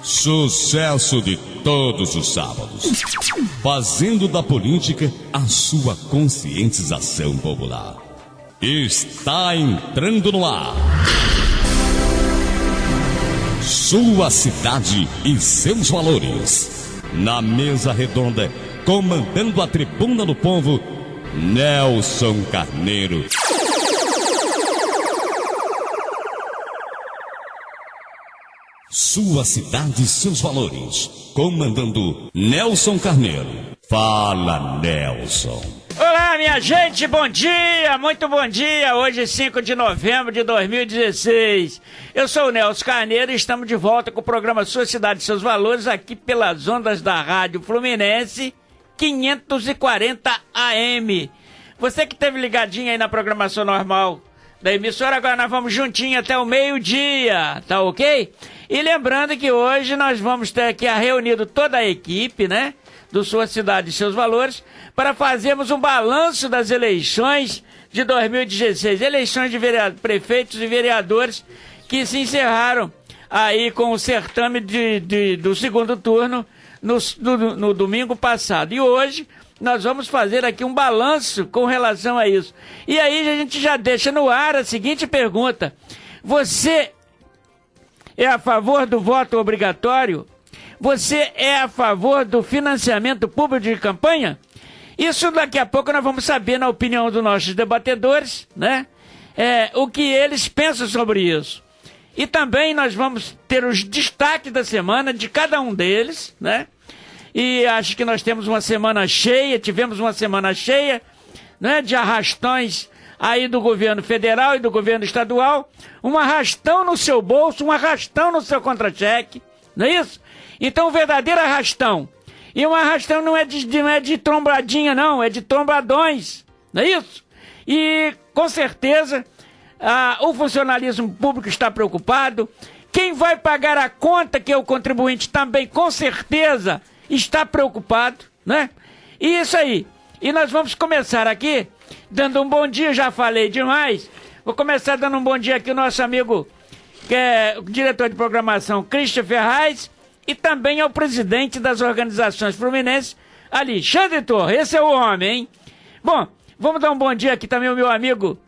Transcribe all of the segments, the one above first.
Sucesso de todos os sábados. Fazendo da política a sua conscientização popular. Está entrando no ar. Sua cidade e seus valores. Na mesa redonda, comandando a tribuna do povo, Nelson Carneiro. Sua cidade e seus valores. Comandando Nelson Carneiro. Fala, Nelson. Olá, minha gente, bom dia, muito bom dia. Hoje, 5 de novembro de 2016. Eu sou o Nelson Carneiro e estamos de volta com o programa Sua Cidade e Seus Valores, aqui pelas ondas da Rádio Fluminense 540 AM. Você que esteve ligadinho aí na programação normal da emissora, agora nós vamos juntinho até o meio-dia, tá ok? E lembrando que hoje nós vamos ter aqui reunido toda a equipe, né, do Sua Cidade e Seus Valores, para fazermos um balanço das eleições de 2016, eleições de prefeitos e vereadores que se encerraram aí com o certame do segundo turno no domingo passado. E hoje nós vamos fazer aqui um balanço com relação a isso. E aí a gente já deixa no ar a seguinte pergunta: você é a favor do voto obrigatório? Você é a favor do financiamento público de campanha? Isso daqui a pouco nós vamos saber, na opinião dos nossos debatedores, né? O que eles pensam sobre isso. E também nós vamos ter os destaques da semana de cada um deles, né? E acho que nós temos uma semana cheia, tivemos uma semana cheia, né, de arrastões aí do governo federal e do governo estadual, um arrastão no seu bolso, um arrastão no seu contra-cheque, não é isso? Então, o verdadeiro arrastão. E um arrastão não é de trombadinha, não, é de trombadões, não é isso? E, com certeza, o funcionalismo público está preocupado. Quem vai pagar a conta, que é o contribuinte, também, com certeza, está preocupado, né? E isso aí. E nós vamos começar aqui dando um bom dia, já falei demais. Vou começar dando um bom dia aqui ao nosso amigo, que é o diretor de programação, Christian Ferraz, e também ao presidente das organizações fluminenses, Alexandre Torres. Esse é o homem, hein? Bom, vamos dar um bom dia aqui também ao meu amigo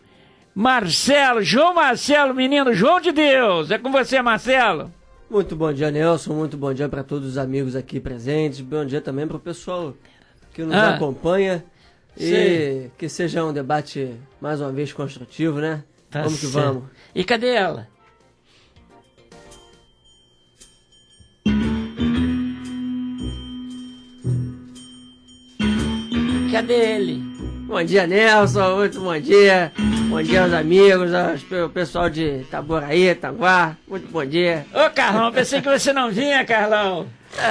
Marcelo, João Marcelo, menino João de Deus. É com você, Marcelo. Muito bom dia, Nelson. Muito bom dia para todos os amigos aqui presentes. Bom dia também para o pessoal que nos acompanha. E que seja um debate, mais uma vez, construtivo, né? Tá vamos que certo. vamos. E cadê ela? Cadê ele? Bom dia, Nelson. Muito bom dia. Bom dia aos amigos, ao pessoal de Itaboraí, Tanguá. Muito bom dia. Ô, Carlão, pensei que você não vinha, Carlão.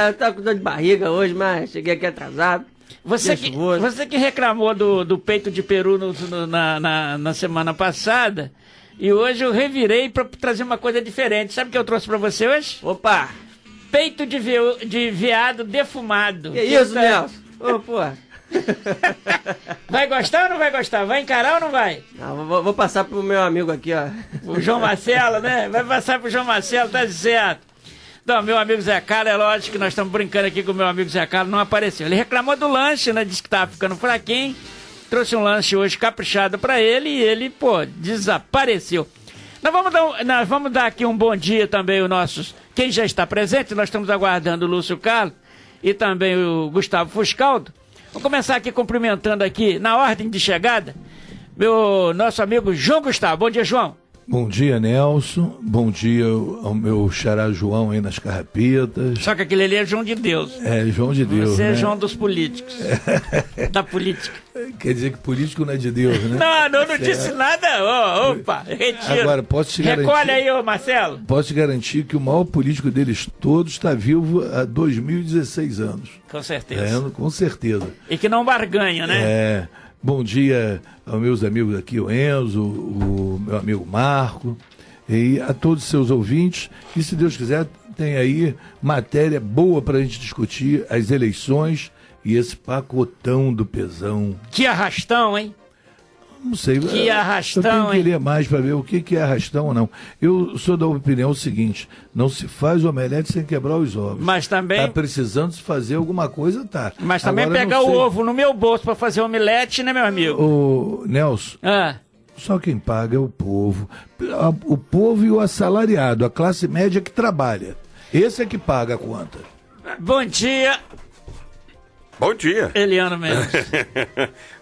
Eu tô com dor de barriga hoje, mas cheguei aqui atrasado. Você que reclamou do peito de peru na semana passada, e hoje eu revirei para trazer uma coisa diferente. Sabe o que eu trouxe para você hoje? Opa! Peito de veado defumado. Que isso, Nelson? Ô, pô. Vai gostar ou não vai gostar? Vai encarar ou não vai? Não, vou passar pro meu amigo aqui, ó. O João Marcelo, né? Vai passar pro João Marcelo, tá certo. Não, meu amigo Zé Carlos, é lógico que nós estamos brincando aqui com o meu amigo Zé Carlos, não apareceu. Ele reclamou do lanche, né? Disse que tava ficando fraquinho. Trouxe um lanche hoje caprichado pra ele e ele, desapareceu. Nós vamos dar aqui um bom dia também aos nossos... Quem já está presente, nós estamos aguardando o Lúcio Carlos e também o Gustavo Fuscaldo. Vou começar aqui cumprimentando aqui, na ordem de chegada, nosso amigo João Gustavo. Bom dia, João. Bom dia, Nelson. Bom dia ao meu xará João aí nas Carrapetas. Só que aquele ali é João de Deus. É, João de Deus, Você né? é João dos políticos. Da política. Quer dizer que político não é de Deus, né? Não disse nada. Opa, retiro. Agora, posso te garantir... Recolhe aí, ô Marcelo. Posso te garantir que o maior político deles todos está vivo há 2016 anos. Com certeza. Com certeza. E que não barganha, né? Bom dia aos meus amigos aqui, o Enzo, o meu amigo Marco, e a todos os seus ouvintes. E, se Deus quiser, tem aí matéria boa para a gente discutir as eleições e esse pacotão do pesão. Que arrastão, hein? Não sei. Que arrastão, eu tenho que hein? ler mais para ver o que é arrastão ou não. Eu sou da opinião seguinte, não se faz omelete sem quebrar os ovos. Mas também... Tá precisando se fazer alguma coisa, tá. Mas também Agora, pegar o ovo no meu bolso para fazer omelete, né, meu amigo? Ô, Nelson, só quem paga é o povo. O povo e o assalariado, a classe média que trabalha. Esse é que paga a conta. Bom dia. Bom dia. Eliano mesmo.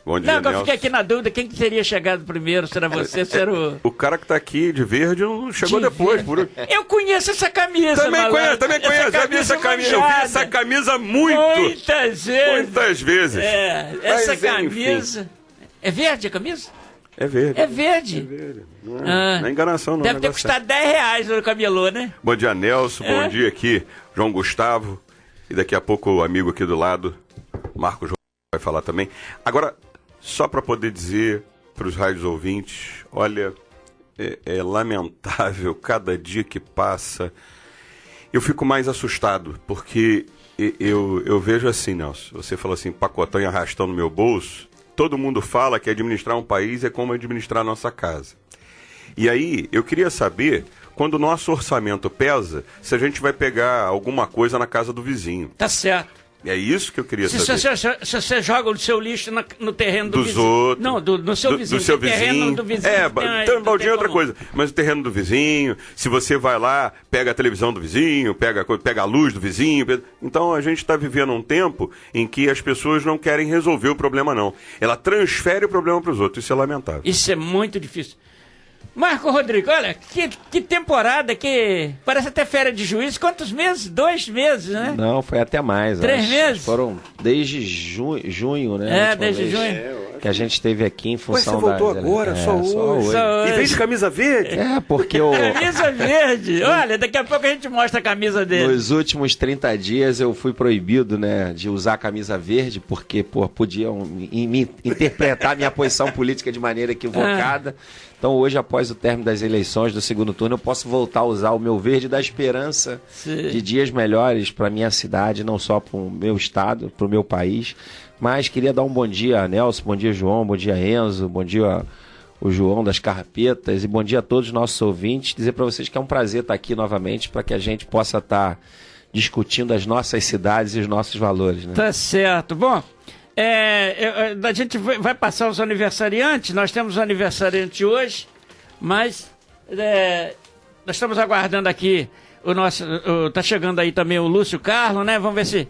Bom dia, Não, eu fiquei aqui na dúvida, quem que teria chegado primeiro? Será você, será o... O cara que tá aqui de verde não chegou depois. Eu conheço essa camisa, Também conheço. Já vi essa camisa. Eu vi essa camisa muitas vezes. Muitas vezes. Essa camisa... Enfim. É verde a camisa? É verde. É verde. É verde. Não é enganação, não. Deve ter custado R$10 no camelô, né? Bom dia, Nelson. Bom dia aqui, João Gustavo. E daqui a pouco o amigo aqui do lado, Marcos, vai falar também. Agora, só para poder dizer para os rádios ouvintes, olha, é lamentável cada dia que passa. Eu fico mais assustado, porque eu vejo assim, Nelson, você falou assim, pacotão e arrastão no meu bolso. Todo mundo fala que administrar um país é como administrar a nossa casa. E aí, eu queria saber, quando o nosso orçamento pesa, se a gente vai pegar alguma coisa na casa do vizinho. Tá certo. É isso que eu queria saber. Se você joga o seu lixo no terreno do dos vizinho. Outros. Não, no seu vizinho. Do seu terreno do vizinho. Então, baldinho é outra coisa. Mas o terreno do vizinho, se você vai lá, pega a televisão do vizinho, pega a luz do vizinho. Então, a gente está vivendo um tempo em que as pessoas não querem resolver o problema, não. Ela transfere o problema para os outros. Isso é lamentável. Isso é muito difícil. Marco Rodrigo, olha, que temporada, que parece até férias de juiz. Quantos meses? 2 meses, né? Não, foi até mais. 3 meses? Foram desde junho, né? Desde junho. Que a gente esteve aqui em função Mas você voltou agora, só hoje. E vem de camisa verde? Porque o... Camisa verde. Olha, daqui a pouco a gente mostra a camisa dele. Nos últimos 30 dias eu fui proibido, né, de usar a camisa verde, porque, podiam me interpretar minha posição política de maneira equivocada. Então hoje, após o término das eleições do segundo turno, eu posso voltar a usar o meu verde da esperança de dias melhores para minha cidade, não só para o meu estado, para o meu país. Mas queria dar um bom dia a Nelson, bom dia João, bom dia Enzo, bom dia o João das Carrapetas e bom dia a todos os nossos ouvintes. Dizer para vocês que é um prazer estar aqui novamente para que a gente possa estar discutindo as nossas cidades e os nossos valores, né? Tá certo. Bom, a gente vai passar os aniversariantes, nós temos um aniversariante hoje, mas nós estamos aguardando aqui o nosso... tá chegando aí também o Lúcio Carlos, né? Vamos ver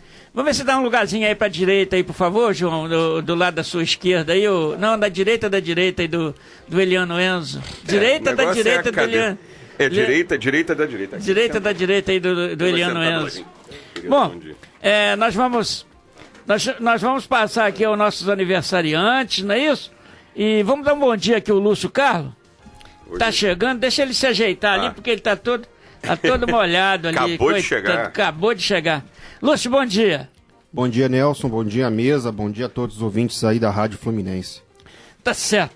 se dá um lugarzinho aí pra direita aí, por favor, João, do lado da sua esquerda aí, não, da direita aí do Eliano Enzo. Direita da direita do Eliano. Direita da direita. Direita da direita aí do Eliano Enzo. Bom, nós vamos passar aqui aos nossos aniversariantes, não é isso? E vamos dar um bom dia aqui ao Lúcio Carlos. Tá chegando, deixa ele se ajeitar ali, porque ele tá todo molhado ali. Acabou de chegar. Lúcio, bom dia. Bom dia, Nelson, bom dia, mesa, bom dia a todos os ouvintes aí da Rádio Fluminense. Tá certo.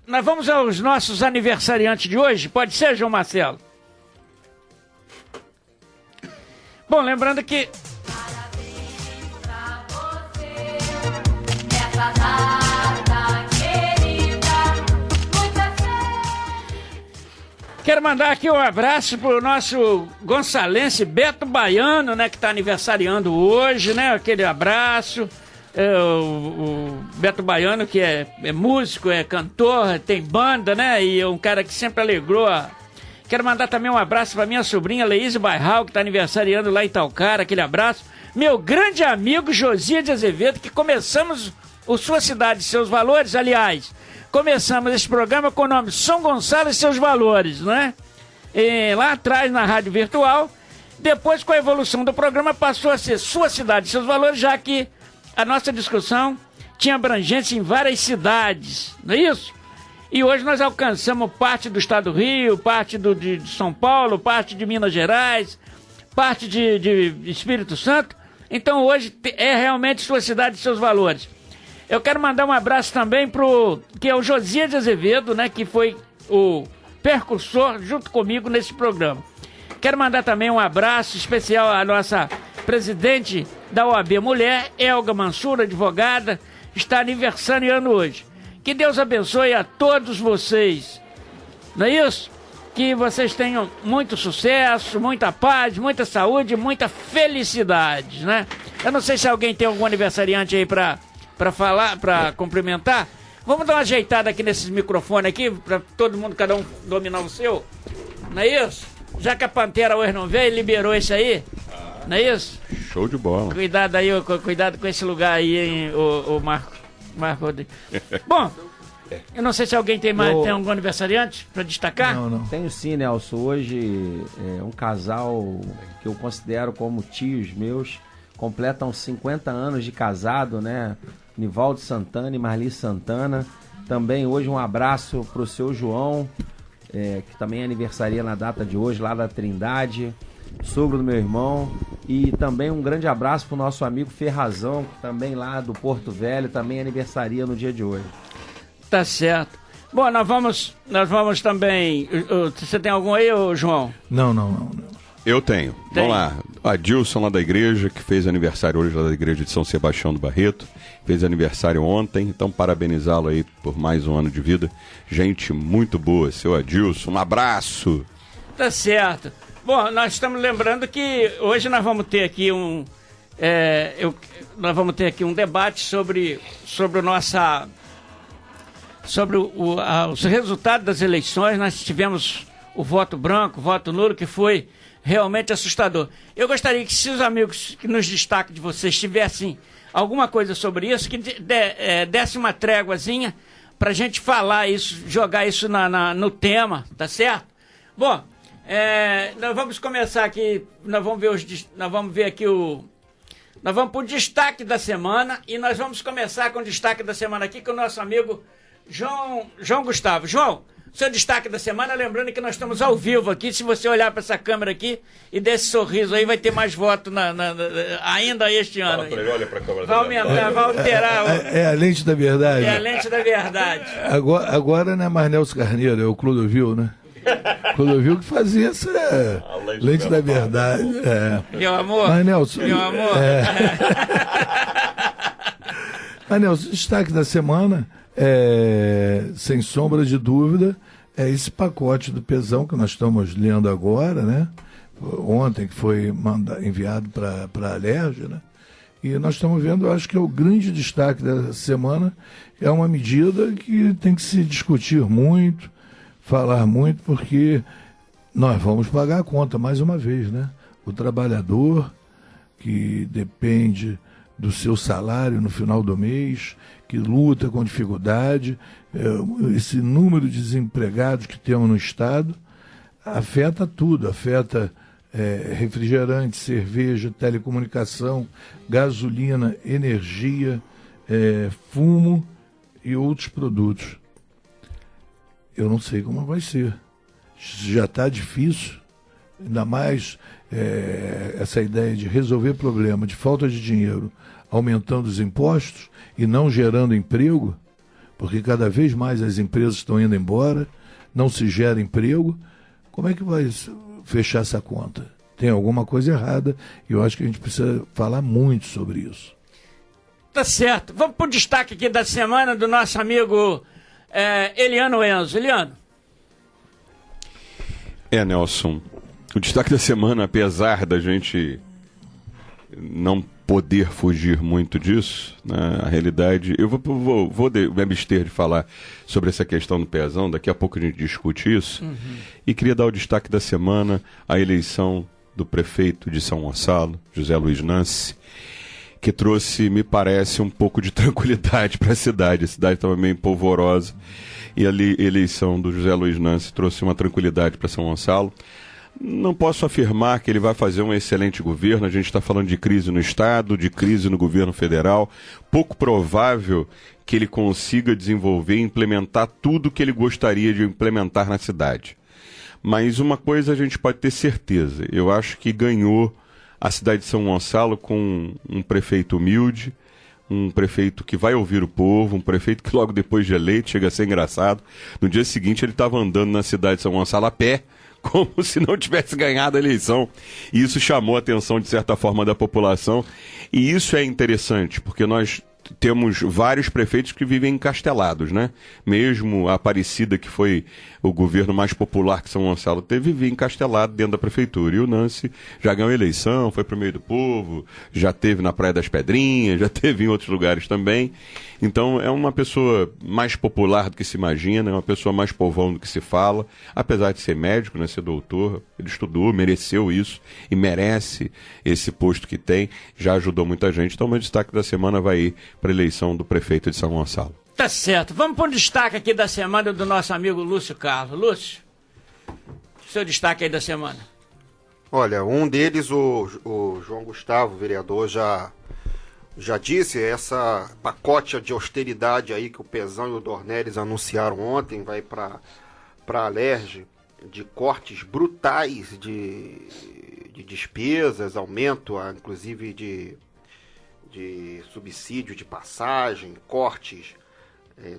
Nós vamos aos nossos aniversariantes de hoje, pode ser, João Marcelo? Bom, lembrando que... Quero mandar aqui um abraço pro nosso gonçalense Beto Baiano, né, que tá aniversariando hoje, né, aquele abraço. O Beto Baiano, que é músico, é cantor, tem banda, né, e é um cara que sempre alegrou. Quero mandar também um abraço pra minha sobrinha Leíse Bairral, que tá aniversariando lá em Talcara, aquele abraço. Meu grande amigo Josias de Azevedo, que começamos o Sua Cidade e Seus Valores, aliás... Começamos esse programa com o nome São Gonçalo e Seus Valores, né? E lá atrás na rádio virtual. Depois, com a evolução do programa, passou a ser Sua Cidade e Seus Valores, já que a nossa discussão tinha abrangência em várias cidades, não é isso? E hoje nós alcançamos parte do estado do Rio, parte de São Paulo, parte de Minas Gerais, parte de Espírito Santo. Então hoje é realmente Sua Cidade e Seus Valores. Eu quero mandar um abraço também que é o Josias de Azevedo, né, que foi o percursor junto comigo nesse programa. Quero mandar também um abraço especial à nossa presidente da OAB Mulher, Elga Mansur, advogada, está aniversariando hoje. Que Deus abençoe a todos vocês. Não é isso? Que vocês tenham muito sucesso, muita paz, muita saúde, muita felicidade, né? Eu não sei se alguém tem algum aniversariante aí pra falar, pra cumprimentar. Vamos dar uma ajeitada aqui nesses microfones aqui, pra todo mundo, cada um dominar o seu. Não é isso? Já que a Pantera hoje não veio, liberou isso aí. Não é isso? Show de bola. Cuidado aí, cuidado com esse lugar aí, hein, o Marco Rodrigues. Bom, eu não sei se alguém tem algum aniversariante para destacar. Não. Tenho sim, Nelson. Hoje um casal que eu considero como tios meus completam 50 anos de casado, né? Nivaldo Santana e Marli Santana. Também hoje um abraço pro seu João, que também aniversaria na data de hoje, lá da Trindade, sogro do meu irmão. E também um grande abraço pro nosso amigo Ferrazão, que também lá do Porto Velho, também aniversaria no dia de hoje. Tá certo. Bom, nós vamos também... Você tem algum aí, João? Não. Eu tenho. Tem. Vamos lá. Adilson lá da igreja, que fez aniversário hoje lá da igreja de São Sebastião do Barreto. Fez aniversário ontem, então parabenizá-lo aí por mais um ano de vida. Gente muito boa, seu Adilson. Um abraço. Tá certo. Bom, nós estamos lembrando que hoje nós vamos ter aqui um debate sobre os resultados das eleições. Nós tivemos o voto branco, o voto nulo, que foi realmente assustador. Eu gostaria que, se os amigos que nos destacam de vocês tivessem alguma coisa sobre isso, que desse uma tréguazinha para a gente falar isso, jogar isso no tema, tá certo? Bom, nós vamos começar aqui, nós vamos para o destaque da semana, e nós vamos começar com o destaque da semana aqui com o nosso amigo João Gustavo. João, seu destaque da semana, lembrando que nós estamos ao vivo aqui. Se você olhar para essa câmera aqui e der esse sorriso aí, vai ter mais voto ainda este ano. Olha pra câmera. Vai aumentar, vai alterar. É a lente da verdade. É a lente da verdade. Agora não é mais Nelson Carneiro, é o Clodovil, né? Clodovil que fazia essa lente da verdade. Meu amor. Mas, Nelson, meu amor. Mas, Nelson, o destaque da semana, sem sombra de dúvida, é esse pacote do pesão que nós estamos lendo agora, né? Ontem, que foi enviado para a Alerj, né? E nós estamos vendo, eu acho que é o grande destaque da semana, é uma medida que tem que se discutir muito, falar muito, porque nós vamos pagar a conta mais uma vez, né? O trabalhador que depende do seu salário no final do mês, que luta com dificuldade, esse número de desempregados que temos no Estado, afeta tudo, afeta refrigerante, cerveja, telecomunicação, gasolina, energia, fumo e outros produtos. Eu não sei como vai ser. Já está difícil, ainda mais essa ideia de resolver problema de falta de dinheiro, aumentando os impostos e não gerando emprego, porque cada vez mais as empresas estão indo embora, não se gera emprego. Como é que vai fechar essa conta? Tem alguma coisa errada e eu acho que a gente precisa falar muito sobre isso. Tá certo. Vamos para o destaque aqui da semana do nosso amigo Eliano Enzo. Eliano. Nelson, o destaque da semana, apesar da gente não poder fugir muito disso, né, a realidade... Eu vou me abster de falar sobre essa questão do pesão, daqui a pouco a gente discute isso. E queria dar o destaque da semana à eleição do prefeito de São Gonçalo, José Luiz Nance, que trouxe, me parece, um pouco de tranquilidade para a cidade. A cidade estava meio polvorosa e a eleição do José Luiz Nance trouxe uma tranquilidade para São Gonçalo. Não posso afirmar que ele vai fazer um excelente governo. A gente está falando de crise no Estado, de crise no governo federal. Pouco provável que ele consiga desenvolver e implementar tudo que ele gostaria de implementar na cidade. Mas uma coisa a gente pode ter certeza. Eu acho que ganhou a cidade de São Gonçalo com um prefeito humilde, um prefeito que vai ouvir o povo, um prefeito que logo depois de eleito, chega a ser engraçado, no dia seguinte ele estava andando na cidade de São Gonçalo a pé, como se não tivesse ganhado a eleição. E isso chamou a atenção, de certa forma, da população. E isso é interessante, porque nós temos vários prefeitos que vivem encastelados, né? Mesmo a Aparecida, que foi o governo mais popular que São Gonçalo teve, vivia encastelado dentro da prefeitura. E o Nancy já ganhou eleição, foi pro meio do povo, já teve na Praia das Pedrinhas, já teve em outros lugares também. Então é uma pessoa mais popular do que se imagina, é uma pessoa mais povão do que se fala, apesar de ser médico, né, ser doutor, ele estudou, mereceu isso e merece esse posto que tem, já ajudou muita gente. Então o meu destaque da semana vai ir para a eleição do prefeito de São Gonçalo. Tá certo. Vamos para um destaque aqui da semana do nosso amigo Lúcio Carlos. Lúcio, seu destaque aí da semana. Olha, um deles, o João Gustavo, vereador, já disse, essa pacote de austeridade aí que o Pezão e o Dornelles anunciaram ontem, vai para a Alerj, de cortes brutais de despesas, aumento, inclusive de subsídio de passagem, cortes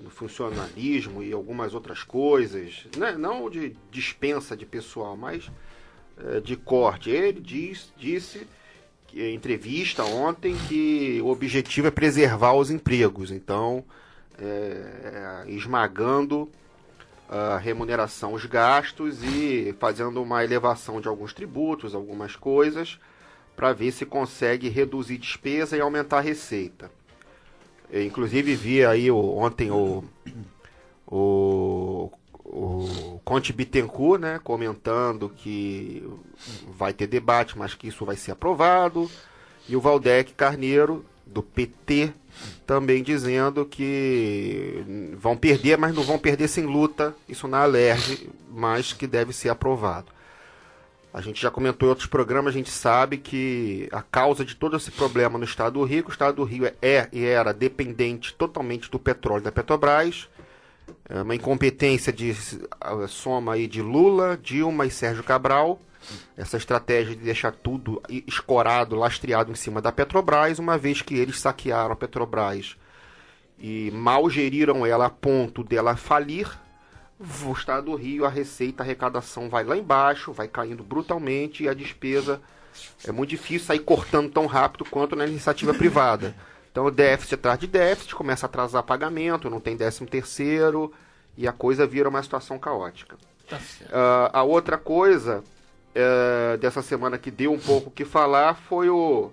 no funcionalismo e algumas outras coisas, né? Não de dispensa de pessoal, mas de corte. Ele disse em entrevista ontem que o objetivo é preservar os empregos, então esmagando a remuneração, os gastos e fazendo uma elevação de alguns tributos, algumas coisas, para ver se consegue reduzir despesa e aumentar a receita. Eu, inclusive, vi aí ontem o Conte Bittencourt, né, comentando que vai ter debate, mas que isso vai ser aprovado, e o Valdec Carneiro, do PT, também dizendo que vão perder, mas não vão perder sem luta, isso na Alerj, mas que deve ser aprovado. A gente já comentou em outros programas, a gente sabe que a causa de todo esse problema no Estado do Rio, o Estado do Rio e era dependente totalmente do petróleo da Petrobras, uma incompetência de soma aí de Lula, Dilma e Sérgio Cabral, essa estratégia de deixar tudo escorado, lastreado em cima da Petrobras, uma vez que eles saquearam a Petrobras e mal geriram ela a ponto dela falir. O Estado do Rio, a receita, a arrecadação vai lá embaixo, vai caindo brutalmente e a despesa é muito difícil sair cortando tão rápido quanto na iniciativa privada. Então o déficit atrás de déficit, começa a atrasar pagamento, não tem 13º e a coisa vira uma situação caótica. A outra coisa dessa semana que deu um pouco o que falar foi o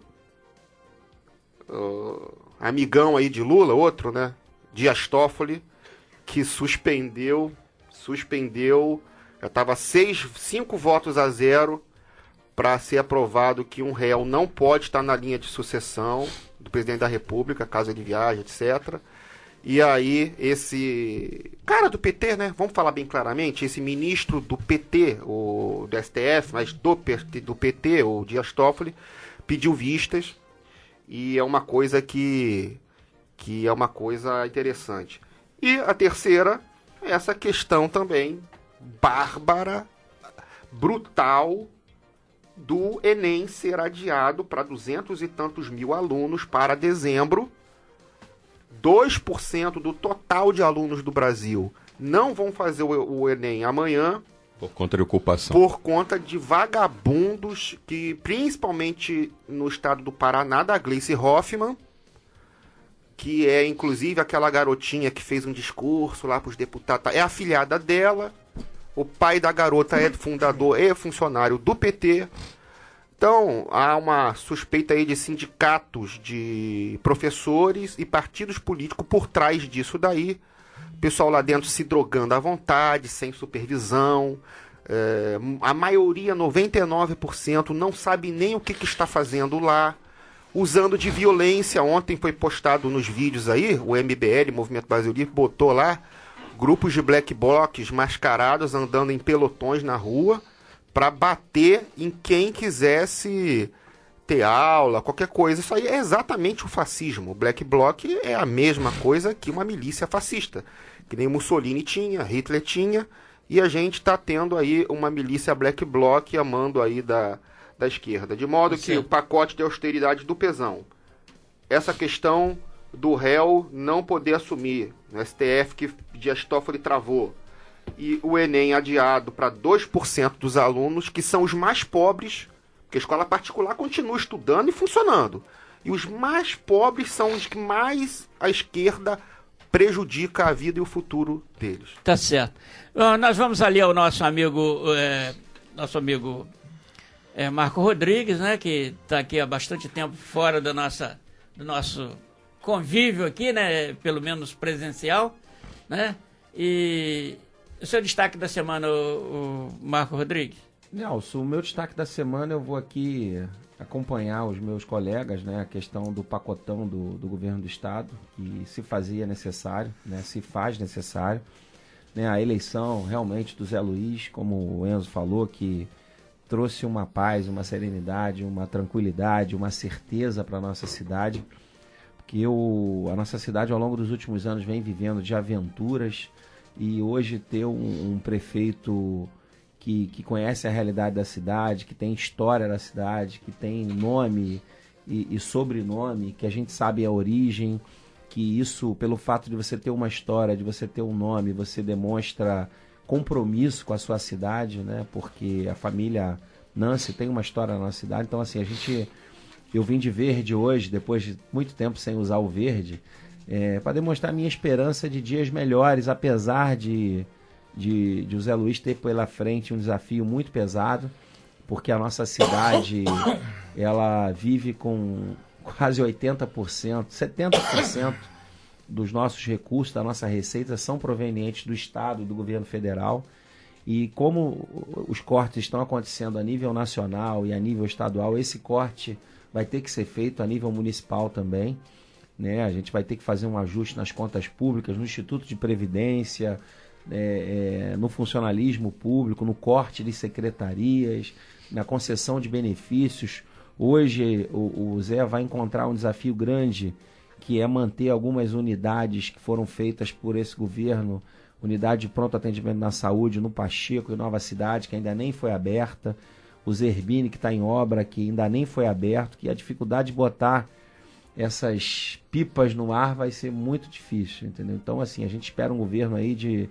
amigão aí de Lula, outro, né? Dias Toffoli, que suspendeu, já estava 5 votos a 0 para ser aprovado que um réu não pode estar na linha de sucessão do presidente da República, caso ele viaje, etc. E aí, esse cara do PT, né? Vamos falar bem claramente, esse ministro do PT, do STF, mas do PT, o Dias Toffoli, pediu vistas, e é uma coisa que é uma coisa interessante. E a terceira, essa questão também bárbara, brutal, do Enem ser adiado para 200 e tantos mil alunos para dezembro. 2% do total de alunos do Brasil não vão fazer o Enem amanhã. Por conta de ocupação. Por conta de vagabundos que, principalmente no estado do Paraná, da Gleice Hoffmann, que é inclusive aquela garotinha que fez um discurso lá para os deputados, é afilhada dela, o pai da garota é fundador e funcionário do PT. Então, há uma suspeita aí de sindicatos de professores e partidos políticos por trás disso daí. O pessoal lá dentro se drogando à vontade, sem supervisão. A maioria, 99%, não sabe nem o que está fazendo lá. Usando de violência. Ontem foi postado nos vídeos aí, o MBL, Movimento Brasil Livre, botou lá grupos de black blocs mascarados andando em pelotões na rua para bater em quem quisesse ter aula, qualquer coisa. Isso aí é exatamente o fascismo. O black bloc é a mesma coisa que uma milícia fascista, que nem Mussolini tinha, Hitler tinha, e a gente está tendo aí uma milícia black bloc amando aí da esquerda. De modo que o pacote de austeridade do Pezão, essa questão do réu não poder assumir, no STF que Dias Toffoli travou, e o Enem adiado para 2% dos alunos, que são os mais pobres, porque a escola particular continua estudando e funcionando. E os mais pobres são os que mais a esquerda prejudica a vida e o futuro deles. Tá certo. Bom, nós vamos ali ao nosso amigo Marco Rodrigues, né, que está aqui há bastante tempo fora do nosso convívio aqui, né, pelo menos presencial, né? E o seu destaque da semana, o Marco Rodrigues? Nelson, o meu destaque da semana, eu vou aqui acompanhar os meus colegas, né, a questão do pacotão do governo do estado, que se fazia necessário, né, se faz necessário, né, a eleição realmente do Zé Luiz, como o Enzo falou, que trouxe uma paz, uma serenidade, uma tranquilidade, uma certeza para a nossa cidade, porque a nossa cidade ao longo dos últimos anos vem vivendo de aventuras, e hoje ter um prefeito que conhece a realidade da cidade, que tem história da cidade, que tem nome e sobrenome, que a gente sabe a origem, que isso, pelo fato de você ter uma história, de você ter um nome, você demonstra compromisso com a sua cidade, né? Porque a família Nancy tem uma história na nossa cidade. Então, assim, eu vim de verde hoje, depois de muito tempo sem usar o verde, para demonstrar a minha esperança de dias melhores, apesar de o Zé Luiz ter pela frente um desafio muito pesado, porque a nossa cidade ela vive com quase 80%, 70% dos nossos recursos, da nossa receita, são provenientes do Estado e do governo federal. E como os cortes estão acontecendo a nível nacional e a nível estadual, esse corte vai ter que ser feito a nível municipal também, né? A gente vai ter que fazer um ajuste nas contas públicas, no Instituto de Previdência, no funcionalismo público, no corte de secretarias, na concessão de benefícios. Hoje o Zé vai encontrar um desafio grande, que é manter algumas unidades que foram feitas por esse governo, unidade de pronto atendimento na saúde no Pacheco e Nova Cidade, que ainda nem foi aberta, o Zerbini, que está em obra, que ainda nem foi aberto, que a dificuldade de botar essas pipas no ar vai ser muito difícil, entendeu? Então, assim, a gente espera um governo aí de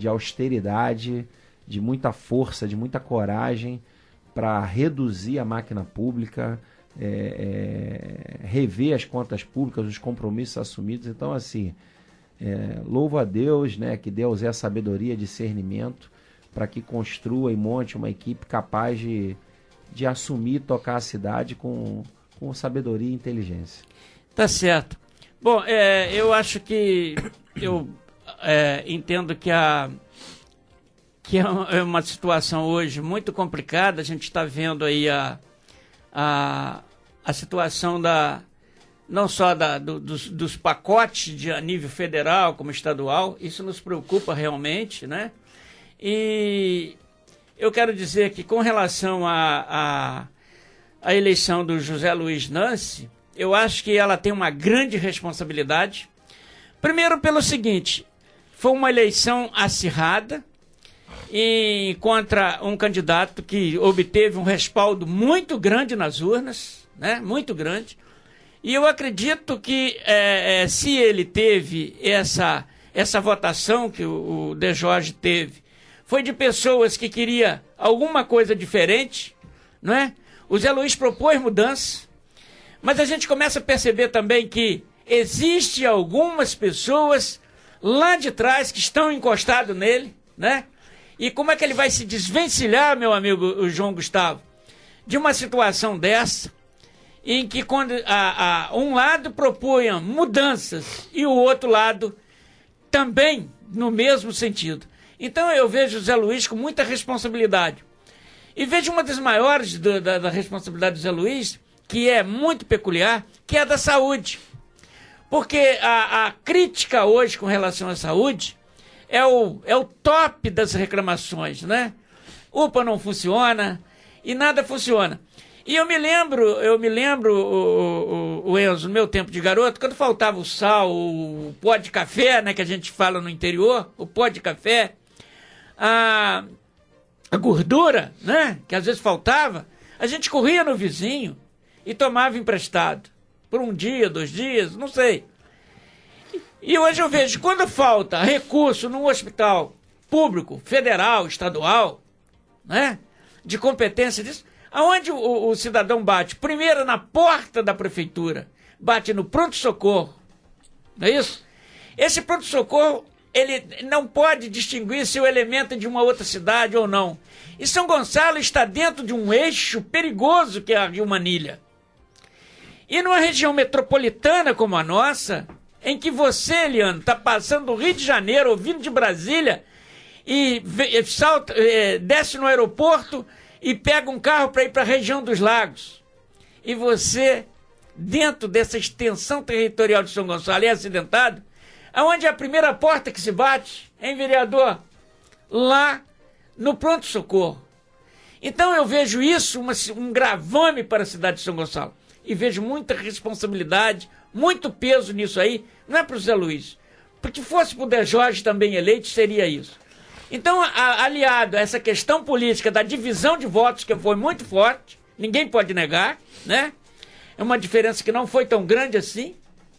austeridade, de muita força, de muita coragem para reduzir a máquina pública, rever as contas públicas, os compromissos assumidos. Então, assim, louvo a Deus, né, que Deus é a sabedoria e discernimento para que construa e monte uma equipe capaz de assumir e tocar a cidade com sabedoria e inteligência. Tá certo. Bom, eu acho que eu entendo que é uma situação hoje muito complicada. A gente está vendo aí a situação não só dos pacotes a nível federal como estadual. Isso nos preocupa realmente, né? E eu quero dizer que com relação à eleição do José Luiz Nancy, eu acho que ela tem uma grande responsabilidade. Primeiro pelo seguinte, foi uma eleição acirrada e contra um candidato que obteve um respaldo muito grande nas urnas, né? Muito grande. E eu acredito que se ele teve essa votação que o De Jorge teve, foi de pessoas que queriam alguma coisa diferente, não é? O Zé Luiz propôs mudança, mas a gente começa a perceber também que existe algumas pessoas lá de trás que estão encostadas nele, né? E como é que ele vai se desvencilhar, meu amigo o João Gustavo, de uma situação dessa, em que quando um lado propunha mudanças e o outro lado também no mesmo sentido. Então eu vejo o Zé Luiz com muita responsabilidade. E vejo uma das maiores da responsabilidade do Zé Luiz, que é muito peculiar, que é a da saúde. Porque a crítica hoje com relação à saúde é o top das reclamações, né? UPA não funciona e nada funciona. E eu me lembro, o Enzo, no meu tempo de garoto, quando faltava o sal, o pó de café, né, que a gente fala no interior, o pó de café, a gordura, né, que às vezes faltava, a gente corria no vizinho e tomava emprestado. Por um dia, 2 dias, não sei. E hoje eu vejo, quando falta recurso num hospital público, federal, estadual, né, de competência disso, aonde o cidadão bate? Primeiro na porta da prefeitura, bate no pronto-socorro, não é isso? Esse pronto-socorro, ele não pode distinguir se o elemento é de uma outra cidade ou não. E São Gonçalo está dentro de um eixo perigoso que é a Rio Manilha. E numa região metropolitana como a nossa, em que você, Eliano, está passando do Rio de Janeiro, ou vindo de Brasília, e desce no aeroporto e pega um carro para ir para a região dos Lagos. E você, dentro dessa extensão territorial de São Gonçalo, é acidentado, aonde é a primeira porta que se bate, hein, vereador? Lá no pronto-socorro. Então eu vejo isso um gravame para a cidade de São Gonçalo. E vejo muita responsabilidade, muito peso nisso aí. Não é para o Zé Luiz. Porque fosse para o De Jorge também eleito, seria isso. Então, aliado a essa questão política da divisão de votos, que foi muito forte, ninguém pode negar, né? É uma diferença que não foi tão grande assim,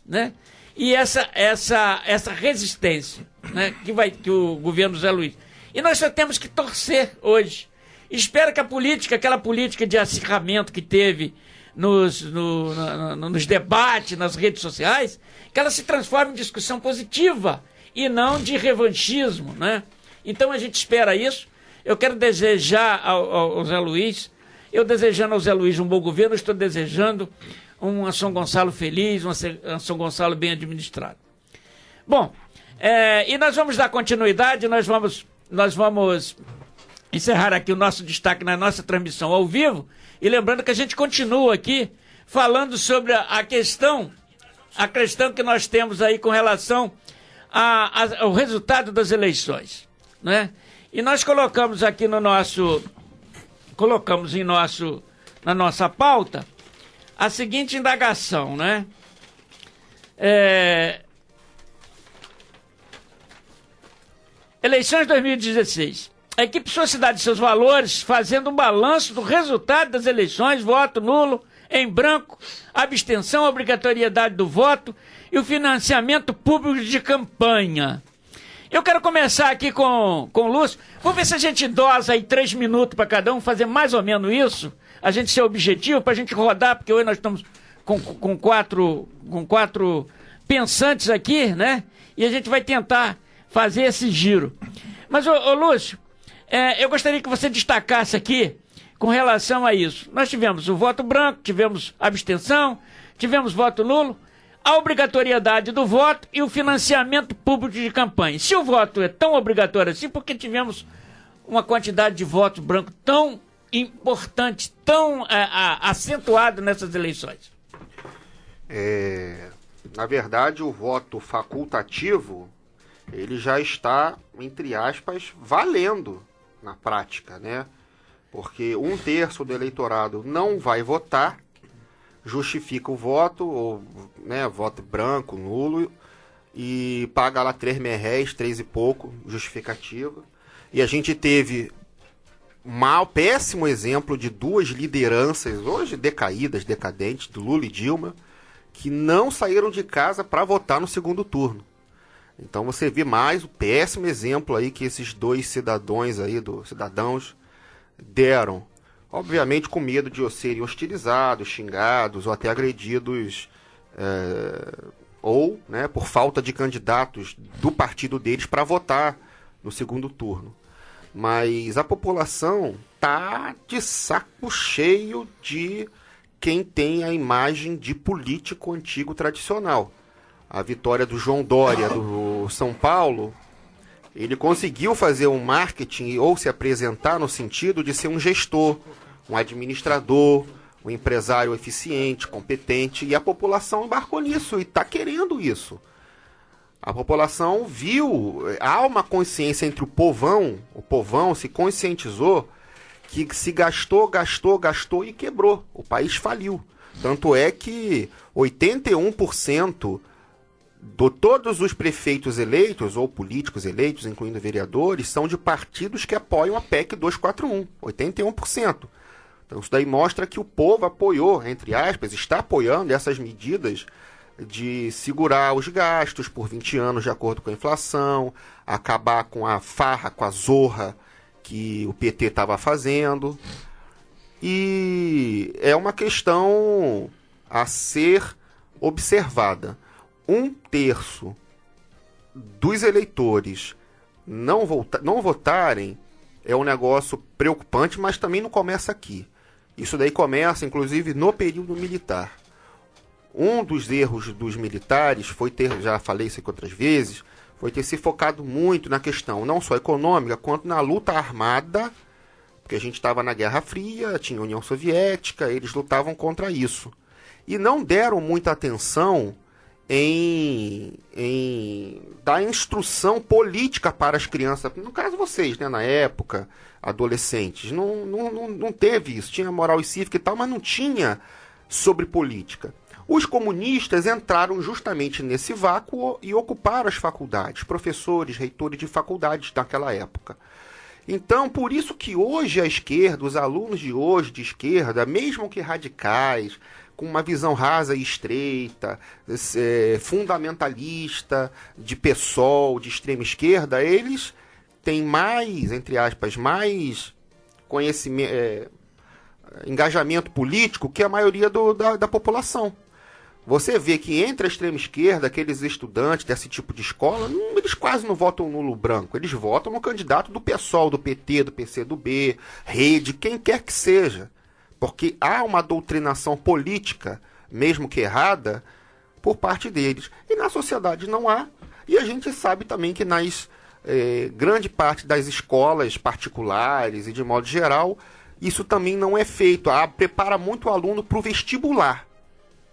né? E essa resistência, né? que o governo Zé Luiz. E nós só temos que torcer hoje. Espero que a política, aquela política de acirramento que teve nos debates, nas redes sociais, que ela se transforme em discussão positiva e não de revanchismo, né? Então a gente espera isso. Eu quero desejar ao Zé Luiz, eu desejando ao Zé Luiz um bom governo, eu estou desejando uma São Gonçalo feliz, uma São Gonçalo bem administrada. Bom, e nós vamos dar continuidade, nós vamos encerrar aqui o nosso destaque na nossa transmissão ao vivo, e lembrando que a gente continua aqui falando sobre a questão que nós temos aí com relação ao resultado das eleições, né? E nós colocamos aqui na nossa pauta a seguinte indagação, né? Eleições 2016. A equipe Sua Cidade e Seus Valores fazendo um balanço do resultado das eleições, voto nulo, em branco, abstenção, obrigatoriedade do voto e o financiamento público de campanha. Eu quero começar aqui com o Lúcio. Vamos ver se a gente dosa aí 3 minutos para cada um, fazer mais ou menos isso. A gente ser objetivo, para a gente rodar, porque hoje nós estamos com quatro pensantes aqui, né? E a gente vai tentar fazer esse giro. Mas, ô Lúcio, eu gostaria que você destacasse aqui com relação a isso. Nós tivemos o voto branco, tivemos abstenção, tivemos voto nulo, a obrigatoriedade do voto e o financiamento público de campanha. Se o voto é tão obrigatório assim, por que tivemos uma quantidade de votos brancos tão importante, tão acentuado nessas eleições? Na verdade, o voto facultativo, ele já está, entre aspas, valendo na prática, né? Porque 1/3 do eleitorado não vai votar, justifica o voto, ou, né, voto branco, nulo, e paga lá R$3 e pouco, justificativa. E a gente teve péssimo exemplo de 2 lideranças, hoje decaídas, decadentes, do Lula e Dilma, que não saíram de casa para votar no segundo turno. Então você vê mais o péssimo exemplo aí que esses 2 cidadãos deram. Obviamente com medo de serem hostilizados, xingados ou até agredidos, ou, né, por falta de candidatos do partido deles para votar no segundo turno. Mas a população tá de saco cheio de quem tem a imagem de político antigo tradicional. A vitória do João Dória do São Paulo, ele conseguiu fazer um marketing ou se apresentar no sentido de ser um gestor, um administrador, um empresário eficiente, competente, e a população embarcou nisso e está querendo isso. A população viu, há uma consciência entre o povão se conscientizou que se gastou e quebrou. O país faliu. Tanto é que 81% de todos os prefeitos eleitos, ou políticos eleitos, incluindo vereadores, são de partidos que apoiam a PEC 241, 81%. Então isso daí mostra que o povo apoiou, entre aspas, está apoiando essas medidas de segurar os gastos por 20 anos de acordo com a inflação, acabar com a farra, com a zorra que o PT estava fazendo. E é uma questão a ser observada. 1/3 dos eleitores não votarem é um negócio preocupante, mas também não começa aqui. Isso daí começa, inclusive, no período militar. Um dos erros dos militares foi ter, já falei isso aqui outras vezes, foi ter se focado muito na questão não só econômica, quanto na luta armada, porque a gente estava na Guerra Fria, tinha a União Soviética, eles lutavam contra isso. E não deram muita atenção em dar instrução política para as crianças, no caso vocês, né, na época, adolescentes, não teve isso, tinha moral e cívica e tal, mas não tinha sobre política. Os comunistas entraram justamente nesse vácuo e ocuparam as faculdades, professores, reitores de faculdades naquela época. Então, por isso que hoje a esquerda, os alunos de hoje de esquerda, mesmo que radicais, com uma visão rasa e estreita, fundamentalista, de PSOL, de extrema esquerda, eles têm mais, entre aspas, mais conhecimento, engajamento político que a maioria da população. Você vê que entre a extrema esquerda, aqueles estudantes desse tipo de escola, eles quase não votam nulo branco. Eles votam no candidato do PSOL, do PT, do PCdoB, Rede, quem quer que seja. Porque há uma doutrinação política, mesmo que errada, por parte deles. E na sociedade não há. E a gente sabe também que grande parte das escolas particulares e de modo geral, isso também não é feito. Prepara muito o aluno para o vestibular.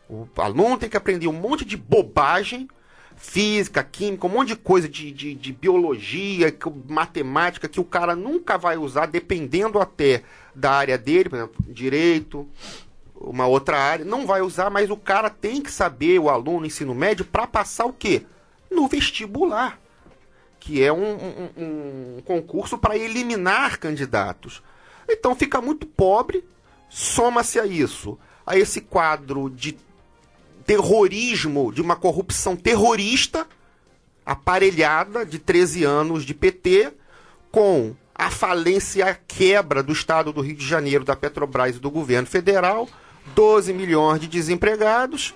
O aluno tem que aprender um monte de bobagem, física, química, um monte de coisa de biologia, matemática, que o cara nunca vai usar, dependendo até da área dele, por exemplo, direito, uma outra área, não vai usar, mas o cara tem que saber, o aluno, ensino médio, para passar o quê? No vestibular, que é um concurso para eliminar candidatos. Então fica muito pobre, soma-se a isso, a esse quadro de terrorismo, de uma corrupção terrorista, aparelhada de 13 anos de PT, com a falência e a quebra do Estado do Rio de Janeiro, da Petrobras e do governo federal, 12 milhões de desempregados,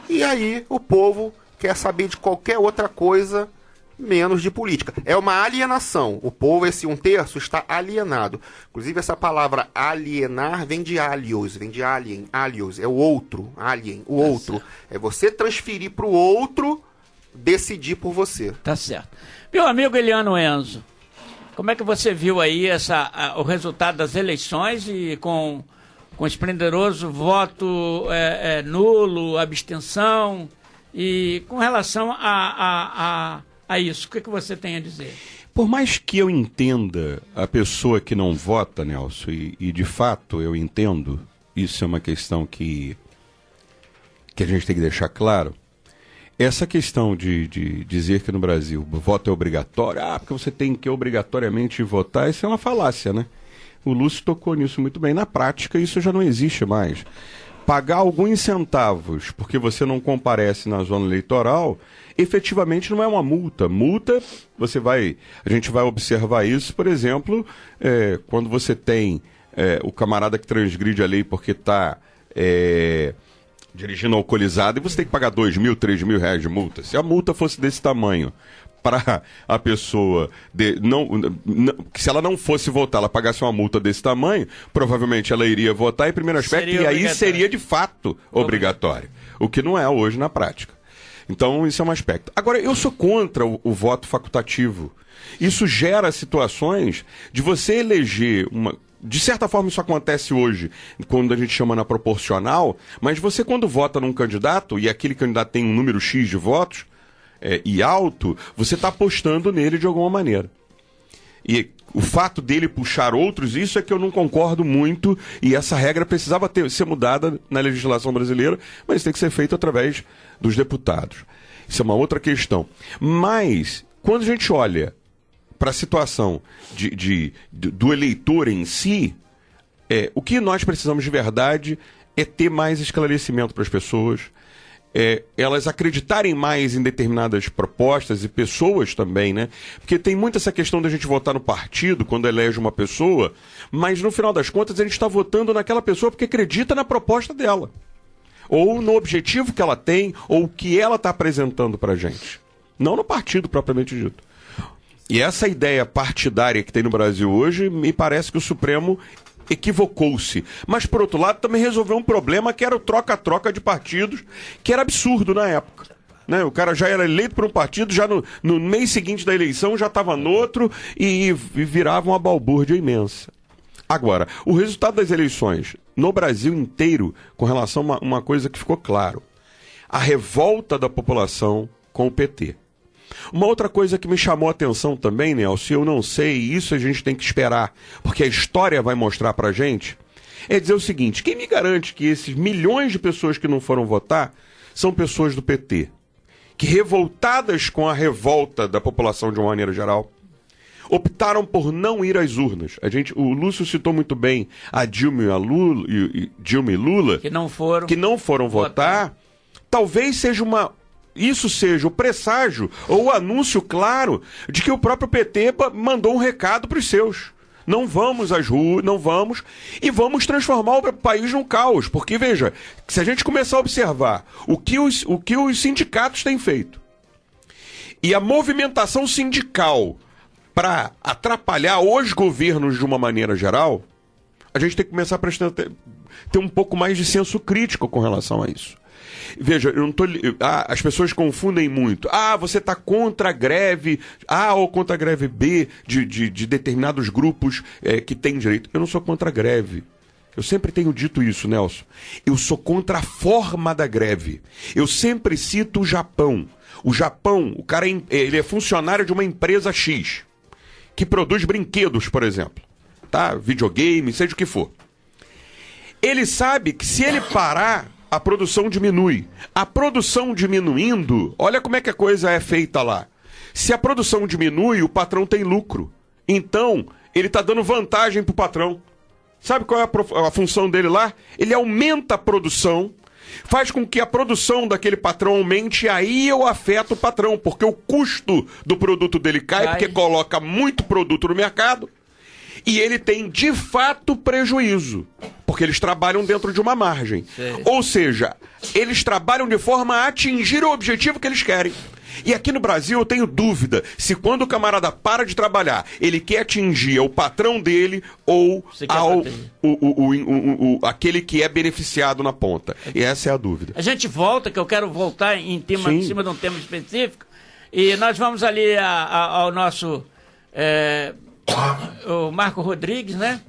e aí o povo quer saber de qualquer outra coisa, menos de política. É uma alienação. O povo, esse 1/3, está alienado. Inclusive, essa palavra alienar vem de alios, vem de alien, alios, é o outro, alien, o outro. É você transferir para o outro decidir por você. Tá certo. Meu amigo Eliano Enzo, como é que você viu aí o resultado das eleições e com esplendoroso voto nulo, abstenção, e com relação a isso, o que você tem a dizer? Por mais que eu entenda a pessoa que não vota, Nelson, e de fato eu entendo, isso é uma questão que a gente tem que deixar claro, essa questão de dizer que no Brasil o voto é obrigatório, porque você tem que obrigatoriamente votar, isso é uma falácia, né? O Lúcio tocou nisso muito bem. Na prática, isso já não existe mais. Pagar alguns centavos porque você não comparece na zona eleitoral, efetivamente não é uma multa. Multa, a gente vai observar isso, por exemplo, quando você tem o camarada que transgride a lei porque está dirigindo alcoolizado e você tem que pagar 2 mil, 3 mil reais de multa. Se a multa fosse desse tamanho, para a pessoa, se ela não fosse votar, ela pagasse uma multa desse tamanho, provavelmente ela iria votar em primeiro aspecto, e aí seria de fato obrigatório, o que não é hoje na prática. Então, isso é um aspecto. Agora, eu sou contra o voto facultativo. Isso gera situações de você eleger uma... De certa forma, isso acontece hoje, quando a gente chama na proporcional, mas você, quando vota num candidato, e aquele candidato tem um número X de votos, e alto, você está apostando nele de alguma maneira. E o fato dele puxar outros, isso é que eu não concordo muito, e essa regra precisava ser mudada na legislação brasileira, mas tem que ser feito através dos deputados. Isso é uma outra questão. Mas, quando a gente olha para a situação do eleitor em si, o que nós precisamos de verdade é ter mais esclarecimento para as pessoas, elas acreditarem mais em determinadas propostas e pessoas também, né? Porque tem muito essa questão da gente votar no partido quando elege uma pessoa, mas no final das contas a gente está votando naquela pessoa porque acredita na proposta dela. ou no objetivo que ela tem, ou o que ela está apresentando para a gente. Não no partido propriamente dito. E essa ideia partidária que tem no Brasil hoje, me parece que o Supremo equivocou-se. Mas, por outro lado, também resolveu um problema que era o troca-troca de partidos, que era absurdo na época. Né? O cara já era eleito por um partido, já no mês seguinte da eleição já estava no outro e virava uma balbúrdia imensa. Agora, o resultado das eleições no Brasil inteiro, com relação a uma coisa que ficou claro, a revolta da população com o PT. Uma outra coisa que me chamou a atenção também, Nelson, eu não sei, e isso a gente tem que esperar, porque a história vai mostrar pra gente, é dizer o seguinte: quem me garante que esses milhões de pessoas que não foram votar são pessoas do PT, que, revoltadas com a revolta da população de uma maneira geral, optaram por não ir às urnas. O Lúcio citou muito bem a Dilma e Lula, que não foram votar. Talvez isso seja o presságio ou o anúncio claro de que o próprio PT mandou um recado para os seus. Não vamos às ruas, não vamos, e vamos transformar o país num caos. Porque, veja, se a gente começar a observar o que os sindicatos têm feito e a movimentação sindical para atrapalhar os governos de uma maneira geral, a gente tem que começar a ter um pouco mais de senso crítico com relação a isso. Veja, eu não tô, as pessoas confundem muito. Você está contra a greve A ou contra a greve B de determinados grupos que têm direito. Eu não sou contra a greve. Eu sempre tenho dito isso, Nelson. Eu sou contra a forma da greve. Eu sempre cito o Japão. O Japão, o cara ele é funcionário de uma empresa X, que produz brinquedos, por exemplo. Tá? Videogame, seja o que for. Ele sabe que se ele parar, a produção diminui. A produção diminuindo, olha como é que a coisa é feita lá. Se a produção diminui, o patrão tem lucro. Então, ele está dando vantagem para o patrão. Sabe qual é a função dele lá? Ele aumenta a produção, faz com que a produção daquele patrão aumente, e aí eu afeto o patrão, porque o custo do produto dele cai, porque coloca muito produto no mercado, e ele tem, de fato, prejuízo, porque eles trabalham dentro de uma margem. Sim. Ou seja, eles trabalham de forma a atingir o objetivo que eles querem. E aqui no Brasil eu tenho dúvida se quando o camarada para de trabalhar, ele quer atingir o patrão dele ou aquele que é beneficiado na ponta. E essa é a dúvida. A gente volta, que eu quero voltar em cima de um tema específico, e nós vamos ali ao nosso... o Marco Rodrigues, né?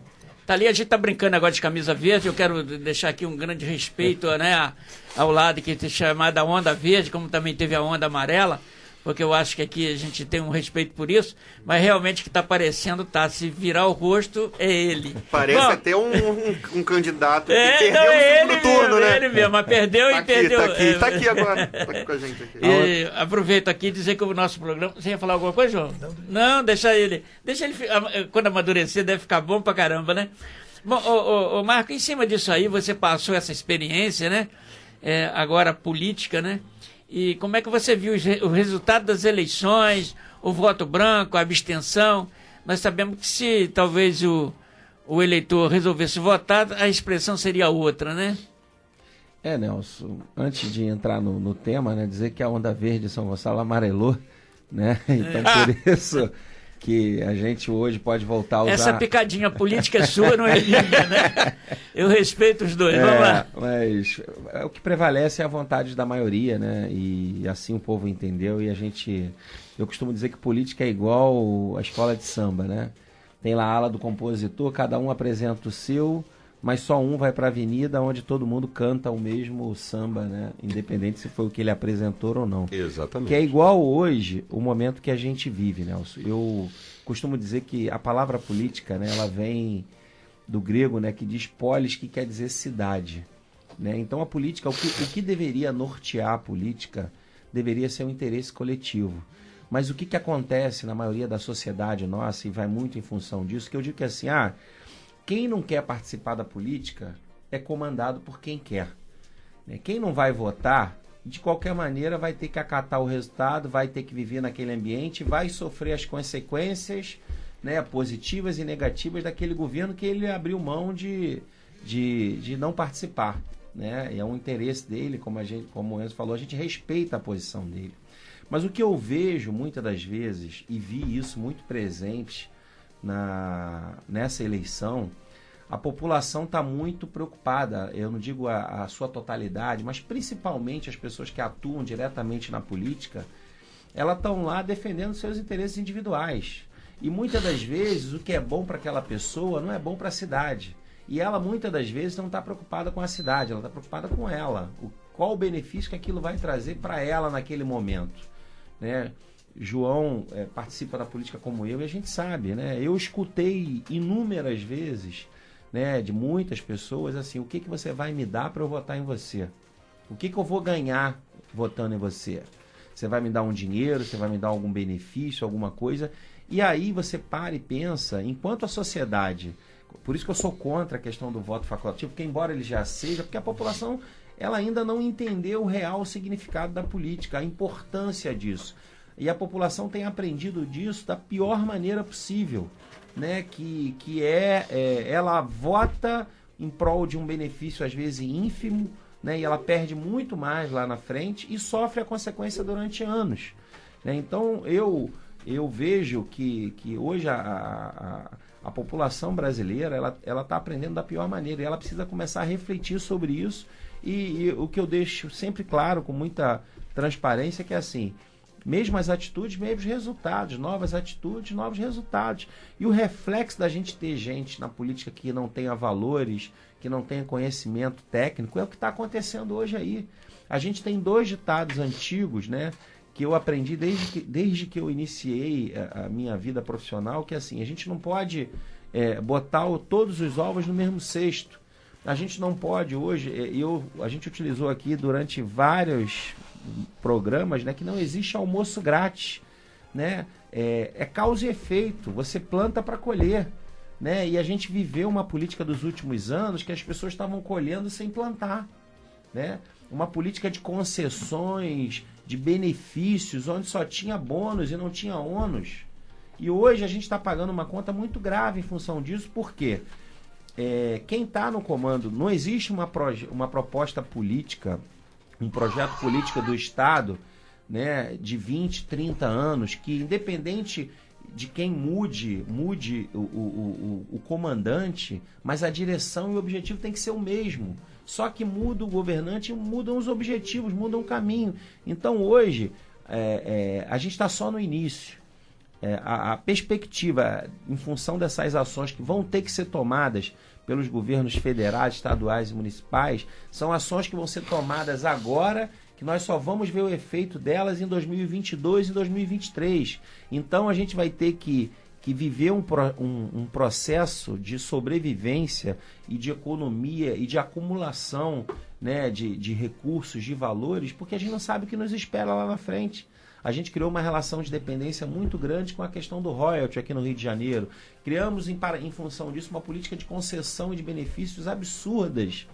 Tá ali, a gente tá brincando agora de camisa verde. Eu quero deixar aqui um grande respeito, né, ao lado que é chamada onda verde, como também teve a onda amarela, porque eu acho que aqui a gente tem um respeito por isso, mas realmente o que tá aparecendo, se virar o rosto, é ele. Parece até um candidato que perdeu no segundo turno, né? Ele mesmo, mas perdeu e perdeu. Tá aqui agora, tá aqui com a gente. Aqui. E aproveito aqui e dizer que o nosso programa... Você ia falar alguma coisa, João? Não, deixa ele. Quando amadurecer, deve ficar bom pra caramba, né? Bom, Marco, em cima disso aí, você passou essa experiência, né? Agora política, né? E como é que você viu o resultado das eleições, o voto branco, a abstenção? Nós sabemos que se talvez o eleitor resolvesse votar, a expressão seria outra, né? Nelson, antes de entrar no tema, né, dizer que a onda verde São Gonçalo amarelou, né? Então por isso que a gente hoje pode voltar a usar... Essa picadinha política é sua, não é minha, né? Eu respeito os dois, vamos lá. Mas o que prevalece é a vontade da maioria, né? E assim o povo entendeu, e eu costumo dizer que política é igual a escola de samba, né? Tem lá a ala do compositor, cada um apresenta o seu, mas só um vai para a avenida onde todo mundo canta o mesmo samba, né? Independente se foi o que ele apresentou ou não. Exatamente. Que é igual hoje o momento que a gente vive, Nelson. Eu costumo dizer que a palavra política, né, ela vem do grego, né, que diz polis, que quer dizer cidade, né? Então a política, o que deveria nortear a política deveria ser um interesse coletivo. Mas o que acontece na maioria da sociedade nossa, e vai muito em função disso, que eu digo que assim, quem não quer participar da política é comandado por quem quer. Quem não vai votar, de qualquer maneira, vai ter que acatar o resultado, vai ter que viver naquele ambiente, vai sofrer as consequências, né, positivas e negativas daquele governo que ele abriu mão de não participar. né? E é um interesse dele, como o Enzo falou, a gente respeita a posição dele. Mas o que eu vejo muitas das vezes, e vi isso muito presente nessa eleição, a população está muito preocupada, eu não digo a sua totalidade, mas principalmente as pessoas que atuam diretamente na política, elas estão lá defendendo seus interesses individuais. E muitas das vezes o que é bom para aquela pessoa não é bom para a cidade. E ela muitas das vezes não está preocupada com a cidade, ela está preocupada com ela. Qual o benefício que aquilo vai trazer para ela naquele momento, né? João participa da política como eu e a gente sabe, né? Eu escutei inúmeras vezes, né, de muitas pessoas assim: o que você vai me dar para eu votar em você? O que eu vou ganhar votando em você? Você vai me dar um dinheiro? Você vai me dar algum benefício, alguma coisa? E aí você para e pensa, enquanto a sociedade... Por isso que eu sou contra a questão do voto facultativo, porque embora ele já seja, porque a população ela ainda não entendeu o real significado da política, a importância disso. E a população tem aprendido disso da pior maneira possível, né? Que ela vota em prol de um benefício às vezes ínfimo, né? E ela perde muito mais lá na frente e sofre a consequência durante anos, né? Então eu vejo que hoje a população brasileira ela está aprendendo da pior maneira e ela precisa começar a refletir sobre isso. E o que eu deixo sempre claro, com muita transparência, é que é assim: mesmas atitudes, mesmos resultados, novas atitudes, novos resultados. E o reflexo da gente ter gente na política que não tenha valores, que não tenha conhecimento técnico, é o que está acontecendo hoje aí. A gente tem 2 ditados antigos, né, que eu aprendi desde que eu iniciei a minha vida profissional, que é assim: a gente não pode botar todos os ovos no mesmo cesto. A gente não pode hoje, a gente utilizou aqui durante vários programas, né, que não existe almoço grátis, né? É causa e efeito, você planta para colher, né? E a gente viveu uma política dos últimos anos que as pessoas estavam colhendo sem plantar, né? Uma política de concessões, de benefícios, onde só tinha bônus e não tinha ônus. E hoje a gente está pagando uma conta muito grave em função disso, porque quem está no comando, não existe uma proposta política, um projeto político do Estado, né, de 20, 30 anos, que independente de quem mude o comandante, mas a direção e o objetivo tem que ser o mesmo. Só que muda o governante, mudam os objetivos, mudam o caminho. Então hoje a gente está só no início. A perspectiva, em função dessas ações que vão ter que ser tomadas pelos governos federais, estaduais e municipais, são ações que vão ser tomadas agora, que nós só vamos ver o efeito delas em 2022 e 2023. Então a gente vai ter que viver um processo de sobrevivência e de economia e de acumulação, né, de recursos, de valores, porque a gente não sabe o que nos espera lá na frente. A gente criou uma relação de dependência muito grande com a questão do royalty aqui no Rio de Janeiro. Criamos, em função disso, uma política de concessão e de benefícios absurdas,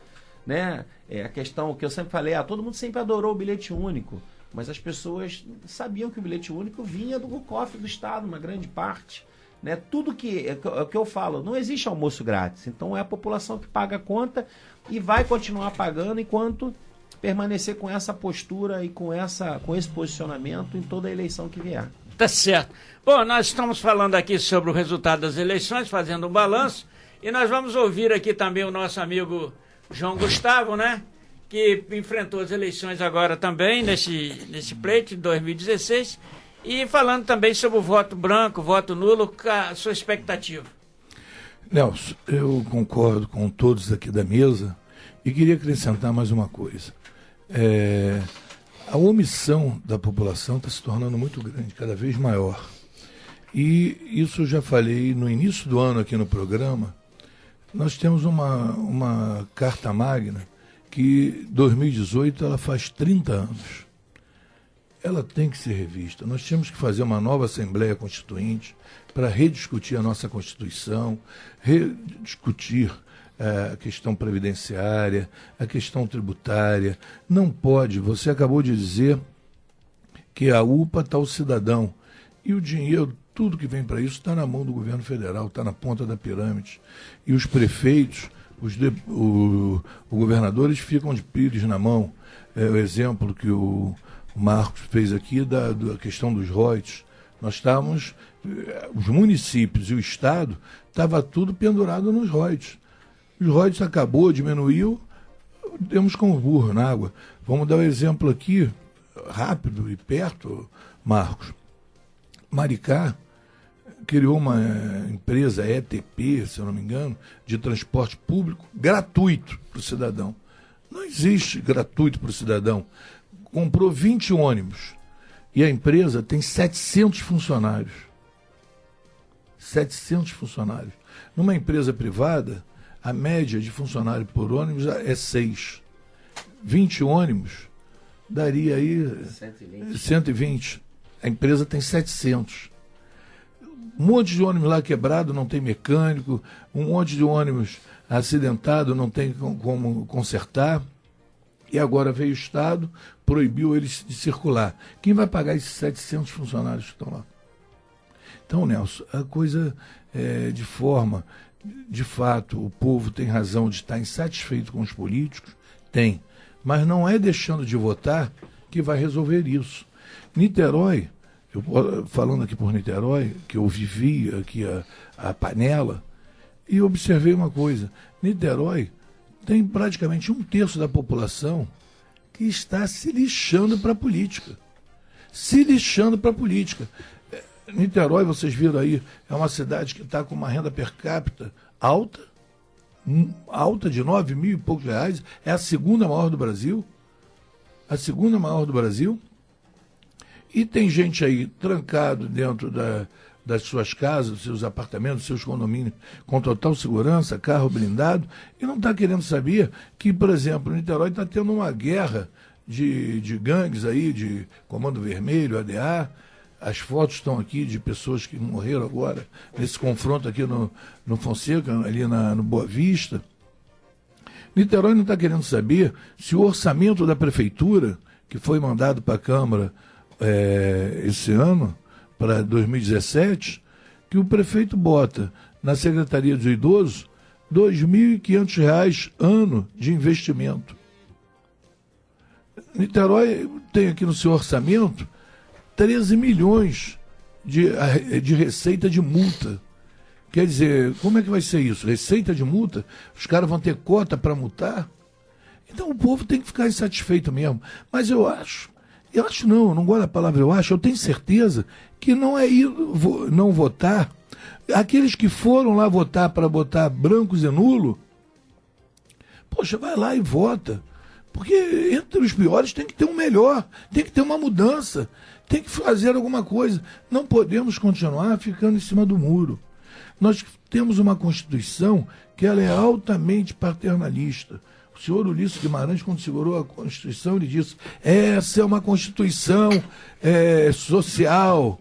né? A questão que eu sempre falei, todo mundo sempre adorou o bilhete único, mas as pessoas sabiam que o bilhete único vinha do cofre do Estado, uma grande parte, né? Tudo que eu falo, não existe almoço grátis, então é a população que paga a conta e vai continuar pagando enquanto permanecer com essa postura e com esse posicionamento em toda a eleição que vier. Tá certo. Bom, nós estamos falando aqui sobre o resultado das eleições, fazendo um balanço, e nós vamos ouvir aqui também o nosso amigo João Gustavo, né? Que enfrentou as eleições agora também, nesse pleito de 2016, e falando também sobre o voto branco, voto nulo, a sua expectativa. Nelson, eu concordo com todos aqui da mesa e queria acrescentar mais uma coisa. A omissão da população está se tornando muito grande, cada vez maior. E isso eu já falei no início do ano aqui no programa. Nós temos uma carta magna que 2018 ela faz 30 anos. Ela tem que ser revista. Nós temos que fazer uma nova Assembleia Constituinte para rediscutir a nossa Constituição, rediscutir a questão previdenciária, a questão tributária. Não pode, você acabou de dizer que a UPA está o cidadão. E o dinheiro, tudo que vem para isso está na mão do governo federal, está na ponta da pirâmide. E os prefeitos o governadores ficam de pires na mão. O exemplo que o Marcos fez aqui da questão dos royalties. Nós estávamos, os municípios e o Estado, estava tudo pendurado nos royalties. Os royalties acabou, diminuiu, temos com o burro na água. Vamos dar um exemplo aqui, rápido e perto, Marcos. Maricá criou uma empresa ETP, se eu não me engano, de transporte público gratuito para o cidadão. Não existe gratuito para o cidadão. Comprou 20 ônibus e a empresa tem 700 funcionários. 700 funcionários. Numa empresa privada, a média de funcionário por ônibus é 6. 20 ônibus daria aí 120. A empresa tem 700. Um monte de ônibus lá quebrado, não tem mecânico. Um monte de ônibus acidentado, não tem como consertar. E agora veio o Estado, proibiu eles de circular. Quem vai pagar esses 700 funcionários que estão lá? Então, Nelson, a coisa é de forma... De fato, o povo tem razão de estar insatisfeito com os políticos? Tem. Mas não é deixando de votar que vai resolver isso. Niterói, falando aqui por Niterói, que eu vivi aqui a panela, e observei uma coisa. Niterói tem praticamente 1/3 da população que está se lixando para a política. Se lixando para a política. Niterói, vocês viram aí, é uma cidade que está com uma renda per capita alta de 9 mil e poucos reais, é a segunda maior do Brasil. A segunda maior do Brasil. E tem gente aí trancado dentro das suas casas, dos seus apartamentos, dos seus condomínios, com total segurança, carro blindado, e não está querendo saber que, por exemplo, Niterói está tendo uma guerra de gangues aí, de Comando Vermelho, ADA. As fotos estão aqui de pessoas que morreram agora, nesse confronto aqui no Fonseca, ali no Boa Vista. Niterói não está querendo saber se o orçamento da prefeitura, que foi mandado para a Câmara esse ano, para 2017, que o prefeito bota na Secretaria do Idoso R$ 2.500 ano de investimento. Niterói tem aqui no seu orçamento 13 milhões de receita de multa. Quer dizer, como é que vai ser isso? Receita de multa? Os caras vão ter cota para multar? Então o povo tem que ficar insatisfeito mesmo. Mas eu não gosto da palavra eu tenho certeza que não é ir não votar. Aqueles que foram lá votar para botar brancos e nulo, poxa, vai lá e vota. Porque entre os piores tem que ter um melhor, tem que ter uma mudança, tem que fazer alguma coisa. Não podemos continuar ficando em cima do muro. Nós temos uma Constituição que ela é altamente paternalista. O senhor Ulisses Guimarães, quando segurou a Constituição, ele disse: essa é uma Constituição social.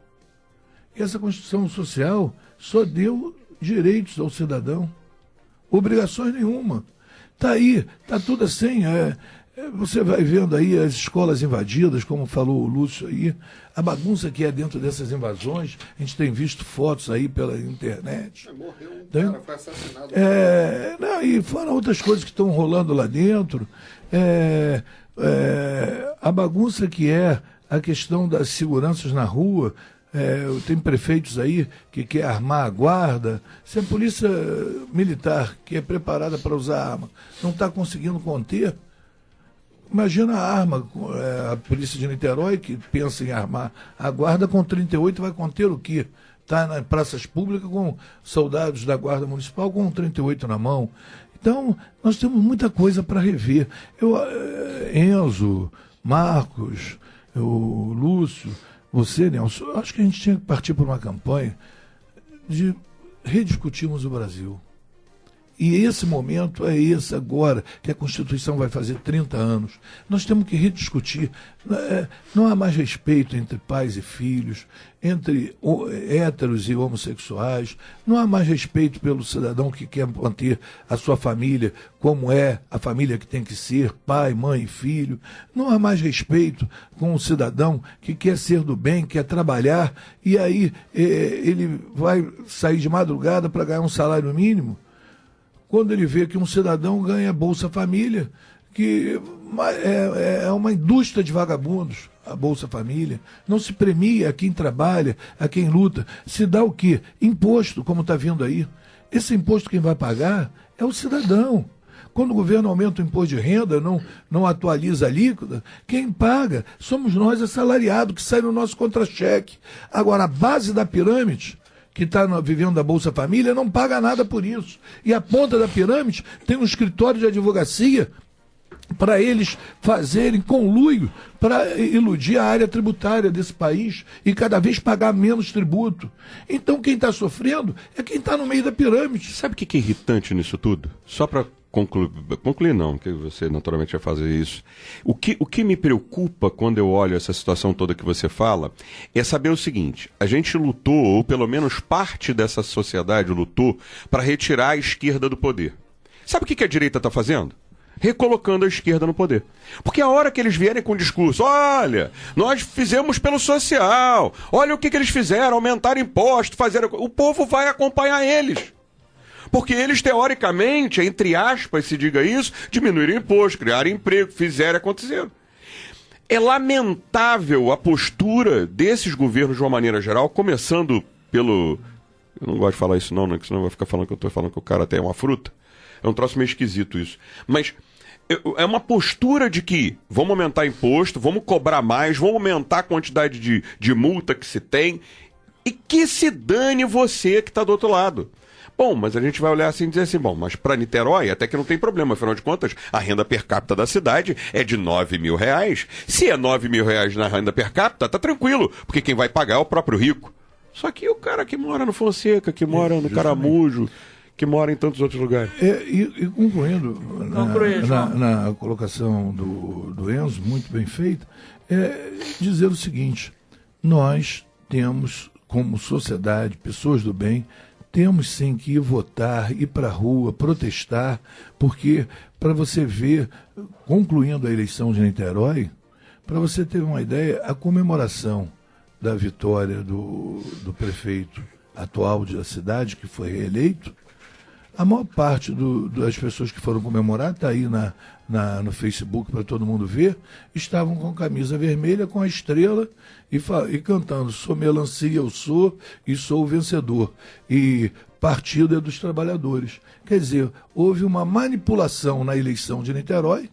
E essa Constituição social só deu direitos ao cidadão, obrigações nenhuma. Está aí, está tudo assim. Você vai vendo aí as escolas invadidas, como falou o Lúcio aí, a bagunça que é dentro dessas invasões. A gente tem visto fotos aí pela internet. Morreu um Então, cara, foi assassinado. E fora outras coisas que estão rolando lá dentro. A bagunça que é a questão das seguranças na rua. Tem prefeitos aí que quer armar a guarda. Se a polícia militar, que é preparada para usar arma, não está conseguindo conter, imagina a arma. A polícia de Niterói, que pensa em armar a guarda com 38, vai conter o quê? Está nas praças públicas com soldados da Guarda Municipal com 38 na mão. Então, nós temos muita coisa para rever. Enzo, Marcos, o Lúcio, você, Nelson, acho que a gente tinha que partir por uma campanha de rediscutirmos o Brasil. E esse momento é esse agora, que a Constituição vai fazer 30 anos. Nós temos que rediscutir. Não há mais respeito entre pais e filhos, entre héteros e homossexuais. Não há mais respeito pelo cidadão que quer manter a sua família como é a família que tem que ser, pai, mãe e filho. Não há mais respeito com o cidadão que quer ser do bem, quer trabalhar, e aí ele vai sair de madrugada para ganhar um salário mínimo. quando ele vê que um cidadão ganha Bolsa Família, que é uma indústria de vagabundos, a Bolsa Família. Não se premia a quem trabalha, a quem luta. Se dá o quê? Imposto, como está vindo aí. Esse imposto quem vai pagar é o cidadão. Quando o governo aumenta o imposto de renda, não atualiza a alíquota, quem paga somos nós, assalariados, que sai no nosso contra-cheque. Agora, a base da pirâmide, que está vivendo da Bolsa Família, não paga nada por isso. E a ponta da pirâmide tem um escritório de advocacia para eles fazerem conluio para iludir a área tributária desse país e cada vez pagar menos tributo. Então quem está sofrendo é quem está no meio da pirâmide. Sabe o que é irritante nisso tudo? Só para concluir não, que você naturalmente vai fazer isso. O que me preocupa quando eu olho essa situação toda que você fala é saber o seguinte: a gente lutou, ou pelo menos parte dessa sociedade lutou, para retirar a esquerda do poder. Sabe o que a direita está fazendo? Recolocando a esquerda no poder. Porque a hora que eles vierem com o discurso, olha, nós fizemos pelo social, olha o que eles fizeram, aumentaram imposto, o povo vai acompanhar eles. Porque eles, teoricamente, entre aspas, se diga isso, diminuíram imposto, criaram emprego, fizeram, aconteceram. É lamentável a postura desses governos de uma maneira geral, começando pelo... Eu não gosto de falar isso não, né? Porque senão vai ficar falando que eu estou falando que o cara tem uma fruta. É um troço meio esquisito isso. Mas é uma postura de que vamos aumentar imposto, vamos cobrar mais, vamos aumentar a quantidade de multa que se tem, e que se dane você que está do outro lado. Bom, mas a gente vai olhar assim e dizer assim, bom, mas para Niterói até que não tem problema, afinal de contas, a renda per capita da cidade é de R$9.000. Se é R$9.000 na renda per capita, tá tranquilo, porque quem vai pagar é o próprio rico. Só que o cara que mora no Fonseca, que mora no Caramujo, que mora em tantos outros lugares. E concluindo na colocação do Enzo, muito bem feita, dizer o seguinte: nós temos, como sociedade, pessoas do bem, temos sim que ir votar, ir para a rua, protestar, porque, para você ver, concluindo a eleição de Niterói, para você ter uma ideia, a comemoração da vitória do prefeito atual da cidade, que foi reeleito, a maior parte das pessoas que foram comemorar, está aí no Facebook para todo mundo ver, estavam com camisa vermelha, com a estrela e cantando: sou melancia, eu sou, e sou o vencedor. E partido é dos trabalhadores. Quer dizer, houve uma manipulação na eleição de Niterói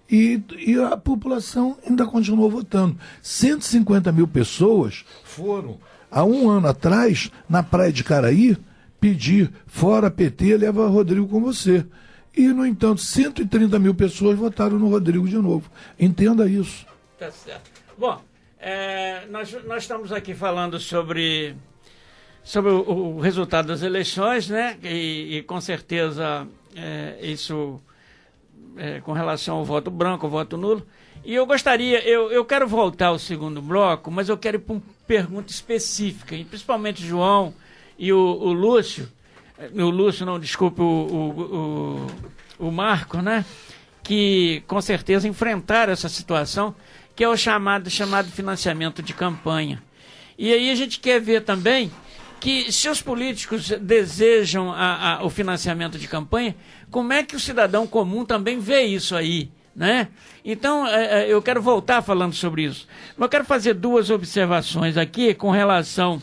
e a população ainda continuou votando. 150 mil pessoas foram, há um ano atrás, na praia de Caraí, pedir fora PT, leva Rodrigo com você. E, no entanto, 130 mil pessoas votaram no Rodrigo de novo. Entenda isso. Tá certo. Bom, nós estamos aqui falando sobre o resultado das eleições, né? E com certeza isso com relação ao voto branco, ao voto nulo. E eu gostaria, eu quero voltar ao segundo bloco, mas eu quero ir para uma pergunta específica, e principalmente João e o Lúcio, o Marco, né? Que com certeza enfrentaram essa situação, que é o chamado financiamento de campanha. E aí a gente quer ver também que, se os políticos desejam o financiamento de campanha, como é que o cidadão comum também vê isso aí, né? Então, eu quero voltar falando sobre isso. Mas eu quero fazer duas observações aqui com relação...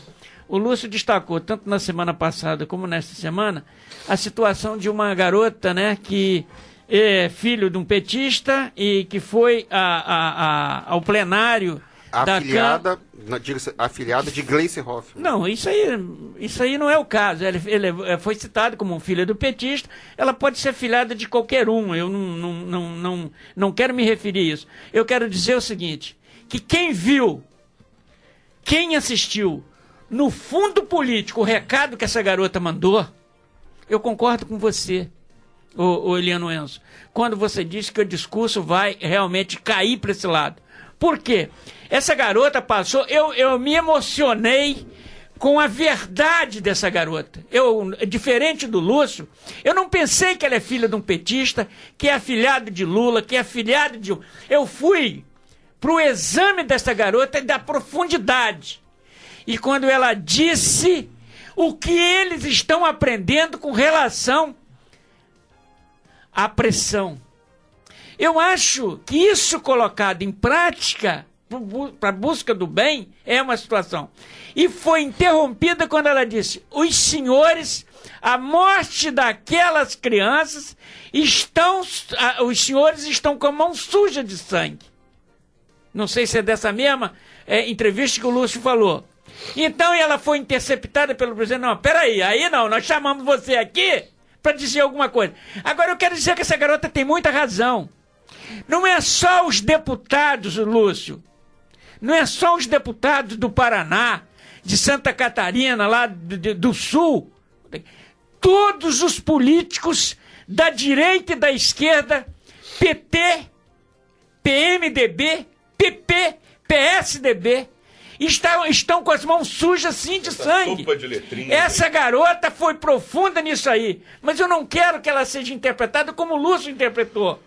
O Lúcio destacou, tanto na semana passada como nesta semana, a situação de uma garota, né, que é filho de um petista e que foi ao plenário afiliada de Gleice Hoffmann. Não, isso aí não é o caso. Ele foi citado como um filho do petista. Ela pode ser filhada de qualquer um. Eu não quero me referir a isso. Eu quero dizer o seguinte, que quem viu, quem assistiu, no fundo político, o recado que essa garota mandou, eu concordo com você, o Eliano Enzo, quando você disse que o discurso vai realmente cair para esse lado. Por quê? Essa garota passou... Eu me emocionei com a verdade dessa garota. Diferente do Lúcio, eu não pensei que ela é filha de um petista, que é afilhado de Lula, que é afilhado de... Eu fui para o exame dessa garota e da profundidade. E quando ela disse o que eles estão aprendendo com relação a pressão. Eu acho que isso colocado em prática para a busca do bem é uma situação. E foi interrompida quando ela disse: os senhores, a morte daquelas crianças, os senhores estão com a mão suja de sangue. Não sei se é dessa mesma entrevista que o Lúcio falou. Então ela foi interceptada pelo presidente. Não, peraí, aí não, nós chamamos você aqui para dizer alguma coisa. Agora eu quero dizer que essa garota tem muita razão. Não é só os deputados, Lúcio, não é só os deputados do Paraná, de Santa Catarina, lá do Sul, todos os políticos da direita e da esquerda, PT, PMDB, PP, PSDB, estão com as mãos sujas, sim, de sangue. Sopa de letrinhas. Essa garota foi profunda nisso aí, mas eu não quero que ela seja interpretada como o Lúcio interpretou,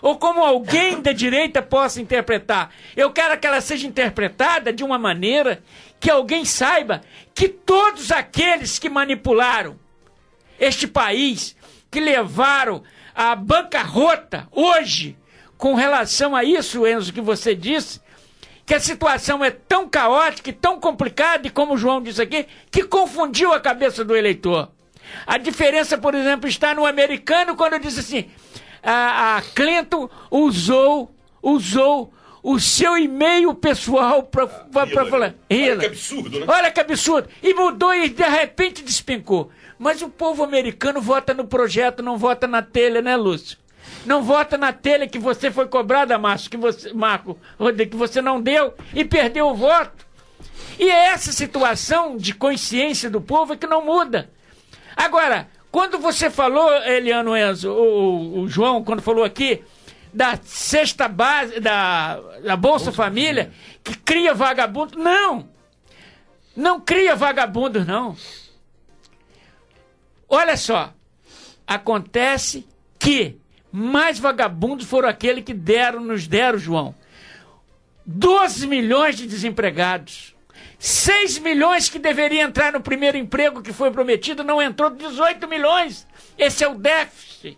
ou como alguém da direita possa interpretar. Eu quero que ela seja interpretada de uma maneira que alguém saiba que todos aqueles que manipularam este país, que levaram à bancarrota hoje, com relação a isso, Enzo, que você disse, que a situação é tão caótica e tão complicada, e como o João disse aqui, que confundiu a cabeça do eleitor. A diferença, por exemplo, está no americano, quando disse assim: a Clinton usou o seu e-mail pessoal para falar. Olha que absurdo, né? Olha que absurdo. E mudou e de repente despencou. Mas o povo americano vota no projeto, não vota na telha, né, Lúcio? Não vota na telha que você foi cobrada, Marco, que você não deu e perdeu o voto. E é essa situação de consciência do povo que não muda. Agora, quando você falou, Eliano Enzo, o João, quando falou aqui da cesta base, da Bolsa Família, que cria vagabundo, não cria vagabundo, não. Olha só, acontece que mais vagabundos foram aqueles que nos deram, João, 12 milhões de desempregados, 6 milhões que deveriam entrar no primeiro emprego que foi prometido, não entrou, 18 milhões. Esse é o déficit.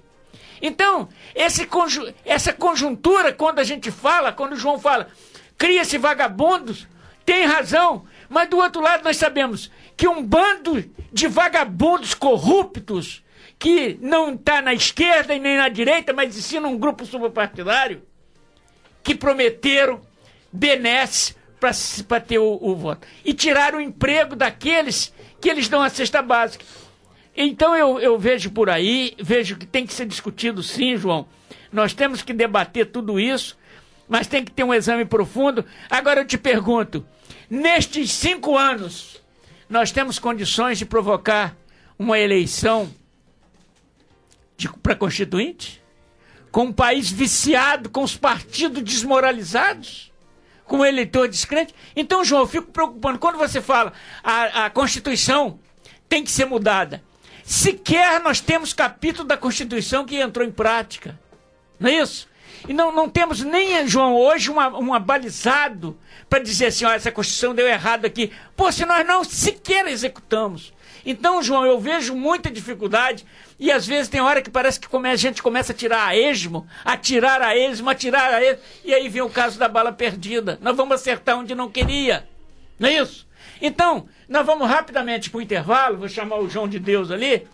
Então, essa conjuntura, quando o João fala, cria-se vagabundos, tem razão, mas do outro lado nós sabemos que um bando de vagabundos corruptos, que não está na esquerda e nem na direita, mas ensina um grupo subpartidário, que prometeram benesses para ter o voto. E tiraram o emprego daqueles que eles dão a cesta básica. Então eu vejo por aí, vejo que tem que ser discutido sim, João. Nós temos que debater tudo isso, mas tem que ter um exame profundo. Agora eu te pergunto, nestes 5 anos, nós temos condições de provocar uma eleição para constituinte? Com um país viciado, com os partidos desmoralizados? Com o eleitor descrente? Então, João, eu fico preocupando. Quando você fala a Constituição tem que ser mudada, sequer nós temos capítulo da Constituição que entrou em prática. Não é isso? E não temos nem, João, hoje um abalizado para dizer assim, ó, essa Constituição deu errado aqui. Pô, se nós não sequer executamos. Então, João, eu vejo muita dificuldade e às vezes tem hora que parece que a gente começa a tirar a esmo, e aí vem o caso da bala perdida. Nós vamos acertar onde não queria. Não é isso? Então, nós vamos rapidamente para o intervalo, vou chamar o João de Deus ali,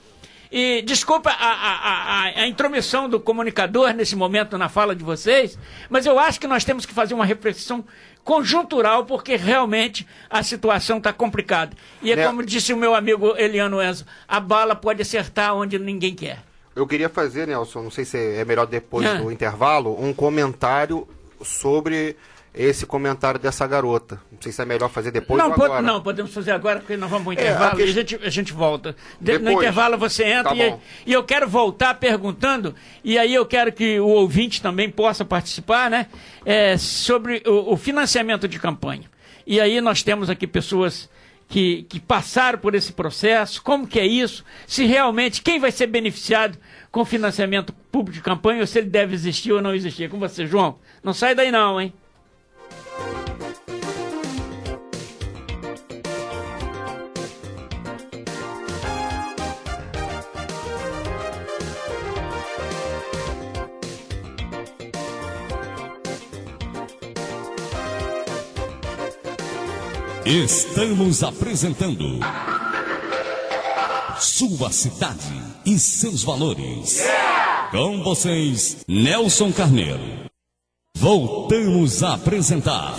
e desculpa a intromissão do comunicador nesse momento na fala de vocês, mas eu acho que nós temos que fazer uma reflexão conjuntural, porque realmente a situação está complicada. E é como disse o meu amigo Eliano Enzo, a bala pode acertar onde ninguém quer. Eu queria fazer, Nelson, não sei se é melhor depois do intervalo, um comentário sobre esse comentário dessa garota. Não sei se é melhor fazer depois ou agora. Não, podemos fazer agora, porque nós vamos para o intervalo e a gente volta. No intervalo você entra e eu quero voltar perguntando, e aí eu quero que o ouvinte também possa participar, né? Sobre o financiamento de campanha. E aí nós temos aqui pessoas que passaram por esse processo, como que é isso, se realmente, quem vai ser beneficiado com financiamento público de campanha, ou se ele deve existir ou não existir. Com você, João. Não sai daí não, hein? Estamos apresentando Sua Cidade e Seus Valores. Com vocês, Nelson Carneiro. Voltamos a apresentar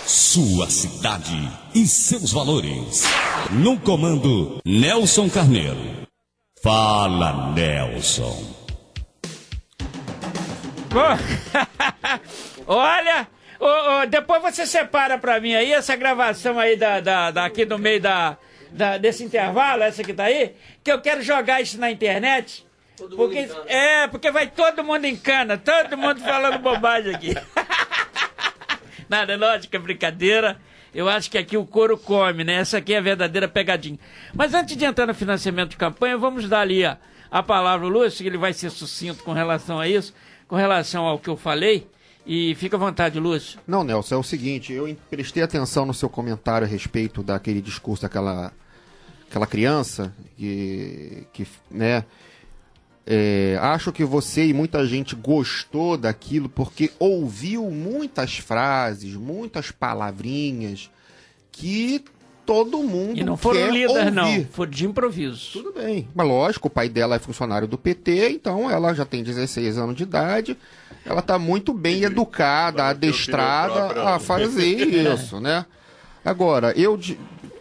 Sua Cidade e Seus Valores. No comando, Nelson Carneiro. Fala, Nelson. Olha, depois você separa pra mim aí essa gravação aí aqui no meio desse intervalo, essa que tá aí, que eu quero jogar isso na internet. Porque vai todo mundo em cana, todo mundo falando bobagem aqui. Nada, é lógico, é brincadeira. Eu acho que aqui o couro come, né? Essa aqui é a verdadeira pegadinha. Mas antes de entrar no financiamento de campanha, vamos dar ali a palavra ao Lúcio, que ele vai ser sucinto com relação a isso, com relação ao que eu falei. E fica à vontade, Lúcio. Não, Nelson, é o seguinte, eu prestei atenção no seu comentário a respeito daquele discurso daquela criança, que né... acho que você e muita gente gostou daquilo porque ouviu muitas frases, muitas palavrinhas que todo mundo E não foram quer lidas, ouvir. não. Foram de improviso. Tudo bem. Mas lógico, o pai dela é funcionário do PT, então ela já tem 16 anos de idade. Ela está muito bem educada, adestrada a fazer isso, né? Agora,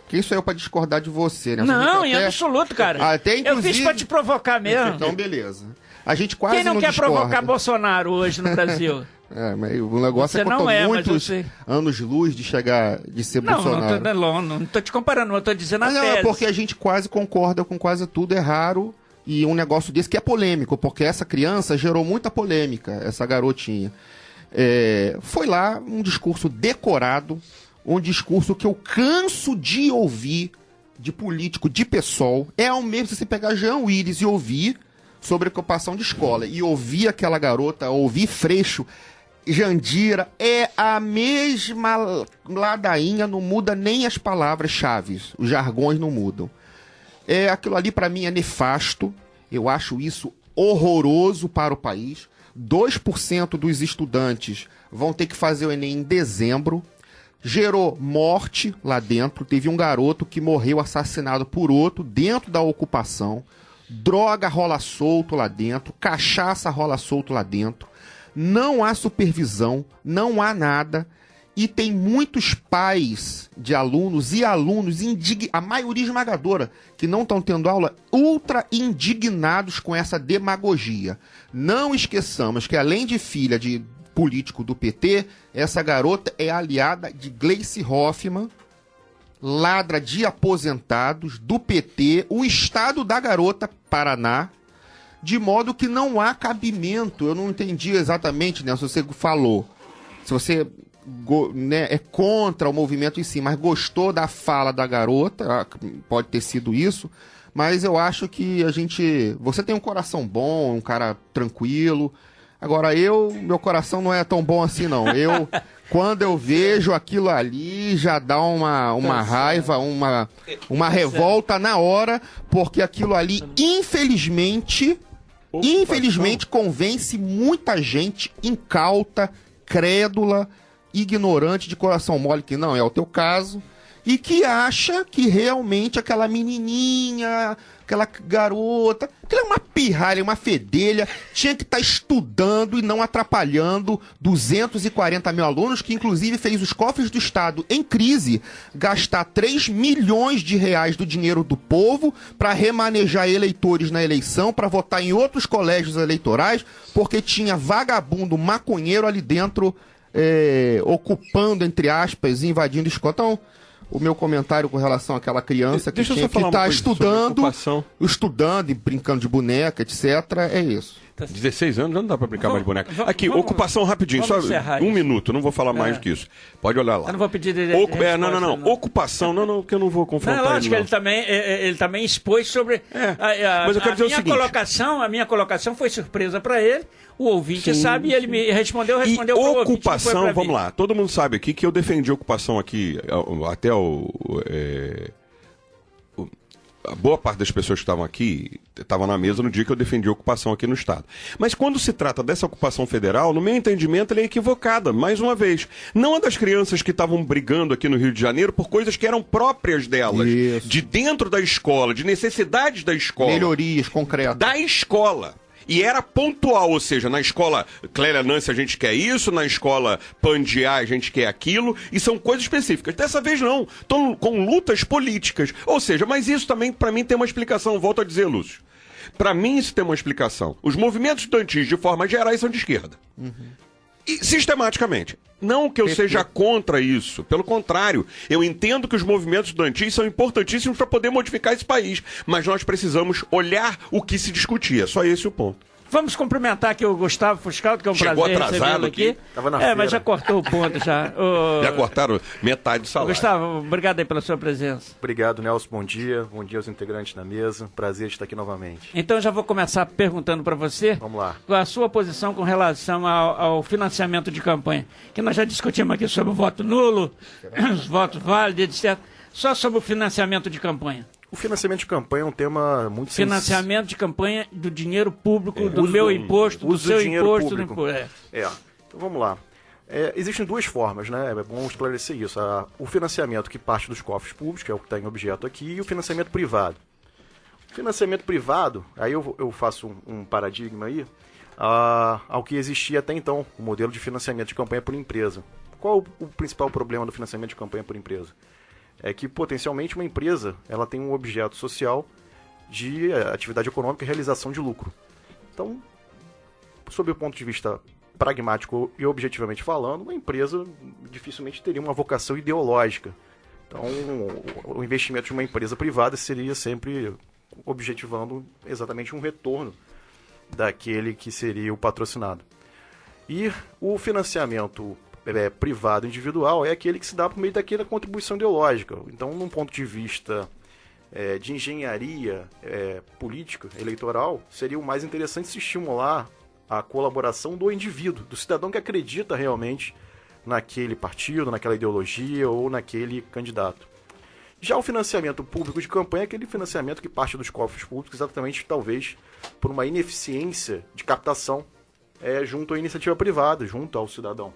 que isso é eu pra discordar de você, né? Não, em absoluto, cara. Até, inclusive... Eu fiz pra te provocar mesmo. Então, beleza. A gente quase Quem não quer discorda. provocar Bolsonaro hoje no Brasil? Mas o negócio Você é que eu tô não é, mas muitos você- anos-luz de ser Bolsonaro. Não tô te comparando, eu tô dizendo a Mas tese. é porque a gente quase concorda com quase tudo, é raro. E um negócio desse que é polêmico, porque essa criança gerou muita polêmica, essa garotinha. Foi lá um discurso decorado, um discurso que eu canso de ouvir de político, de PSOL. É ao mesmo se você pegar Jean Willis e ouvir sobre ocupação de escola, e ouvir aquela garota, ouvir Freixo, Jandira, é a mesma ladainha, não muda nem as palavras-chave, os jargões não mudam. Aquilo ali para mim é nefasto, eu acho isso horroroso para o país. 2% dos estudantes vão ter que fazer o Enem em dezembro. Gerou morte lá dentro, teve um garoto que morreu assassinado por outro dentro da ocupação. Droga rola solto lá dentro, cachaça rola solto lá dentro. Não há supervisão, não há nada. E tem muitos pais de alunos e alunos, a maioria esmagadora, que não estão tendo aula, ultra indignados com essa demagogia. Não esqueçamos que, além de filha de político do PT, essa garota é aliada de Gleice Hoffmann, ladra de aposentados do PT, o estado da garota, Paraná, de modo que não há cabimento. Eu não entendi exatamente, né, se você falou, se você... é contra o movimento em si, mas gostou da fala da garota, pode ter sido isso, mas eu acho que você tem um coração bom, um cara tranquilo. Agora meu coração não é tão bom assim não. Quando eu vejo aquilo ali, já dá uma raiva, uma revolta na hora, porque aquilo ali, infelizmente, convence muita gente incauta, crédula, ignorante, de coração mole, que não é o teu caso, e que acha que realmente aquela menininha, aquela garota, aquela é uma pirralha, uma fedelha, tinha que estar estudando e não atrapalhando 240 mil alunos, que inclusive fez os cofres do Estado em crise gastar 3 milhões de reais do dinheiro do povo para remanejar eleitores na eleição, para votar em outros colégios eleitorais, porque tinha vagabundo maconheiro ali dentro, ocupando, entre aspas, invadindo escola. Então, o meu comentário com relação àquela criança que tinha que estar estudando e brincando de boneca, etc., é isso. 16 anos, não dá pra brincar mais de boneca. Aqui, ocupação rapidinho, só um minuto, não vou falar mais do que isso. Pode olhar lá. Eu não vou pedir não. Ocupação, não, que eu não vou confrontar não, lógico, ele também expôs sobre mas eu quero dizer o seguinte. A minha colocação foi surpresa para ele, o ouvinte sabe, e ele me respondeu e pro ouvinte. Ocupação, vamos lá, todo mundo sabe aqui que eu defendi ocupação aqui, até a boa parte das pessoas que estavam aqui estavam na mesa no dia que eu defendi a ocupação aqui no Estado. Mas quando se trata dessa ocupação federal, no meu entendimento, ela é equivocada, mais uma vez. Não a das crianças que estavam brigando aqui no Rio de Janeiro por coisas que eram próprias delas, de dentro da escola, de necessidades da escola. Melhorias concretas. Da escola. E era pontual, ou seja, na escola Clélia Nance a gente quer isso, na escola Pandiá a gente quer aquilo, e são coisas específicas. Dessa vez não, estão com lutas políticas. Ou seja, mas isso também para mim tem uma explicação, volto a dizer, Lúcio. Para mim isso tem uma explicação. Os movimentos estudantis, de forma geral, são de esquerda. E, sistematicamente. Não que eu seja contra isso. Pelo contrário, eu entendo que os movimentos estudantis são importantíssimos para poder modificar esse país. Mas nós precisamos olhar o que se discutia. Só esse é o ponto. Vamos cumprimentar aqui o Gustavo Fuscaldo, que é um Chegou prazer atrasado recebê-lo aqui. Tava na feira. Mas já cortou o ponto já. Já cortaram metade do salário. Gustavo, obrigado aí pela sua presença. Obrigado, Nelson. Bom dia aos integrantes da mesa. Prazer estar aqui novamente. Então já vou começar perguntando para você. Vamos lá. Qual a sua posição com relação ao financiamento de campanha? Que nós já discutimos aqui sobre o voto nulo, os votos válidos, etc. Só sobre o financiamento de campanha. O financiamento de campanha é um tema muito sensível. Financiamento de campanha do dinheiro público, do meu imposto, do seu imposto. Do imposto. Então vamos lá. Existem duas formas, né? É bom esclarecer isso. O financiamento que parte dos cofres públicos, que é o que está em objeto aqui, e o financiamento privado. O financiamento privado, aí eu faço um paradigma aí, ao que existia até então, o modelo de financiamento de campanha por empresa. Qual o principal problema do financiamento de campanha por empresa? É que, potencialmente, uma empresa ela tem um objeto social de atividade econômica e realização de lucro. Então, sob o ponto de vista pragmático e objetivamente falando, uma empresa dificilmente teria uma vocação ideológica. Então, o investimento de uma empresa privada seria sempre objetivando exatamente um retorno daquele que seria o patrocinado. E o financiamento privado individual é aquele que se dá por meio daquela contribuição ideológica. Então, num ponto de vista de engenharia política, eleitoral, seria o mais interessante se estimular a colaboração do indivíduo, do cidadão que acredita realmente naquele partido, naquela ideologia ou naquele candidato. Já o financiamento público de campanha é aquele financiamento que parte dos cofres públicos, exatamente, talvez, por uma ineficiência de captação junto à iniciativa privada, junto ao cidadão.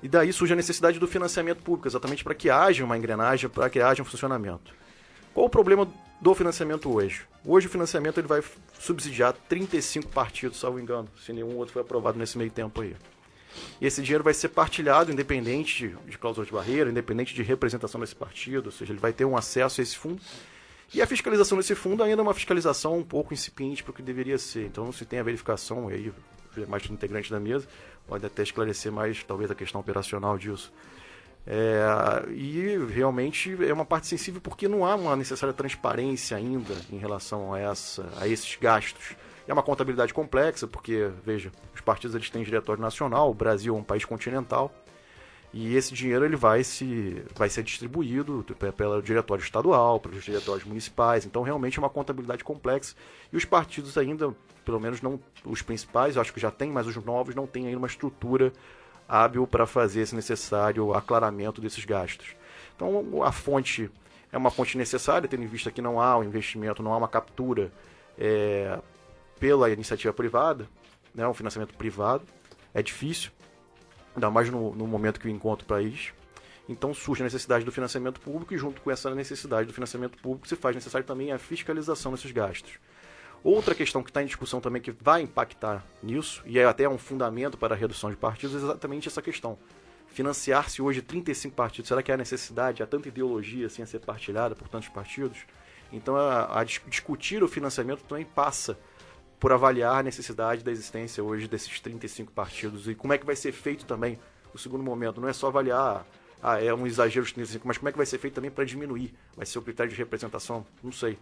E daí surge a necessidade do financiamento público, exatamente para que haja uma engrenagem, para que haja um funcionamento. Qual o problema do financiamento hoje? Hoje o financiamento ele vai subsidiar 35 partidos, salvo engano, se nenhum outro foi aprovado nesse meio tempo aí. E esse dinheiro vai ser partilhado, independente de cláusula de barreira, independente de representação desse partido, ou seja, ele vai ter um acesso a esse fundo. E a fiscalização desse fundo ainda é uma fiscalização um pouco incipiente para o que deveria ser. Então, se tem a verificação, e aí mais integrante da mesa, pode até esclarecer mais, talvez, a questão operacional disso. E realmente é uma parte sensível porque não há uma necessária transparência ainda em relação a esses gastos. É uma contabilidade complexa porque, veja, os partidos eles têm diretório nacional, o Brasil é um país continental, e esse dinheiro ele vai ser distribuído pelo diretório estadual, pelos diretórios municipais. Então, realmente é uma contabilidade complexa. E os partidos ainda, pelo menos não os principais, eu acho que já tem, mas os novos não têm ainda uma estrutura hábil para fazer esse necessário aclaramento desses gastos. Então, a fonte é uma fonte necessária, tendo em vista que não há um investimento, não há uma captura pela iniciativa privada, né, um financiamento privado. É difícil, ainda mais no momento que encontra o país. Então surge a necessidade do financiamento público e junto com essa necessidade do financiamento público se faz necessário também a fiscalização desses gastos. Outra questão que está em discussão também que vai impactar nisso, e é até um fundamento para a redução de partidos, é exatamente essa questão. Financiar-se hoje 35 partidos, será que há necessidade, há tanta ideologia assim a ser partilhada por tantos partidos? Então discutir o financiamento também passa por avaliar a necessidade da existência hoje desses 35 partidos e como é que vai ser feito também o segundo momento. Não é só avaliar, é um exagero os 35, mas como é que vai ser feito também para diminuir? Vai ser o critério de representação? Não sei.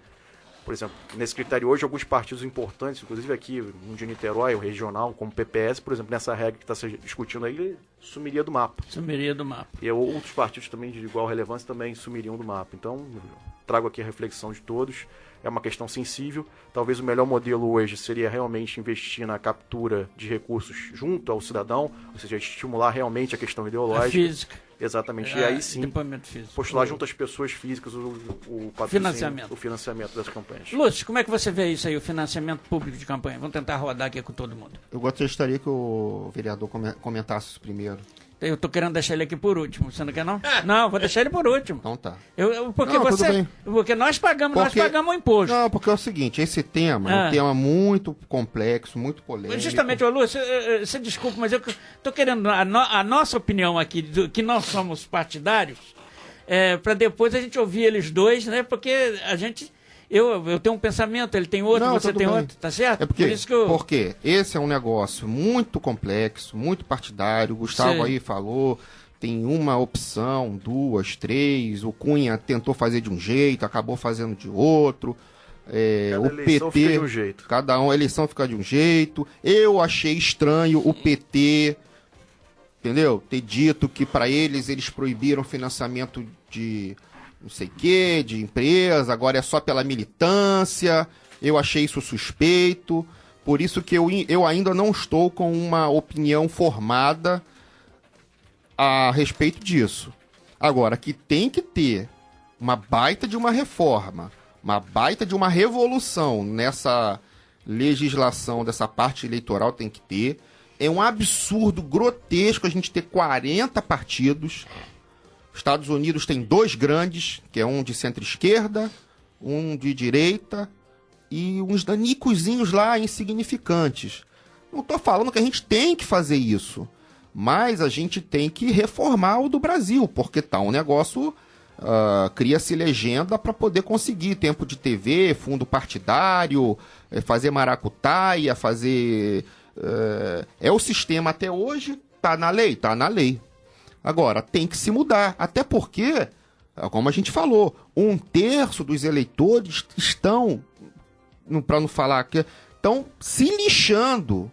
Por exemplo, nesse critério hoje, alguns partidos importantes, inclusive aqui no de Niterói, o regional, como o PPS, por exemplo, nessa regra que está se discutindo aí, ele sumiria do mapa. Sumiria do mapa. E outros partidos também de igual relevância também sumiriam do mapa. Então, trago aqui a reflexão de todos. É uma questão sensível. Talvez o melhor modelo hoje seria realmente investir na captura de recursos junto ao cidadão, ou seja, estimular realmente a questão ideológica. A física. Exatamente. E aí sim, depoimento físico. postular junto às pessoas físicas o financiamento das campanhas. Lúcio, como é que você vê isso aí, o financiamento público de campanha? Vamos tentar rodar aqui com todo mundo. Eu gostaria que o vereador comentasse isso primeiro. Eu tô querendo deixar ele aqui por último. Você não quer, não? Não, vou deixar ele por último. Então tá. Porque nós pagamos o imposto. Não, porque é o seguinte, esse tema é um tema muito complexo, muito polêmico. Justamente, Lúcio, você desculpa, mas eu tô querendo a nossa opinião aqui, que nós somos partidários, para depois a gente ouvir eles dois, né? Porque a gente... Eu tenho um pensamento, ele tem outro, você tem outro, tá certo? É porque esse é um negócio muito complexo, muito partidário. O Gustavo aí falou, tem uma opção, 2, 3. O Cunha tentou fazer de um jeito, acabou fazendo de outro. O PT, fica de um jeito. A eleição fica de um jeito. Eu achei estranho o PT, entendeu? Ter dito que para eles proibiram financiamento de não sei o que, de empresa, agora é só pela militância. Eu achei isso suspeito, por isso que eu ainda não estou com uma opinião formada a respeito disso. Agora, que tem que ter uma baita de uma reforma, uma baita de uma revolução nessa legislação dessa parte eleitoral, tem que ter. É um absurdo grotesco a gente ter 40 partidos. Estados Unidos tem 2 grandes, que é um de centro-esquerda, um de direita e uns danicozinhos lá insignificantes. Não estou falando que a gente tem que fazer isso, mas a gente tem que reformar o do Brasil, porque tá um negócio, cria-se legenda para poder conseguir tempo de TV, fundo partidário, fazer maracutaia, fazer... o sistema até hoje, tá na lei, tá na lei. Agora, tem que se mudar, até porque, como a gente falou, 1/3 dos eleitores estão, para não falar que, estão se lixando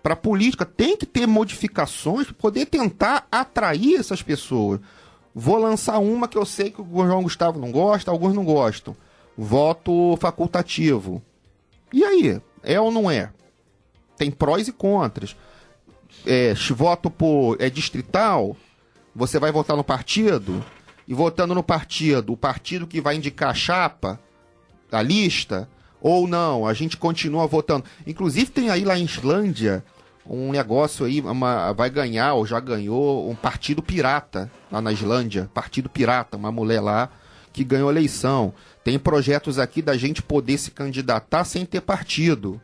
para a política. Tem que ter modificações para poder tentar atrair essas pessoas. Vou lançar uma que eu sei que o João Gustavo não gosta, alguns não gostam. Voto facultativo. E aí? É ou não é? Tem prós e contras. Voto por distrital... Você vai votar no partido, e votando no partido, o partido que vai indicar a chapa, a lista, ou não, a gente continua votando. Inclusive tem aí lá em Islândia um negócio aí, vai ganhar, ou já ganhou, um partido pirata, lá na Islândia, partido pirata, uma mulher lá que ganhou a eleição. Tem projetos aqui da gente poder se candidatar sem ter partido.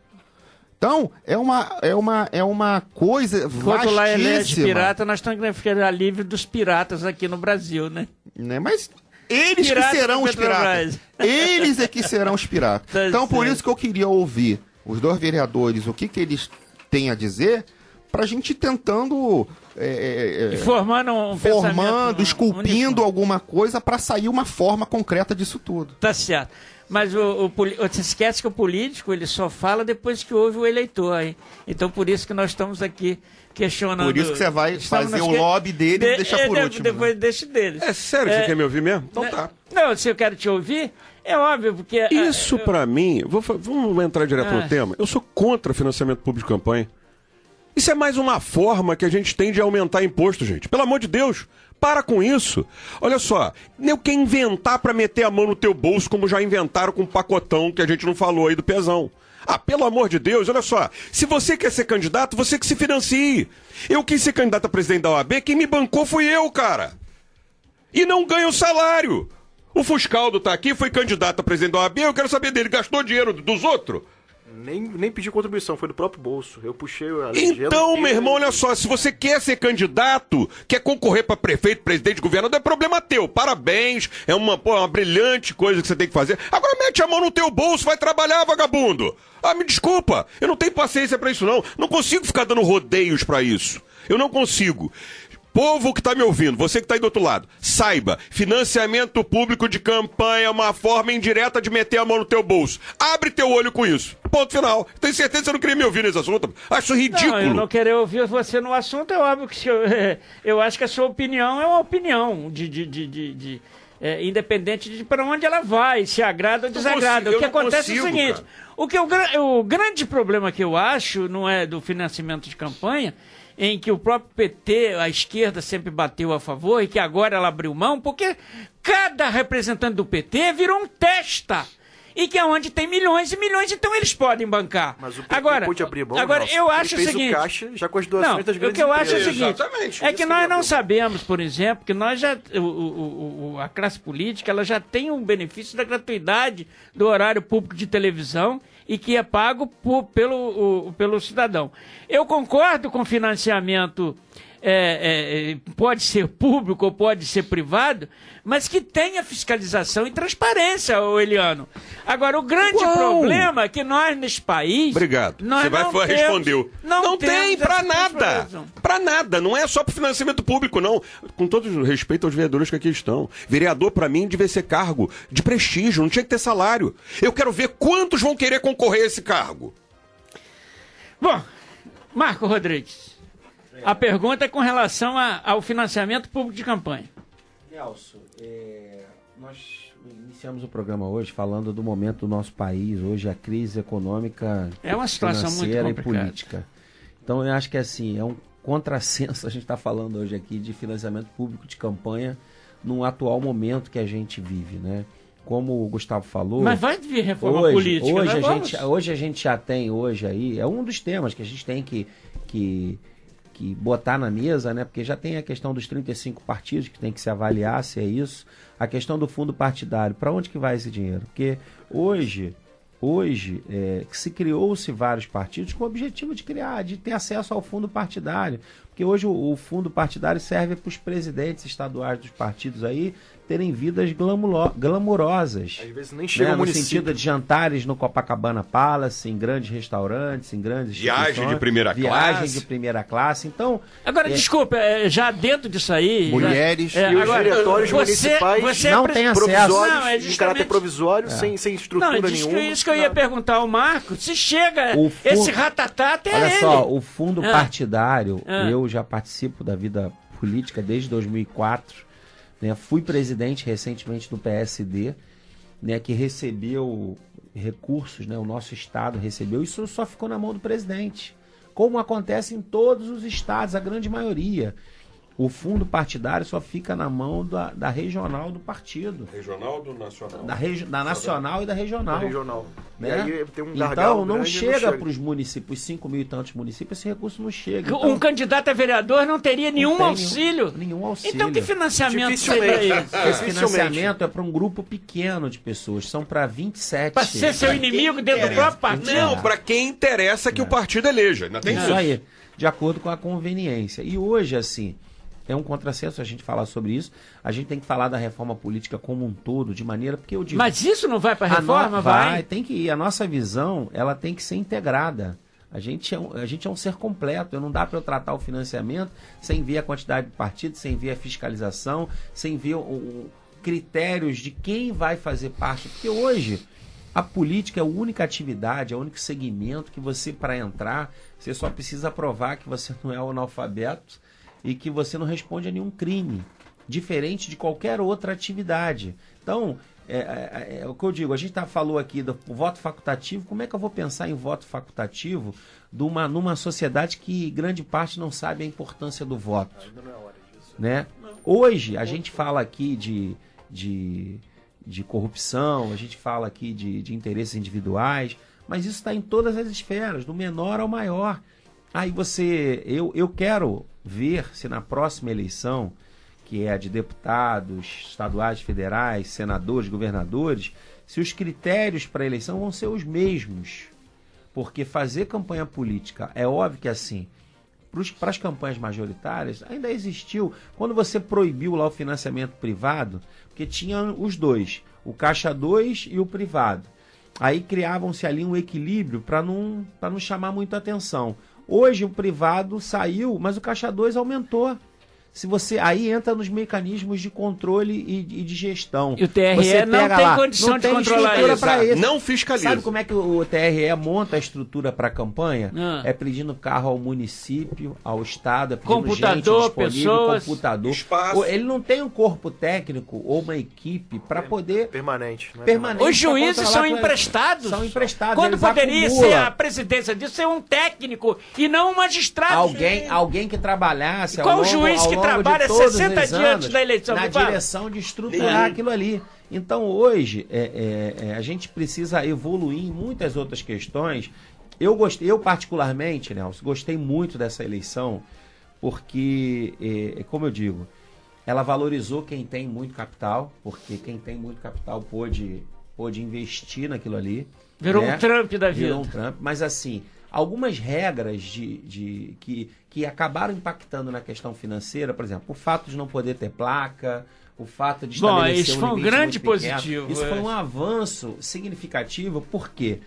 Então, é uma coisa vastíssima. Enquanto lá elege pirata, nós estamos querendo ficar livre dos piratas aqui no Brasil, né? Mas eles que serão os piratas. Eles é que serão os piratas. Então, por isso que eu queria ouvir os 2 vereadores, o que eles têm a dizer, pra gente tentando... formando, esculpindo alguma coisa para sair uma forma concreta disso tudo. Tá certo. Mas você esquece que o político ele só fala depois que ouve o eleitor, hein? Então por isso que nós estamos aqui questionando. Por isso que você vai fazer o lobby dele e deixar por último. Depois deixa deles. É sério que você quer me ouvir mesmo? Então tá. Não, se eu quero te ouvir, é óbvio, porque... Isso pra mim, vamos entrar direto no tema, eu sou contra financiamento público de campanha. Isso é mais uma forma que a gente tem de aumentar imposto, gente. Pelo amor de Deus, para com isso. Olha só, eu quero inventar pra meter a mão no teu bolso, como já inventaram com o pacotão que a gente não falou aí do pesão. Pelo amor de Deus, olha só. Se você quer ser candidato, você que se financie. Eu quis ser candidato a presidente da OAB, quem me bancou fui eu, cara. E não ganho salário. O Fuscaldo tá aqui, foi candidato a presidente da OAB, eu quero saber dele, gastou dinheiro dos outros? Nem pedi contribuição, foi do próprio bolso. Eu puxei a legenda. Então, meu irmão, olha só, se você quer ser candidato, quer concorrer para prefeito, presidente, governador, é problema teu. Parabéns, é uma brilhante coisa que você tem que fazer. Agora mete a mão no teu bolso, vai trabalhar, vagabundo. Me desculpa, eu não tenho paciência para isso não. Não consigo ficar dando rodeios para isso. Eu não consigo. Povo que tá me ouvindo, você que tá aí do outro lado, saiba, financiamento público de campanha é uma forma indireta de meter a mão no teu bolso. Abre teu olho com isso. Ponto final. Tenho certeza que você não queria me ouvir nesse assunto. Acho ridículo. Não, eu não querer ouvir você no assunto é óbvio que eu acho que a sua opinião é uma opinião independente de para onde ela vai, se agrada ou desagrada. O que acontece é o seguinte, O grande problema que eu acho não é do financiamento de campanha, em que o próprio PT, a esquerda sempre bateu a favor e que agora ela abriu mão, porque cada representante do PT virou um testa. E que é onde tem milhões e milhões, então eles podem bancar. Mas o PT pode abrir mão, agora eu acho ele o fez seguinte... o caixa já com as doações das grandes o que eu acho é o empresas. seguinte, Exatamente. é que nós não sabemos, por exemplo, que nós já... a classe política, ela já tem um benefício benefício do horário público de televisão e que é pago pelo cidadão. Eu concordo com financiamento... pode ser público ou pode ser privado, mas que tenha fiscalização e transparência, Eliano. Agora, o grande problema é que nós, nesse país... Obrigado. Você respondeu. Não tem pra nada. Pra nada. Não é só pro financiamento público, não. Com todo o respeito aos vereadores que aqui estão. Vereador, pra mim, devia ser cargo de prestígio. Não tinha que ter salário. Eu quero ver quantos vão querer concorrer a esse cargo. Bom, Marco Rodrigues. A pergunta é com relação ao financiamento público de campanha. Nelson, nós iniciamos o programa hoje falando do momento do nosso país. Hoje a crise econômica, é uma situação financeira muito complicada. E política. Então eu acho que assim, é um contrassenso a gente está falando hoje aqui de financiamento público de campanha num atual momento que a gente vive, né? Como o Gustavo falou... Mas vai vir reforma política, hoje a gente já tem, é um dos temas que a gente tem que botar na mesa, né? Porque já tem a questão dos 35 partidos que tem que se avaliar se é isso. A questão do fundo partidário, para onde que vai esse dinheiro? Porque hoje se criou-se vários partidos com o objetivo de ter acesso ao fundo partidário. Porque hoje o fundo partidário serve para os presidentes estaduais dos partidos aí terem vidas glamurosas. Às vezes nem chega ao município. No sentido de jantares no Copacabana Palace, em grandes restaurantes, em grandes viagem de primeira classe. Então, agora, desculpa, já dentro disso aí... Mulheres e os diretórios municipais não têm acesso. De caráter provisório, sem estrutura nenhuma. Isso que eu ia perguntar ao Marco, se chega esse ratatá até Olha ele. Só, o fundo partidário, eu já participo da vida política desde 2004, né? Fui presidente recentemente do PSD, né, que recebeu recursos, né, o nosso estado recebeu, isso só ficou na mão do presidente, como acontece em todos os estados, a grande maioria. O fundo partidário só fica na mão da regional do partido. Regional ou do nacional? Da nacional e da regional. Da regional. Né? E aí tem um então não chega para os municípios, 5 mil e tantos municípios, esse recurso não chega. Então, um candidato a vereador não teria nenhum auxílio? Nenhum auxílio. Então que financiamento seria isso? Esse financiamento é para um grupo pequeno de pessoas, são para 27. Para ser seu inimigo dentro do próprio partido? Não, para quem interessa que o partido eleja. Não tem isso aí, de acordo com a conveniência. E hoje, assim... É um contrassenso a gente falar sobre isso. A gente tem que falar da reforma política como um todo, de maneira... porque eu digo, mas isso não vai para a reforma? Vai, tem que ir. A nossa visão, ela tem que ser integrada. A gente é um ser completo. Não dá para eu tratar o financiamento sem ver a quantidade de partidos, sem ver a fiscalização, sem ver critérios de quem vai fazer parte. Porque hoje, a política é a única atividade, é o único segmento que você, para entrar, você só precisa provar que você não é analfabeto e que você não responde a nenhum crime, diferente de qualquer outra atividade. Então, é o que eu digo, a gente falou aqui do voto facultativo, como é que eu vou pensar em voto facultativo numa sociedade que grande parte não sabe a importância do voto? Ainda não é hora disso. Né? Hoje, a gente fala aqui de corrupção, a gente fala aqui de interesses individuais, mas isso está em todas as esferas, do menor ao maior. Aí eu quero ver se na próxima eleição, que é a de deputados estaduais, federais, senadores, governadores, se os critérios para a eleição vão ser os mesmos. Porque fazer campanha política, é óbvio que assim, para as campanhas majoritárias, ainda existiu, quando você proibiu lá o financiamento privado, porque tinha os dois, o Caixa 2 e o privado. Aí criavam-se ali um equilíbrio para não chamar muita atenção. Hoje o privado saiu, mas o Caixa 2 aumentou. Se você aí entra nos mecanismos de controle e de gestão. E o TRE Você não pega tem lá, condição não de tem controlar estrutura isso. pra Não fiscaliza. Sabe como é que o TRE monta a estrutura para a campanha? Ah. É pedindo carro ao município, ao estado, é pedindo Computador, gente disponível, pessoas, computador. espaço. Ele não tem um corpo técnico ou uma equipe para poder Permanente. Né? permanente. Os juízes pra são controlar aquilo. emprestados. São emprestados. Quando eles poderia acumulam. ser a presidência disso ser um técnico e não um magistrado. Alguém que trabalhasse Qual ao longo, juiz ao que longo de trabalha todos 60 os dias anos antes da eleição? na Me fala. direção de estruturar aquilo ali. Então hoje a gente precisa evoluir em muitas outras questões. Eu particularmente, Nelson, gostei muito dessa eleição porque, como eu digo, ela valorizou quem tem muito capital, porque quem tem muito capital pôde investir naquilo ali. Virou né? um Trump da vida. Virou um Trump, mas assim, algumas regras que acabaram impactando na questão financeira, por exemplo, o fato de não poder ter placa, o fato de estabelecer isso foi um limite grande muito pequeno. positivo. Isso foi um avanço significativo, porque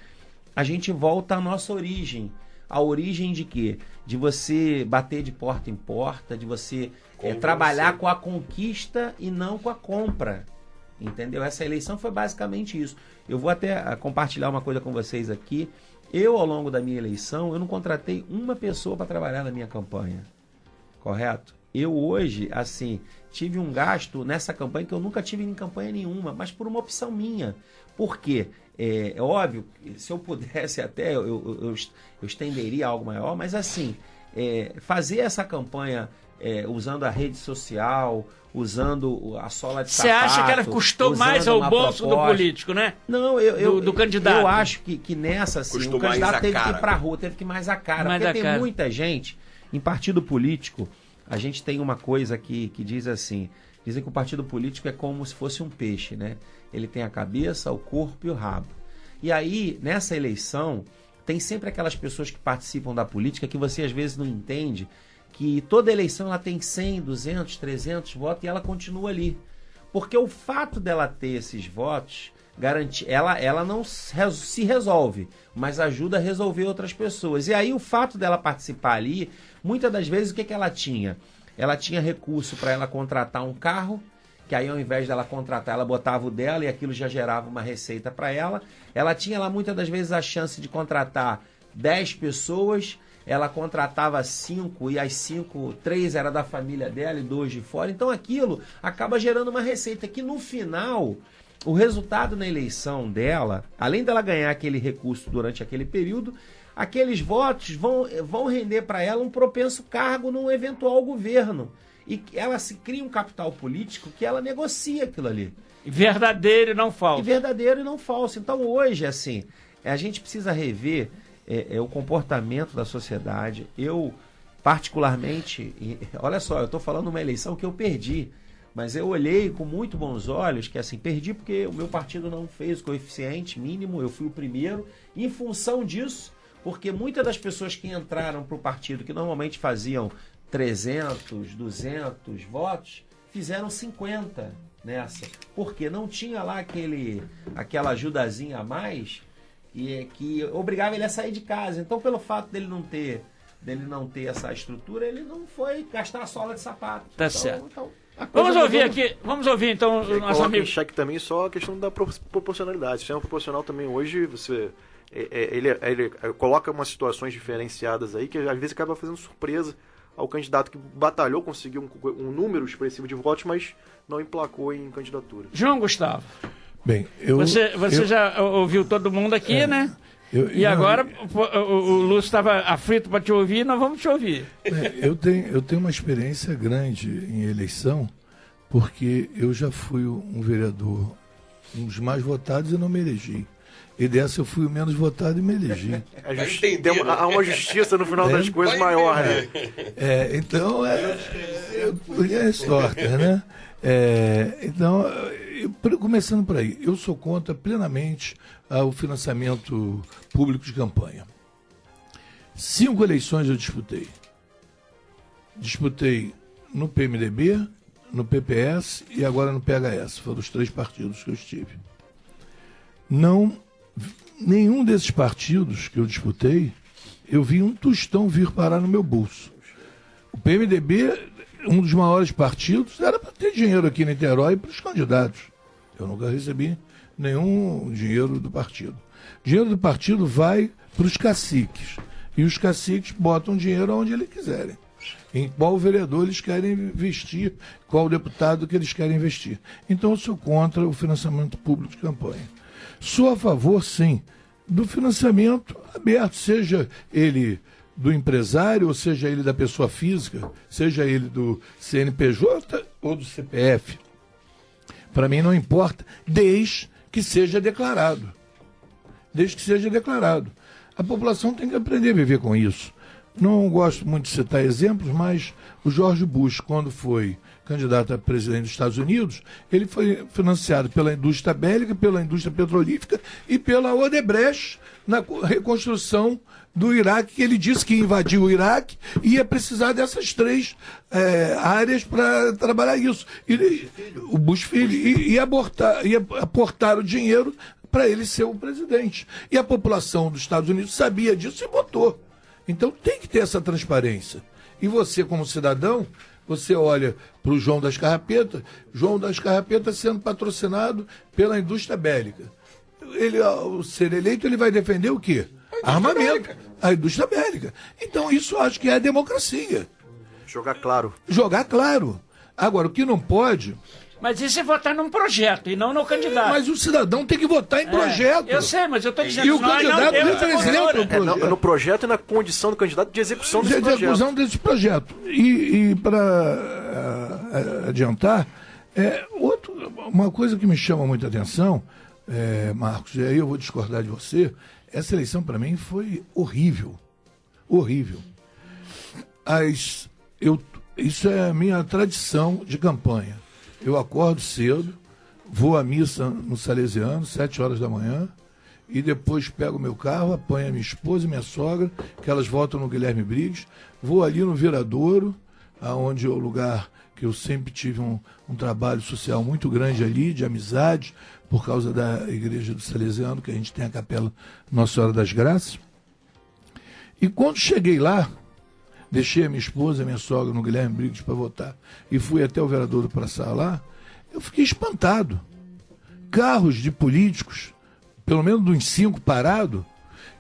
a gente volta à nossa origem. A origem de quê? De você bater de porta em porta, de você trabalhar com a conquista e não com a compra. Entendeu? Essa eleição foi basicamente isso. Eu vou até compartilhar uma coisa com vocês aqui. Eu, ao longo da minha eleição, eu não contratei uma pessoa para trabalhar na minha campanha. Correto? Eu hoje, assim, tive um gasto nessa campanha que eu nunca tive em campanha nenhuma, mas por uma opção minha. Por quê? É óbvio, se eu pudesse até, eu estenderia algo maior, mas assim, fazer essa campanha usando a rede social, usando a sola de Você sapato... acha que ela custou mais ao bolso do político, né? Não, do candidato. Eu acho que nessa, assim, Custou o candidato mais a teve que cara. ir pra rua, teve que ir mais a cara. Mais porque a tem cara. muita gente, em partido político, a gente tem uma coisa que diz assim, dizem que o partido político é como se fosse um peixe, né? Ele tem a cabeça, o corpo e o rabo. E aí, nessa eleição, tem sempre aquelas pessoas que participam da política que você às vezes não entende, que toda eleição ela tem 100, 200, 300 votos e ela continua ali. Porque o fato dela ter esses votos, ela não se resolve, mas ajuda a resolver outras pessoas. E aí o fato dela participar ali, muitas das vezes o que ela tinha? Ela tinha recurso para ela contratar um carro, que aí ao invés dela contratar, ela botava o dela e aquilo já gerava uma receita para ela. Ela tinha lá muitas das vezes a chance de contratar 10 pessoas, ela contratava 5 e as 5, 3 era da família dela e 2 de fora. Então aquilo acaba gerando uma receita que no final, o resultado na eleição dela, além dela ganhar aquele recurso durante aquele período, aqueles votos vão render para ela um propenso cargo num eventual governo. E ela se cria um capital político que ela negocia aquilo ali. Verdadeiro e não falso. Verdadeiro e não falso. Então hoje, assim, a gente precisa rever o comportamento da sociedade. Eu, particularmente, olha só, eu estou falando uma eleição que eu perdi, mas eu olhei com muito bons olhos que, assim, perdi porque o meu partido não fez o coeficiente mínimo, eu fui o primeiro, em função disso, porque muitas das pessoas que entraram para o partido, que normalmente faziam 300, 200 votos, fizeram 50 nessa. Porque não tinha lá aquela ajudazinha a mais que obrigava ele a sair de casa. Então, pelo fato dele não ter essa estrutura, ele não foi gastar a sola de sapato. Tá então, certo. Vamos ouvir então o nosso coloca amigo. em xeque também só a questão da proporcionalidade. O sistema proporcional também hoje, ele coloca umas situações diferenciadas aí que às vezes acaba fazendo surpresa ao candidato que batalhou, conseguiu um número expressivo de votos, mas não emplacou em candidatura. João Gustavo. Bem, Você já ouviu todo mundo aqui, né? Agora o Lúcio estava aflito para te ouvir, nós vamos te ouvir. Eu tenho uma experiência grande em eleição, porque eu já fui um vereador, um dos mais votados e não me elegi. E dessa eu fui o menos votado e me elegi. Há uma justiça no final das coisas maior, né? Então, é torta, né? Então, começando por aí, eu sou contra plenamente o financiamento público de campanha. 5 eleições eu disputei. Disputei no PMDB, no PPS e agora no PHS. Foram os 3 partidos que eu estive. Nenhum desses partidos que eu disputei, eu vi um tostão vir parar no meu bolso. O PMDB um dos maiores partidos, era para ter dinheiro aqui em Niterói para os candidatos. Eu nunca recebi nenhum dinheiro do partido. O dinheiro do partido vai para os caciques. E os caciques botam dinheiro onde eles quiserem. Em qual vereador eles querem investir, qual deputado que eles querem investir. Então eu sou contra o financiamento público de campanha. Sou a favor, sim, do financiamento aberto, seja ele do empresário, ou seja ele da pessoa física, seja ele do CNPJ ou do CPF. Para mim não importa, desde que seja declarado. Desde que seja declarado. A população tem que aprender a viver com isso. Não gosto muito de citar exemplos, mas o George Bush, quando foi candidato a presidente dos Estados Unidos, ele foi financiado pela indústria bélica, pela indústria petrolífera e pela Odebrecht na reconstrução do Iraque, que ele disse que invadiu o Iraque e ia precisar dessas três áreas para trabalhar isso. O Bush filho ia aportar o dinheiro para ele ser o presidente. E a população dos Estados Unidos sabia disso e votou. Então tem que ter essa transparência. E você, como cidadão, você olha para o João das Carrapetas sendo patrocinado pela indústria bélica. Ele, ao ser eleito, ele vai defender o quê? Armamento. A indústria bélica. Então isso eu acho que é a democracia. Jogar claro. Jogar claro. Agora, o que não pode... Mas isso é votar num projeto e não no candidato. Mas o cidadão tem que votar em projeto. Eu sei, mas eu estou dizendo que o candidato representa o projeto. No projeto e na condição do candidato de execução desse projeto. De execução desse projeto. E para adiantar, uma coisa que me chama muita atenção, Marcos, e aí eu vou discordar de você, essa eleição para mim foi horrível. Horrível. Isso é a minha tradição de campanha. Eu acordo cedo, vou à missa no Salesiano, 7 horas da manhã, e depois pego meu carro, apanho a minha esposa e minha sogra, que elas voltam no Guilherme Briggs, vou ali no Viradouro, onde é o lugar que eu sempre tive um trabalho social muito grande ali, de amizade, por causa da igreja do Salesiano, que a gente tem a capela Nossa Senhora das Graças. E quando cheguei lá, deixei a minha esposa e a minha sogra no Guilherme Briggs para votar e fui até o Viradouro para lá, eu fiquei espantado. Carros de políticos, pelo menos uns 5 parados,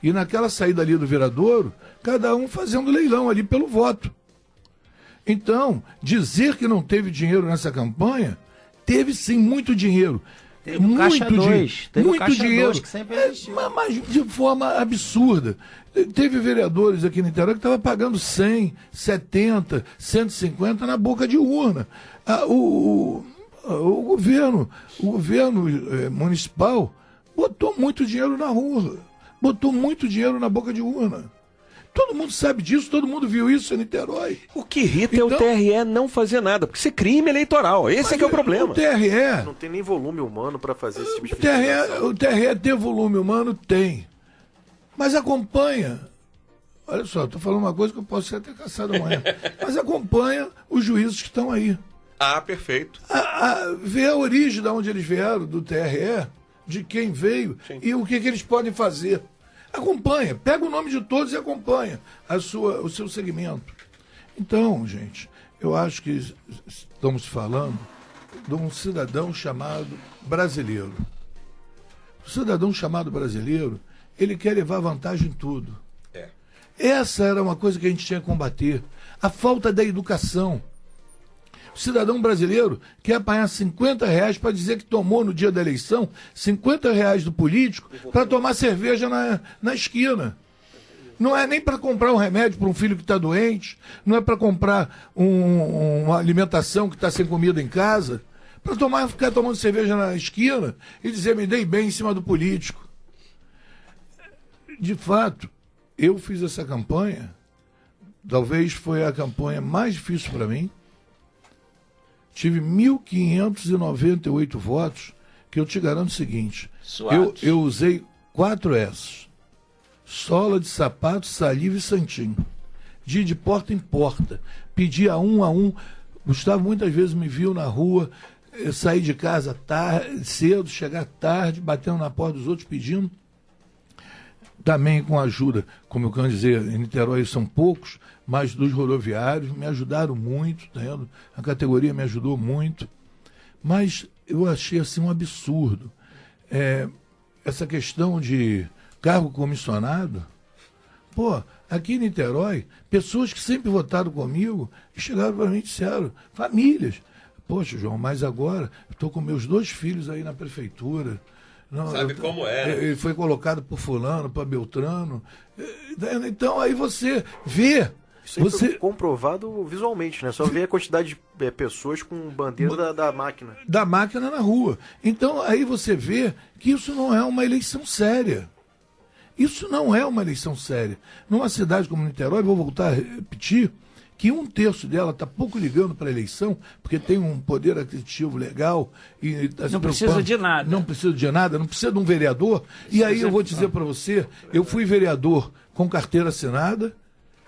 e naquela saída ali do Viradouro, cada um fazendo leilão ali pelo voto. Então, dizer que não teve dinheiro nessa campanha, teve sim muito dinheiro. Teve muito dinheiro. Teve muito Caixa dinheiro. 2, que sempre existiu. Mas de forma absurda. Teve vereadores aqui no Niterói que estavam pagando 100, 70, 150 na boca de urna. O governo municipal botou muito dinheiro na rua, botou muito dinheiro na boca de urna. Todo mundo sabe disso, todo mundo viu isso em Niterói. O que irrita é o TRE não fazer nada, porque isso é crime eleitoral. Esse é que é o problema. O TRE... Não tem nem volume humano para fazer esse tipo de fiscalização. O TRE ter volume humano? Tem. Mas acompanha. Olha só, estou falando uma coisa que eu posso ser até caçado amanhã. Mas acompanha os juízes que estão aí. Ah, perfeito. Vê a origem de onde eles vieram, do TRE, de quem veio. Sim. E o que eles podem fazer. Acompanha, pega o nome de todos e acompanha o seu segmento. Então, gente, eu acho que estamos falando de um cidadão chamado brasileiro. O cidadão chamado brasileiro, ele quer levar vantagem em tudo. Essa era uma coisa que a gente tinha que combater. A falta da educação. O cidadão brasileiro quer apanhar R$50 para dizer que tomou no dia da eleição R$50 do político para tomar cerveja na esquina. Não é nem para comprar um remédio para um filho que está doente, não é para comprar uma alimentação que está sem comida em casa, para ficar tomando cerveja na esquina e dizer me dei bem em cima do político. De fato, eu fiz essa campanha, talvez foi a campanha mais difícil para mim. Tive 1.598 votos, que eu te garanto o seguinte, eu usei 4 S. Sola de sapato, saliva e santinho. De porta em porta. Pedi a um. Gustavo muitas vezes me viu na rua, sair de casa cedo, chegar tarde, batendo na porta dos outros pedindo. também com a ajuda, como eu quero dizer, em Niterói são poucos, mas dos rodoviários me ajudaram muito, tá vendo? A categoria me ajudou muito, mas eu achei assim um absurdo. Essa questão de cargo comissionado, aqui em Niterói, pessoas que sempre votaram comigo chegaram para mim e disseram, famílias, poxa, João, mas agora estou com meus 2 filhos aí na prefeitura. Não, Sabe como é? Ele foi colocado por fulano, para Beltrano. Então aí você vê. Isso aí foi comprovado visualmente, né? Só ver a quantidade de pessoas com bandeira da máquina. Da máquina na rua. Então aí você vê que isso não é uma eleição séria. Isso não é uma eleição séria. Numa cidade como Niterói, vou voltar a repetir, que 1/3 dela está pouco ligando para a eleição, porque tem um poder aquisitivo legal. E tá não precisa de nada. Não precisa de nada, não precisa de um vereador. E aí eu vou dizer para você, eu fui vereador com carteira assinada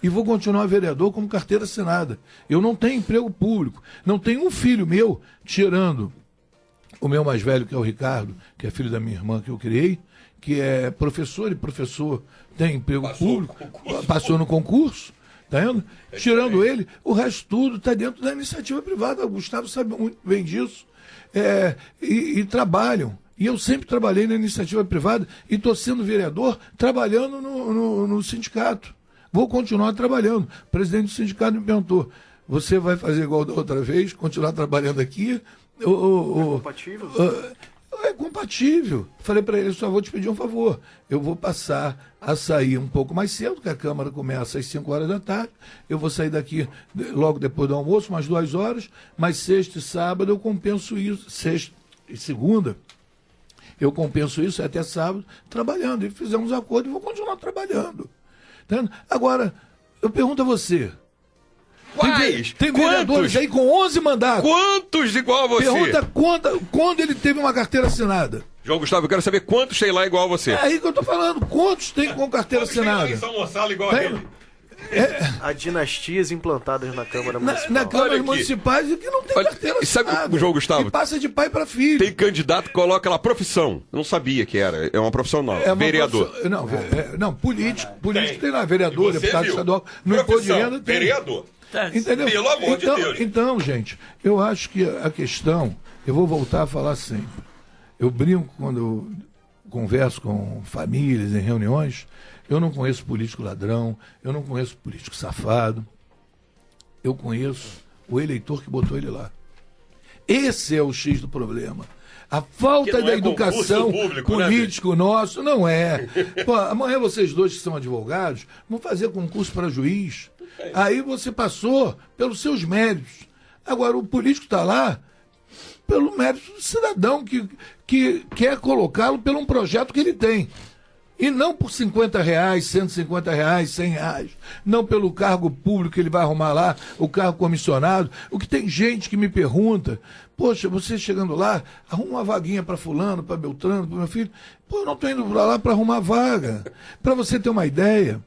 e vou continuar vereador com carteira assinada. Eu não tenho emprego público. Não tenho um filho meu, tirando o meu mais velho, que é o Ricardo, que é filho da minha irmã que eu criei, que é professor, e professor tem emprego público, passou no concurso, tá vendo? Tirando ele, o resto tudo está dentro da iniciativa privada. O Gustavo sabe muito bem disso. E trabalham. E eu sempre trabalhei na iniciativa privada e estou sendo vereador trabalhando no sindicato. Vou continuar trabalhando. O presidente do sindicato me perguntou, você vai fazer igual da outra vez, continuar trabalhando aqui? É compatível? É compatível. Falei para ele, só vou te pedir um favor. Eu vou passar a sair um pouco mais cedo, que a Câmara começa às 5 horas da tarde. Eu vou sair daqui logo depois do almoço, umas 2 horas. Mas sexta e sábado eu compenso isso. Sexta e segunda eu compenso isso até sábado trabalhando. E fizemos acordo e vou continuar trabalhando. Entendeu? Agora, eu pergunto a você. Quais? Tem vereadores aí com 11 mandatos. Quantos igual a você? Pergunta quando ele teve uma carteira assinada. João Gustavo, eu quero saber quantos tem lá igual a você. É aí que eu tô falando. Quantos tem com carteira assinada? Tem lá em São Gonçalo igual a ele? Há dinastias implantadas na Câmara Municipal. Na Câmara Municipais e que não tem carteira assinada. Sabe o João Gustavo? E passa de pai para filho. Tem candidato que coloca lá profissão. Eu não sabia que era. É uma profissão nova. Vereador. Não, político. Político tem lá. Vereador, deputado estadual. No imposto de renda tem. Vereador. Entendeu? Pelo amor de Deus. Então, gente, eu acho que a questão, eu vou voltar a falar sempre. Eu brinco quando eu converso com famílias em reuniões, eu não conheço político ladrão, eu não conheço político safado, eu conheço o eleitor que botou ele lá. Esse é o X do problema. A falta da educação político nosso não é. Amanhã vocês dois que são advogados vão fazer concurso para juiz. Aí você passou pelos seus méritos. Agora, o político está lá pelo mérito do cidadão que quer colocá-lo por um projeto que ele tem. E não por R$50, R$150, R$100. Não pelo cargo público que ele vai arrumar lá, o cargo comissionado. O que tem gente que me pergunta, poxa, você chegando lá, arruma uma vaguinha para fulano, para Beltrano, para meu filho. Pô, eu não estou indo para lá para arrumar vaga. Para você ter uma ideia,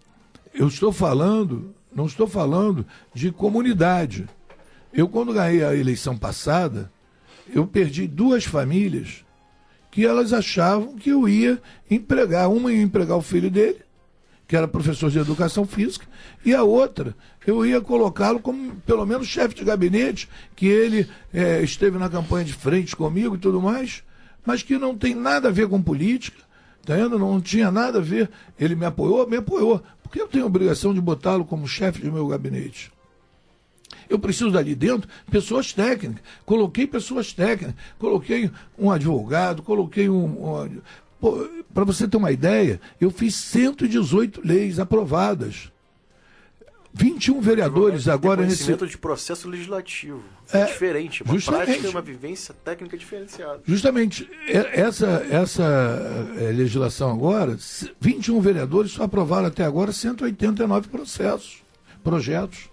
não estou falando de comunidade. Eu, quando ganhei a eleição passada, eu perdi 2 famílias que elas achavam que eu ia empregar. Uma ia empregar o filho dele, que era professor de educação física, e a outra eu ia colocá-lo como, pelo menos, chefe de gabinete, que ele esteve na campanha de frente comigo e tudo mais, mas que não tem nada a ver com política, tá vendo? Não tinha nada a ver. Ele me apoiou, porque eu tenho a obrigação de botá-lo como chefe do meu gabinete. Eu preciso dali dentro pessoas técnicas. Coloquei pessoas técnicas. Coloquei um advogado, coloquei para você ter uma ideia, eu fiz 118 leis aprovadas. 21 vereadores agora nesse... conhecimento de processo legislativo. É diferente. Uma prática e uma vivência técnica diferenciada. Justamente. Essa legislação agora, 21 vereadores só aprovaram até agora 189 projetos.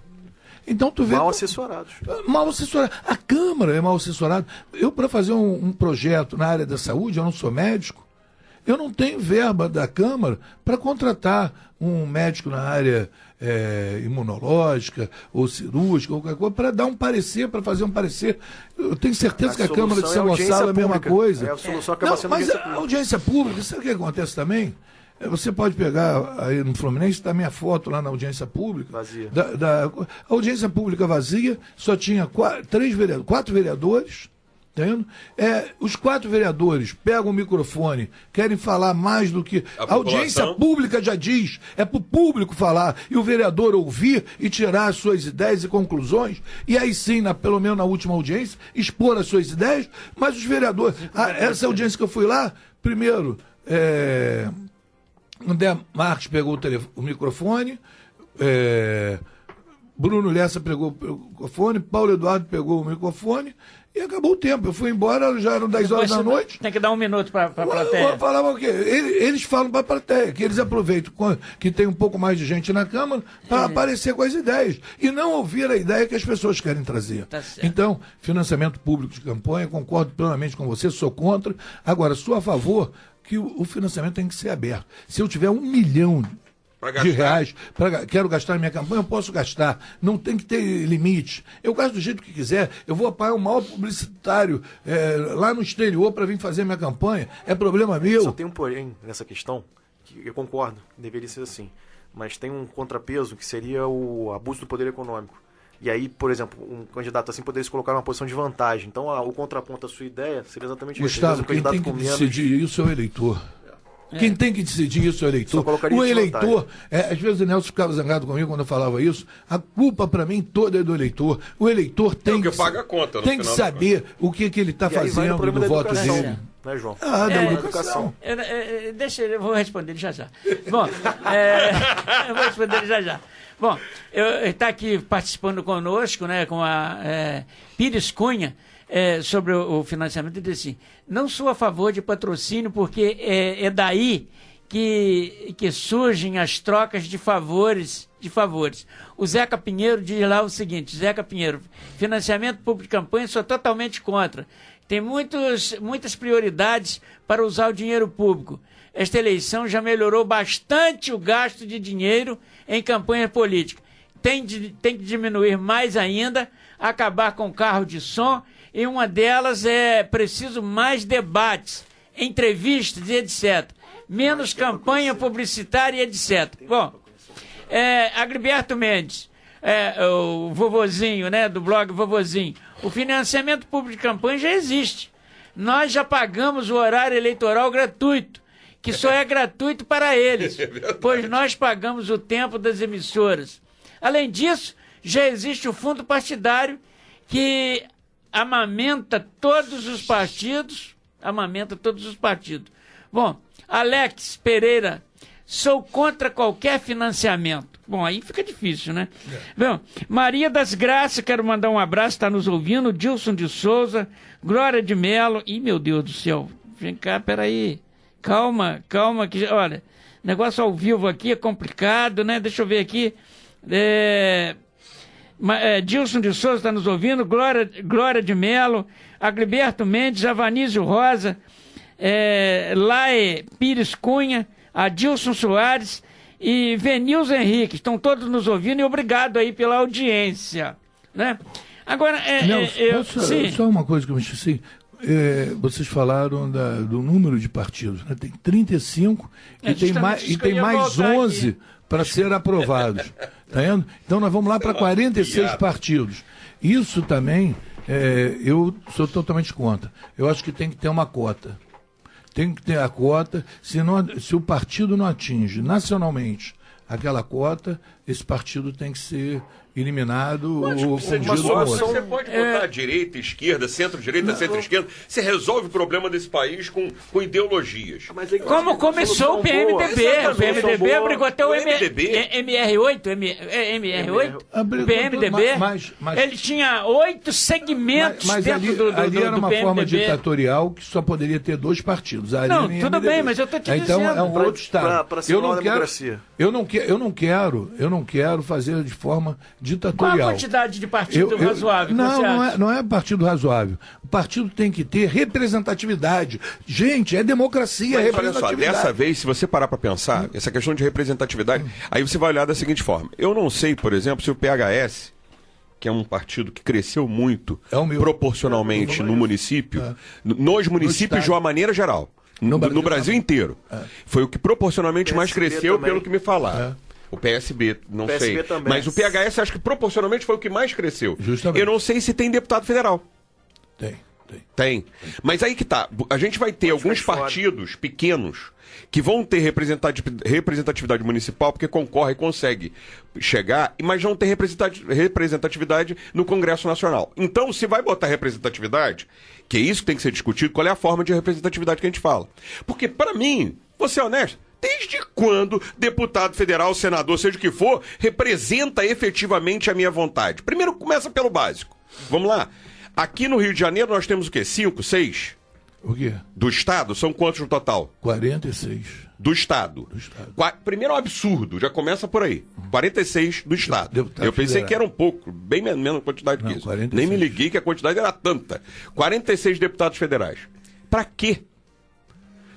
Então, tu vê... Mal assessorados. Mal assessorados. A Câmara é mal assessorada. Eu, para fazer um projeto na área da saúde, eu não sou médico, eu não tenho verba da Câmara para contratar um médico na área imunológica ou cirúrgica, ou qualquer coisa, para dar um parecer, para fazer um parecer. Eu tenho certeza que a Câmara de São Gonçalo é a mesma coisa. A solução acaba sendo mas a audiência pública, sabe o que acontece também? Você pode pegar aí no Fluminense, está minha foto lá na audiência pública. Vazia. A audiência pública vazia, só tinha 4 vereadores. Entendendo? Os 4 vereadores pegam o microfone, querem falar mais do que. A audiência pública já diz, é para o público falar, e o vereador ouvir e tirar as suas ideias e conclusões, e aí sim, pelo menos na última audiência, expor as suas ideias, mas os vereadores. Essa audiência que eu fui lá, primeiro, André Marques pegou o microfone, Bruno Lessa pegou o microfone, Paulo Eduardo pegou o microfone. E acabou o tempo. Eu fui embora, já eram 10 horas da noite. Tem que dar 1 minuto para a plateia. Eu falava o quê? Eles falam para a plateia, que eles aproveitam que tem um pouco mais de gente na Câmara para aparecer com as ideias. E não ouvir a ideia que as pessoas querem trazer. Tá certo. Então, financiamento público de campanha, concordo plenamente com você, sou contra. Agora, sou a favor que o financiamento tem que ser aberto. Se eu tiver 1 milhão de reais, quero gastar na minha campanha, eu posso gastar. Não tem que ter limite. Eu gasto do jeito que quiser. Eu vou pagar um maior publicitário lá no exterior para vir fazer minha campanha. É problema meu. Só tem um porém nessa questão, que eu concordo, deveria ser assim. Mas tem um contrapeso que seria o abuso do poder econômico. E aí, por exemplo, um candidato assim poderia se colocar numa posição de vantagem. Então, o contraponto à sua ideia seria exatamente isso. Gustavo, quem tem que decidir isso é o eleitor. Quem tem que decidir isso é o eleitor. O eleitor, às vezes o Nelson ficava zangado comigo quando eu falava isso. A culpa para mim toda é do eleitor. O eleitor tem que paga a conta, tem que saber o que ele está fazendo no voto dele. Né, João? Da educação. Eu vou responder já já. Bom, eu vou responder já já. Bom, está aqui participando conosco, né, com a Pires Cunha, sobre o financiamento, ele disse assim: não sou a favor de patrocínio porque é daí que surgem as trocas de favores. O Zeca Pinheiro diz lá o seguinte: Zeca Pinheiro, financiamento público de campanha, sou totalmente contra. Tem muitas prioridades para usar o dinheiro público. Esta eleição já melhorou bastante o gasto de dinheiro em campanha política. Tem que diminuir mais ainda, acabar com carro de som, e uma delas é preciso mais debates, entrevistas e etc. Menos campanha publicitária e etc. Bom, Agriberto Mendes, o vovozinho, né, do blog Vovozinho. O financiamento público de campanha já existe. Nós já pagamos o horário eleitoral gratuito, que só é gratuito para eles, pois nós pagamos o tempo das emissoras. Além disso, já existe o fundo partidário que amamenta todos os partidos. Bom, Alex Pereira, sou contra qualquer financiamento. Bom, aí fica difícil, né? Bom, Maria das Graças, quero mandar um abraço, está nos ouvindo. Dilson de Souza, Glória de Melo. Ih, meu Deus do céu. Vem cá, peraí. Calma, que, olha, negócio ao vivo aqui é complicado, né? Deixa eu ver aqui. Dilson de Souza está nos ouvindo, Glória de Melo, Agriberto Mendes, Avanísio Rosa, Lae Pires Cunha, Adilson Soares e Venilson Henrique, estão todos nos ouvindo, e obrigado aí pela audiência, né? Agora, Nelson, só uma coisa que eu me esqueci. Vocês falaram do número de partidos, né? Tem 35 e tem mais 11 para ser aprovados. Tá vendo? Então nós vamos lá para 46 partidos. Isso também, eu sou totalmente contra. Eu acho que tem que ter uma cota. Tem que ter a cota. Se o partido não atinge nacionalmente aquela cota, esse partido tem que ser eliminado ou fundido com outro. Você pode botar direita, esquerda, centro-direita, centro-esquerda. Você resolve o problema desse país com ideologias. Como começou o PMDB. O PMDB abrigou até o MR8. O PMDB, ele tinha 8 segmentos mas dentro ali era do uma PMDB. forma ditatorial que só poderia ter 2 partidos. Não, tudo bem, mas eu estou te então, dizendo. é um outro estado. Pra democracia. Eu não quero fazer de forma ditatorial. Qual a quantidade de partido razoável? Não é partido razoável. O partido tem que ter representatividade. Gente, é democracia, mas representatividade. olha só, dessa vez, se você parar para pensar, essa questão de representatividade, aí você vai olhar da seguinte forma. Eu não sei, por exemplo, se o PHS, que é um partido que cresceu muito proporcionalmente no município, nos municípios de uma maneira geral. No Brasil inteiro. Foi o que proporcionalmente mais cresceu, também. pelo que me falaram. O PSB, não sei. também. Mas o PHS acho que proporcionalmente foi o que mais cresceu. Justamente. Eu não sei se tem deputado federal. Tem. Mas aí que tá. A gente vai ter alguns partidos pequenos que vão ter representatividade municipal porque concorre e consegue chegar, mas não tem representatividade no Congresso Nacional. Então, se vai botar representatividade, que é isso que tem que ser discutido, qual é a forma de representatividade que a gente fala. Porque, para mim, vou ser honesto, desde quando deputado federal, senador, seja o que for, representa efetivamente a minha vontade? Primeiro, começa pelo básico. Vamos lá. Aqui no Rio de Janeiro nós temos o quê? 5, 6? O quê? Do Estado? São quantos no total? 46. Do Estado. Primeiro é um absurdo, já começa por aí. 46 do Estado. Eu pensei federal. que era um pouco, bem menos quantidade que isso. 46. Nem me liguei que a quantidade era tanta. 46 deputados federais. Pra quê?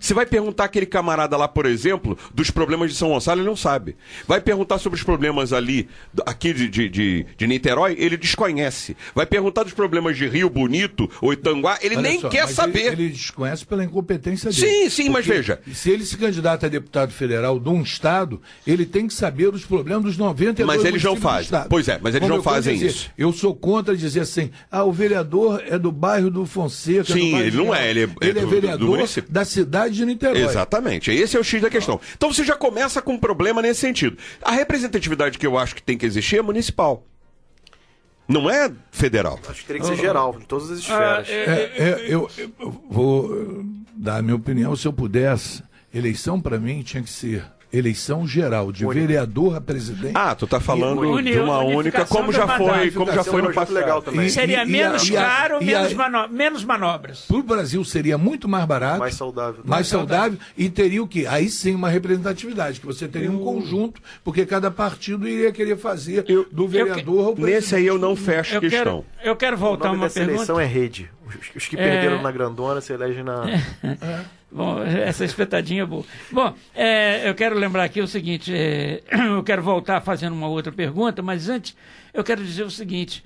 Você vai perguntar aquele camarada lá, por exemplo, dos problemas de São Gonçalo, ele não sabe. Vai perguntar sobre os problemas ali, aqui de Niterói, ele desconhece. Vai perguntar dos problemas de Rio Bonito ou Itanguá, ele Olha nem só, quer mas saber. Ele desconhece pela incompetência dele. Sim, mas veja. Se ele se candidata a deputado federal de um estado, ele tem que saber os problemas dos 92 Mas eles não municípios do fazem. estado. Pois é, mas eles Como não eu costumo fazem dizer, isso. Eu sou contra dizer assim, o vereador é do bairro do Fonseca. Sim, do bairro ele não é, ele é do vereador município. da cidade de Niterói. Exatamente, esse é o X da questão. Então você já começa com um problema nesse sentido. A representatividade que eu acho que tem que existir é municipal. Não é federal. Acho que teria que ser geral, de todas as esferas. Eu vou dar a minha opinião, se eu pudesse, eleição para mim tinha que ser eleição geral, de vereador a presidente. Tu tá falando de uma única, como já foi no passado. Legal também. Seria menos caro, menos manobras. Para o Brasil seria muito mais barato. Mais saudável. Mais saudável e teria o quê? Aí sim uma representatividade, que você teria um conjunto, porque cada partido iria querer fazer do vereador ao presidente. Nesse aí eu não fecho questão. Eu quero voltar uma pergunta. Eleição é rede. Os que perderam na grandona se elegem na... Bom, essa espetadinha é boa. Bom, eu quero lembrar aqui o seguinte, eu quero voltar fazendo uma outra pergunta, mas antes eu quero dizer o seguinte,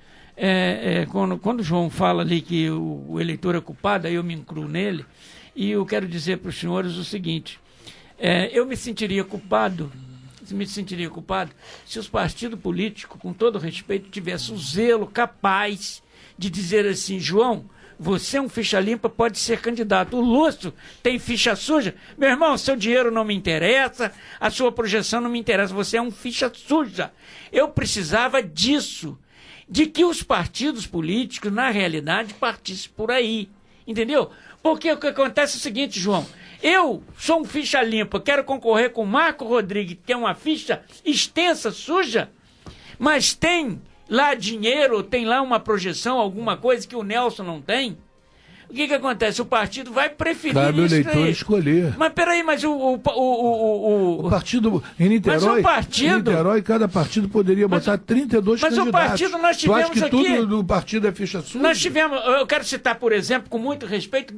quando o João fala ali que o eleitor é culpado, aí eu me incluo nele, e eu quero dizer para os senhores o seguinte, eu me sentiria culpado se os partidos políticos, com todo respeito, tivessem o zelo capaz de dizer assim, João, você é um ficha limpa, pode ser candidato. O Lúcio tem ficha suja. Meu irmão, seu dinheiro não me interessa, a sua projeção não me interessa, você é um ficha suja. Eu precisava disso, de que os partidos políticos, na realidade, partissem por aí. Entendeu? Porque o que acontece é o seguinte, João, eu sou um ficha limpa, quero concorrer com o Marco Rodrigues, que tem uma ficha extensa, suja, mas tem lá dinheiro, tem lá uma projeção, alguma coisa que o Nelson não tem. O que acontece? O partido vai preferir cabe o isso eleitor aí. escolher. Mas peraí, mas o partido em Niterói, mas o partido, em Niterói, cada partido poderia botar 32 mas candidatos. o partido nós tivemos tu acha que aqui, tudo do partido é ficha suja? Nós tivemos, eu quero citar, por exemplo, com muito respeito,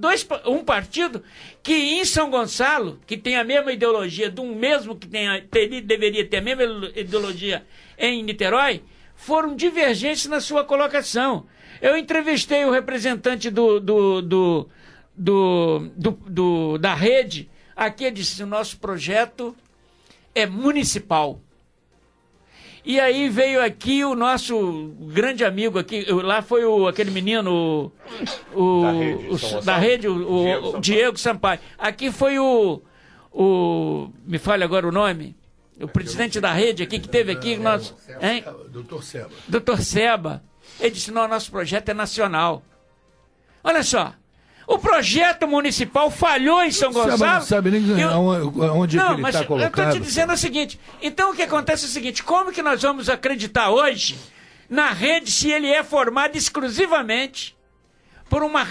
um partido que em São Gonçalo, que tem a mesma ideologia de um mesmo que deveria ter a mesma ideologia em Niterói, foram divergentes na sua colocação. Eu entrevistei o representante da rede, aqui ele disse, o nosso projeto é municipal. E aí veio aqui o nosso grande amigo aqui, lá foi aquele menino, da rede, o Diego Sampaio. Aqui foi me fale agora o nome, o presidente da rede aqui, que teve aqui, Dr. Seba. Ele disse, não, nosso projeto é nacional. Olha só, o projeto municipal falhou em São Gonçalo. Não sabe nem onde ele está colocado. Eu estou te dizendo o seguinte, então o que acontece é o seguinte, como que nós vamos acreditar hoje na rede se ele é formado exclusivamente por uma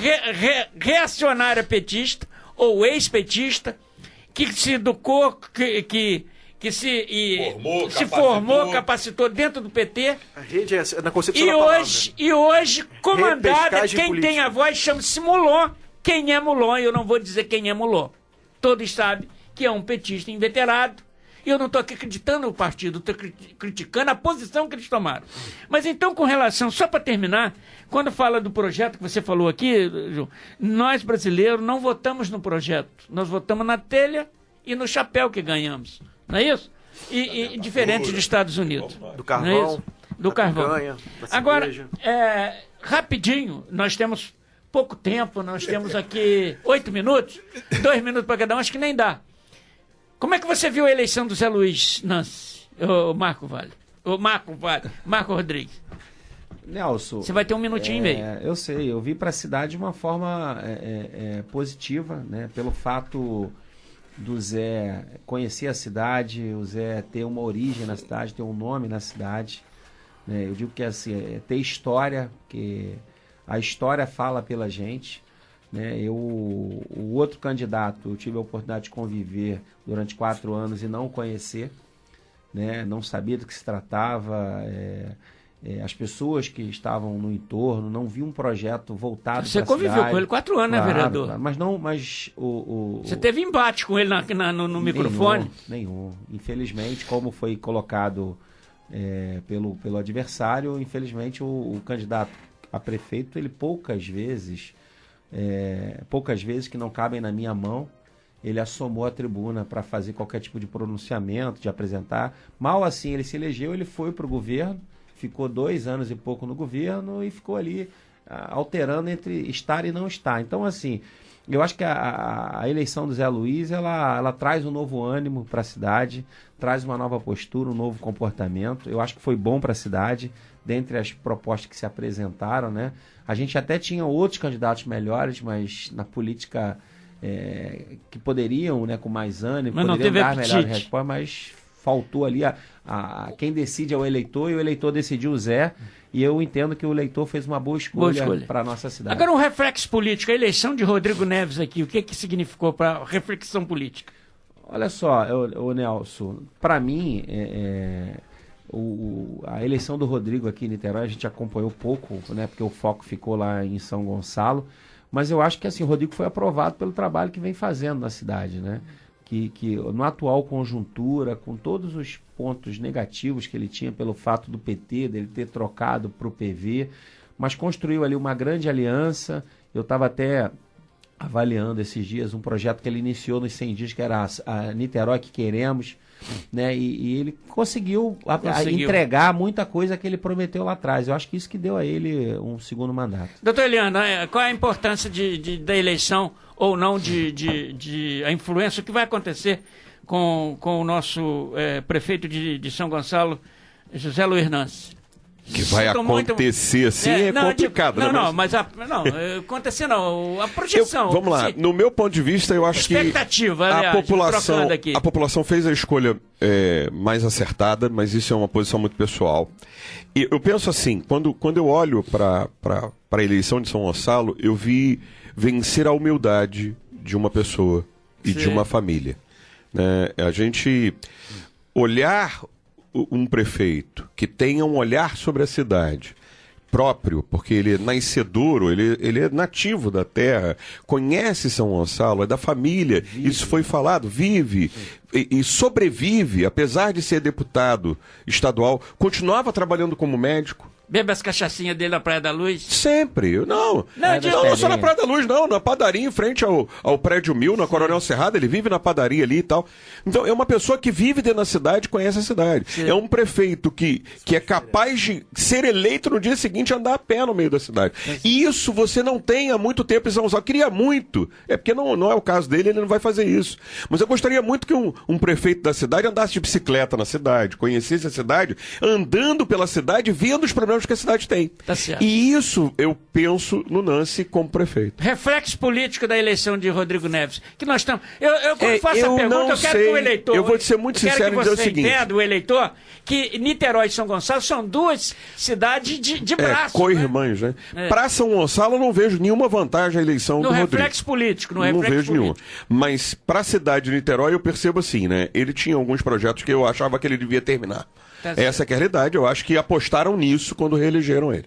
reacionária petista ou ex-petista que se educou, que se formou, capacitou dentro do PT. A rede é na concepção da palavra. E hoje, comandada, quem tem a voz chama-se Mulon. Quem é Mulon? Eu não vou dizer quem é Mulon. Todos sabem que é um petista inveterado, E eu não estou aqui criticando o partido, estou criticando a posição que eles tomaram. Mas então, com relação, só para terminar, quando fala do projeto que você falou aqui, João, nós brasileiros não votamos no projeto, nós votamos na telha e no chapéu que ganhamos. Não é isso? E diferente dos Estados Unidos. Do carvão. Do carvão. Picanha, da agora, cerveja. rapidinho, nós temos pouco tempo, nós temos aqui 8 minutos, 2 minutos para cada um, acho que nem dá. Como é que você viu a eleição do Zé Luiz Nance, o Marco Rodrigues? Nelson, você vai ter um minutinho e meio. Eu sei, eu vi para a cidade de uma forma positiva, né, pelo fato do Zé conhecer a cidade, o Zé ter uma origem na cidade, ter um nome na cidade. Eu digo que assim, ter história, que a história fala pela gente. O outro candidato, eu tive a oportunidade de conviver durante 4 anos e não conhecer, não sabia do que se tratava, as pessoas que estavam no entorno, não vi um projeto voltado para a cidade. Você conviveu com ele 4 anos, claro, né, vereador? Claro, mas você teve embate com ele no microfone? Nenhum. Infelizmente, como foi colocado pelo adversário, infelizmente o candidato a prefeito, ele poucas vezes que não cabem na minha mão, ele assomou a tribuna para fazer qualquer tipo de pronunciamento, de apresentar. Mal assim ele se elegeu, ele foi para o governo, ficou 2 anos e pouco no governo e ficou ali alterando entre estar e não estar. Então, assim, eu acho que a eleição do Zé Luiz, ela traz um novo ânimo para a cidade, traz uma nova postura, um novo comportamento. Eu acho que foi bom para a cidade, dentre as propostas que se apresentaram, né? A gente até tinha outros candidatos melhores, mas na política que poderiam, com mais ânimo, mas poderiam dar melhores respostas, mas faltou ali quem decide é o eleitor, e o eleitor decidiu o Zé, e eu entendo que o eleitor fez uma boa escolha para a nossa cidade. Agora um reflexo político, a eleição de Rodrigo Neves aqui, o que significou para a reflexão política? Olha só, Nelson, para mim, a eleição do Rodrigo aqui em Niterói, a gente acompanhou pouco, porque o foco ficou lá em São Gonçalo, mas eu acho que assim, o Rodrigo foi aprovado pelo trabalho que vem fazendo na cidade, que na atual conjuntura, com todos os pontos negativos que ele tinha pelo fato do PT, dele ter trocado para o PV, mas construiu ali uma grande aliança. Eu estava até avaliando esses dias um projeto que ele iniciou nos 100 dias, que era a Niterói que queremos, e ele conseguiu entregar muita coisa que ele prometeu lá atrás. Eu acho que isso que deu a ele um segundo mandato. Doutor Eliano, qual é a importância da eleição ou não, a influência, o que vai acontecer com o nosso prefeito de São Gonçalo, José Luiz Nance? Que vai acontecer assim é complicado, né? Acontecer não, a projeção. Vamos lá, no meu ponto de vista, eu acho que a população fez a escolha mais acertada, mas isso é uma posição muito pessoal. E eu penso assim, quando eu olho para a eleição de São Gonçalo, eu vi vencer a humildade de uma pessoa e de uma família. A gente olhar um prefeito que tenha um olhar sobre a cidade próprio, porque ele é nascedouro, ele é nativo da terra, conhece São Gonçalo, é da família, isso foi falado, vive e sobrevive, apesar de ser deputado estadual, continuava trabalhando como médico. Bebe as cachaçinhas dele na Praia da Luz? Sempre. Não só na Praia da Luz, não. Na padaria, em frente ao Prédio 1000, na Coronel Serrada, ele vive na padaria ali e tal. Então, é uma pessoa que vive dentro da cidade, conhece a cidade. Sim. É um prefeito que é capaz de ser eleito no dia seguinte e andar a pé no meio da cidade. E isso você não tem há muito tempo em São Gonçalo. Queria muito. É porque não é o caso dele, ele não vai fazer isso. Mas eu gostaria muito que um prefeito da cidade andasse de bicicleta na cidade, conhecesse a cidade, andando pela cidade, vendo os problemas que a cidade tem. Tá certo. E isso eu penso no Nance como prefeito. Reflexo político da eleição de Rodrigo Neves. Que nós estamos. Quando faço a pergunta, eu quero que o eleitor. Eu vou te ser muito sincero e dizer o seguinte. Entenda, o eleitor, que Niterói e São Gonçalo são 2 cidades de braço. Co-irmãs, né? Para São Gonçalo eu não vejo nenhuma vantagem a eleição do Rodrigo. Reflexo político, não vejo nenhuma. Mas para a cidade de Niterói eu percebo assim, Ele tinha alguns projetos que eu achava que ele devia terminar. Essa é a realidade. Eu acho que apostaram nisso quando reelegeram ele.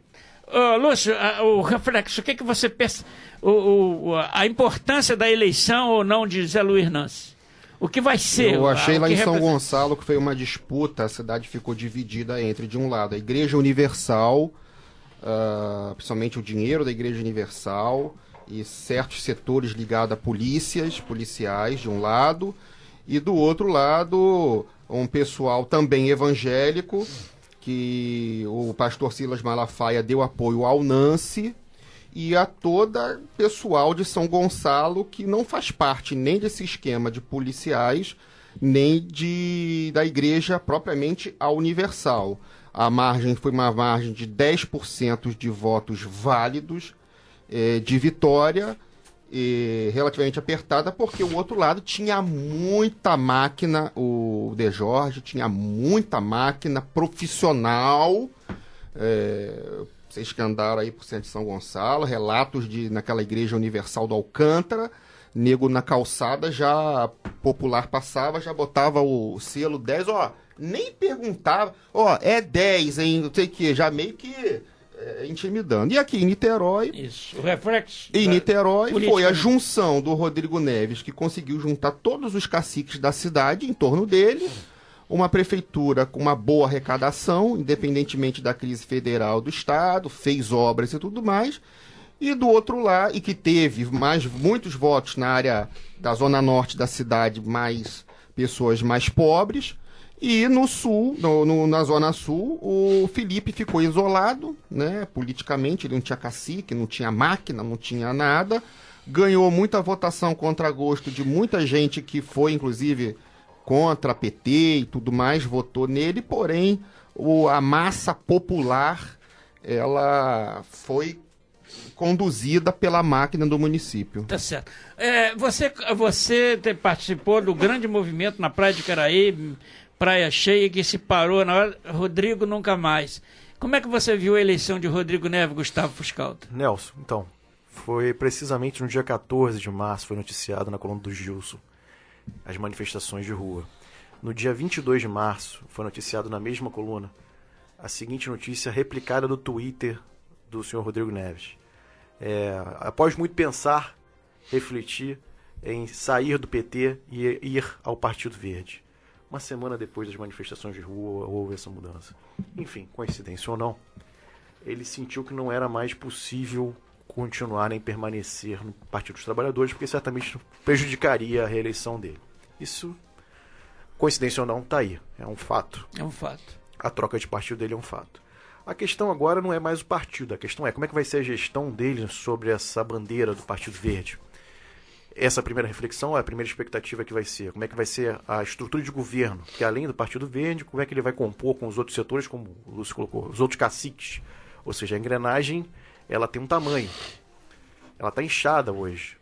Lúcio, o reflexo, o que você pensa? A importância da eleição ou não de Zé Luiz Nance? O que vai ser? Eu achei lá em São representa... Gonçalo que foi uma disputa, a cidade ficou dividida entre, de um lado, a Igreja Universal, principalmente o dinheiro da Igreja Universal e certos setores ligados a policiais, de um lado, e do outro lado, um pessoal também evangélico, que o pastor Silas Malafaia deu apoio ao Nancy, e a toda pessoal de São Gonçalo que não faz parte nem desse esquema de policiais, nem da igreja propriamente a Universal. A margem foi uma margem de 10% de votos válidos de vitória, relativamente apertada, porque o outro lado tinha muita máquina, o De Jorge tinha muita máquina profissional. Vocês que andaram aí por centro de São Gonçalo, relatos naquela Igreja Universal do Alcântara, nego na calçada, já popular passava, já botava o selo 10, nem perguntava, é 10, hein, não sei o que, já meio que intimidando. E aqui em Niterói... Isso, o reflexo... Em Niterói foi a junção do Rodrigo Neves, que conseguiu juntar todos os caciques da cidade em torno dele, uma prefeitura com uma boa arrecadação, independentemente da crise federal do Estado, fez obras e tudo mais, e do outro lado, e que teve muitos votos na área da zona norte da cidade, mais pessoas mais pobres, e no sul, na zona sul, o Felipe ficou isolado, né, politicamente, ele não tinha cacique, não tinha máquina, não tinha nada, ganhou muita votação contra gosto de muita gente que foi, inclusive... contra a PT e tudo mais, votou nele, porém a massa popular ela foi conduzida pela máquina do município. Tá certo. Você participou do grande movimento na Praia de Caraí, Praia Cheia, que se parou na hora, Rodrigo nunca mais. Como é que você viu a eleição de Rodrigo Neves, Gustavo Fuscalta? Nelson, então, foi precisamente no dia 14 de março, foi noticiado na coluna do Gilson, as manifestações de rua. No dia 22 de março, foi noticiado na mesma coluna a seguinte notícia replicada do Twitter do senhor Rodrigo Neves. Após muito pensar, refletir em sair do PT e ir ao Partido Verde. Uma semana depois das manifestações de rua, houve essa mudança. Enfim, coincidência ou não, ele sentiu que não era mais possível continuar nem permanecer no Partido dos Trabalhadores, porque certamente prejudicaria a reeleição dele. Isso, coincidência ou não, está aí. É um fato. É um fato. A troca de partido dele é um fato. A questão agora não é mais o partido, a questão é como é que vai ser a gestão dele sobre essa bandeira do Partido Verde. Essa primeira reflexão, a primeira expectativa que vai ser, como é que vai ser a estrutura de governo, que além do Partido Verde, como é que ele vai compor com os outros setores, como o Lúcio colocou, os outros caciques. Ou seja, a engrenagem, ela tem um tamanho. Ela está inchada hoje.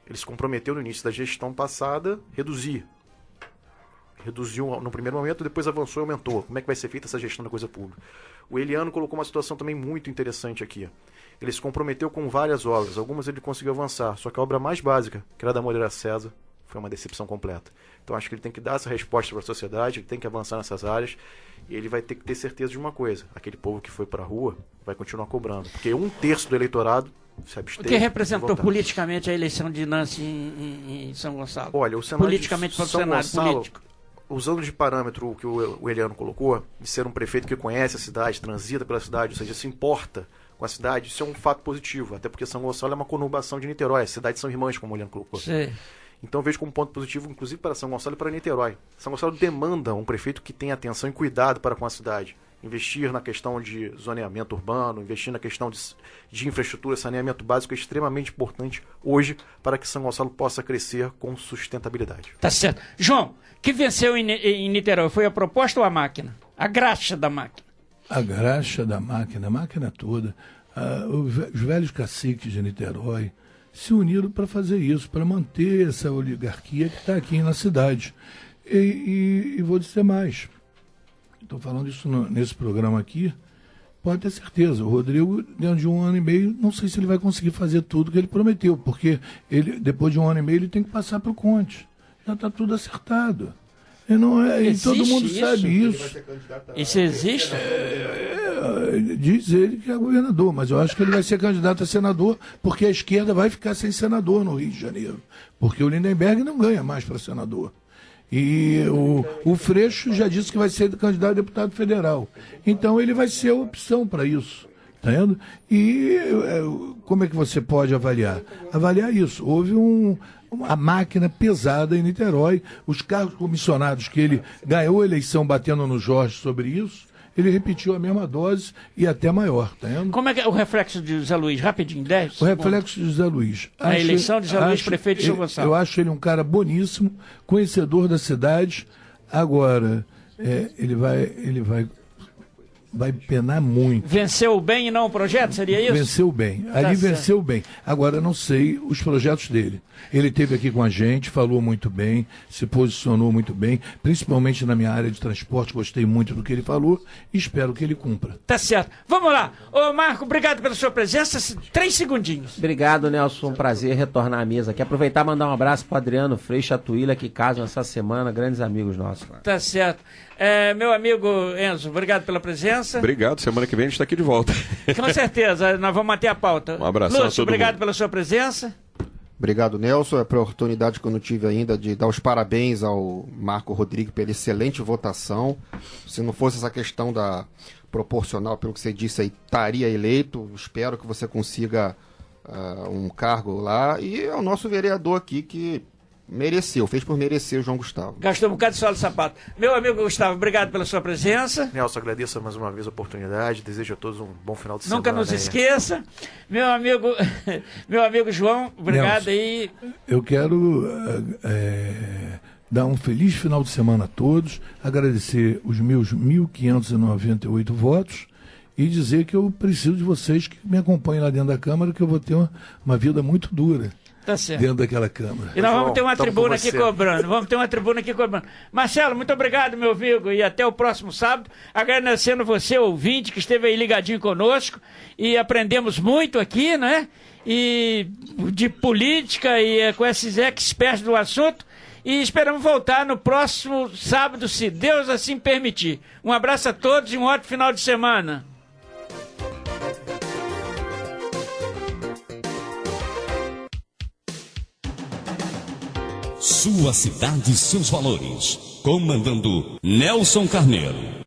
Ele se comprometeu no início da gestão passada reduzir. Reduziu no primeiro momento, depois avançou e aumentou. Como é que vai ser feita essa gestão da coisa pública? O Eliano colocou uma situação também muito interessante aqui. Ele se comprometeu com várias obras, algumas ele conseguiu avançar, só que a obra mais básica, que era da Moreira César, foi uma decepção completa. Então acho que ele tem que dar essa resposta para a sociedade, ele tem que avançar nessas áreas, e ele vai ter que ter certeza de uma coisa: aquele povo que foi para a rua vai continuar cobrando, porque 1/3 do eleitorado se absteve. O que representou politicamente a eleição de Nancy em São Gonçalo? Olha, o Senado politicamente para o Senado político. Usando de parâmetro o que o Eliano colocou, de ser um prefeito que conhece a cidade, transita pela cidade, ou seja, se importa com a cidade, isso é um fato positivo, até porque São Gonçalo é uma conurbação de Niterói, as cidades são irmãs, como o Eliano colocou. Sim. Então eu vejo como ponto positivo, inclusive para São Gonçalo e para Niterói. São Gonçalo demanda um prefeito que tenha atenção e cuidado para com a cidade. Investir na questão de zoneamento urbano, investir na questão de infraestrutura, saneamento básico é extremamente importante hoje para que São Gonçalo possa crescer com sustentabilidade. Tá certo. João, que venceu em Niterói? Foi a proposta ou a máquina? A graxa da máquina? A graxa da máquina, a máquina toda. Os velhos caciques de Niterói se uniram para fazer isso, para manter essa oligarquia que está aqui na cidade. E vou dizer mais. Estou falando isso nesse programa aqui. Pode ter certeza, o Rodrigo, dentro de 1 ano e meio, não sei se ele vai conseguir fazer tudo que ele prometeu, porque ele, depois de 1 ano e meio, ele tem que passar para o Conte. Já está tudo acertado. E todo mundo sabe isso. Isso existe? Diz ele que é governador, mas eu acho que ele vai ser candidato a senador, porque a esquerda vai ficar sem senador no Rio de Janeiro. Porque o Lindenberg não ganha mais para senador. E o Freixo já disse que vai ser candidato a deputado federal. Então ele vai ser a opção para isso. Tá vendo? E como é que você pode avaliar? Avaliar isso. Houve uma máquina pesada em Niterói. Os cargos comissionados que ele ganhou a eleição batendo no Jorge sobre isso, ele repetiu a mesma dose e até maior, tá vendo? Como é que é o reflexo de Zé Luiz? Rapidinho, 10 O reflexo de Zé Luiz. A eleição de Zé Luiz, prefeito de São Gonçalo. Eu acho ele um cara boníssimo, conhecedor da cidade. Agora, ele vai penar muito. Venceu bem e não o projeto, seria isso? Venceu bem. Ali venceu bem. Agora, não sei os projetos dele. Ele esteve aqui com a gente, falou muito bem, se posicionou muito bem, principalmente na minha área de transporte, gostei muito do que ele falou e espero que ele cumpra. Tá certo. Vamos lá. Ô, Marco, obrigado pela sua presença. 3 segundinhos. Obrigado, Nelson. Um prazer retornar à mesa aqui. Aproveitar e mandar um abraço para Adriano Freixo e a Tuíla, que casam essa semana, grandes amigos nossos. Tá certo. Meu amigo Enzo, obrigado pela presença. Obrigado, semana que vem a gente está aqui de volta. Com certeza, nós vamos manter a pauta. Um abraço Lúcio, a todo obrigado mundo. pela sua presença. Obrigado, Nelson. É a oportunidade que eu não tive ainda de dar os parabéns ao Marco Rodrigues pela excelente votação. Se não fosse essa questão da proporcional, pelo que você disse aí, estaria eleito. Espero que você consiga um cargo lá. E é o nosso vereador aqui que fez por merecer o João Gustavo. Gastou um bocado de sola de sapato. Meu amigo Gustavo, obrigado pela sua presença. Nelson, agradeço mais uma vez a oportunidade, desejo a todos um bom final de semana. Nunca nos esqueça. Meu amigo João, obrigado. Nelson, aí. Eu quero dar um feliz final de semana a todos, agradecer os meus 1.598 votos e dizer que eu preciso de vocês que me acompanhem lá dentro da Câmara, que eu vou ter uma vida muito dura. Tá certo. Dentro daquela Câmara. E nós vamos ter uma tribuna aqui cobrando. Marcelo, muito obrigado, meu amigo, e até o próximo sábado. Agradecendo você, ouvinte, que esteve aí ligadinho conosco. E aprendemos muito aqui, né? E de política e com esses experts do assunto. E esperamos voltar no próximo sábado, se Deus assim permitir. Um abraço a todos e um ótimo final de semana. Sua cidade e seus valores. Comandando Nelson Carneiro.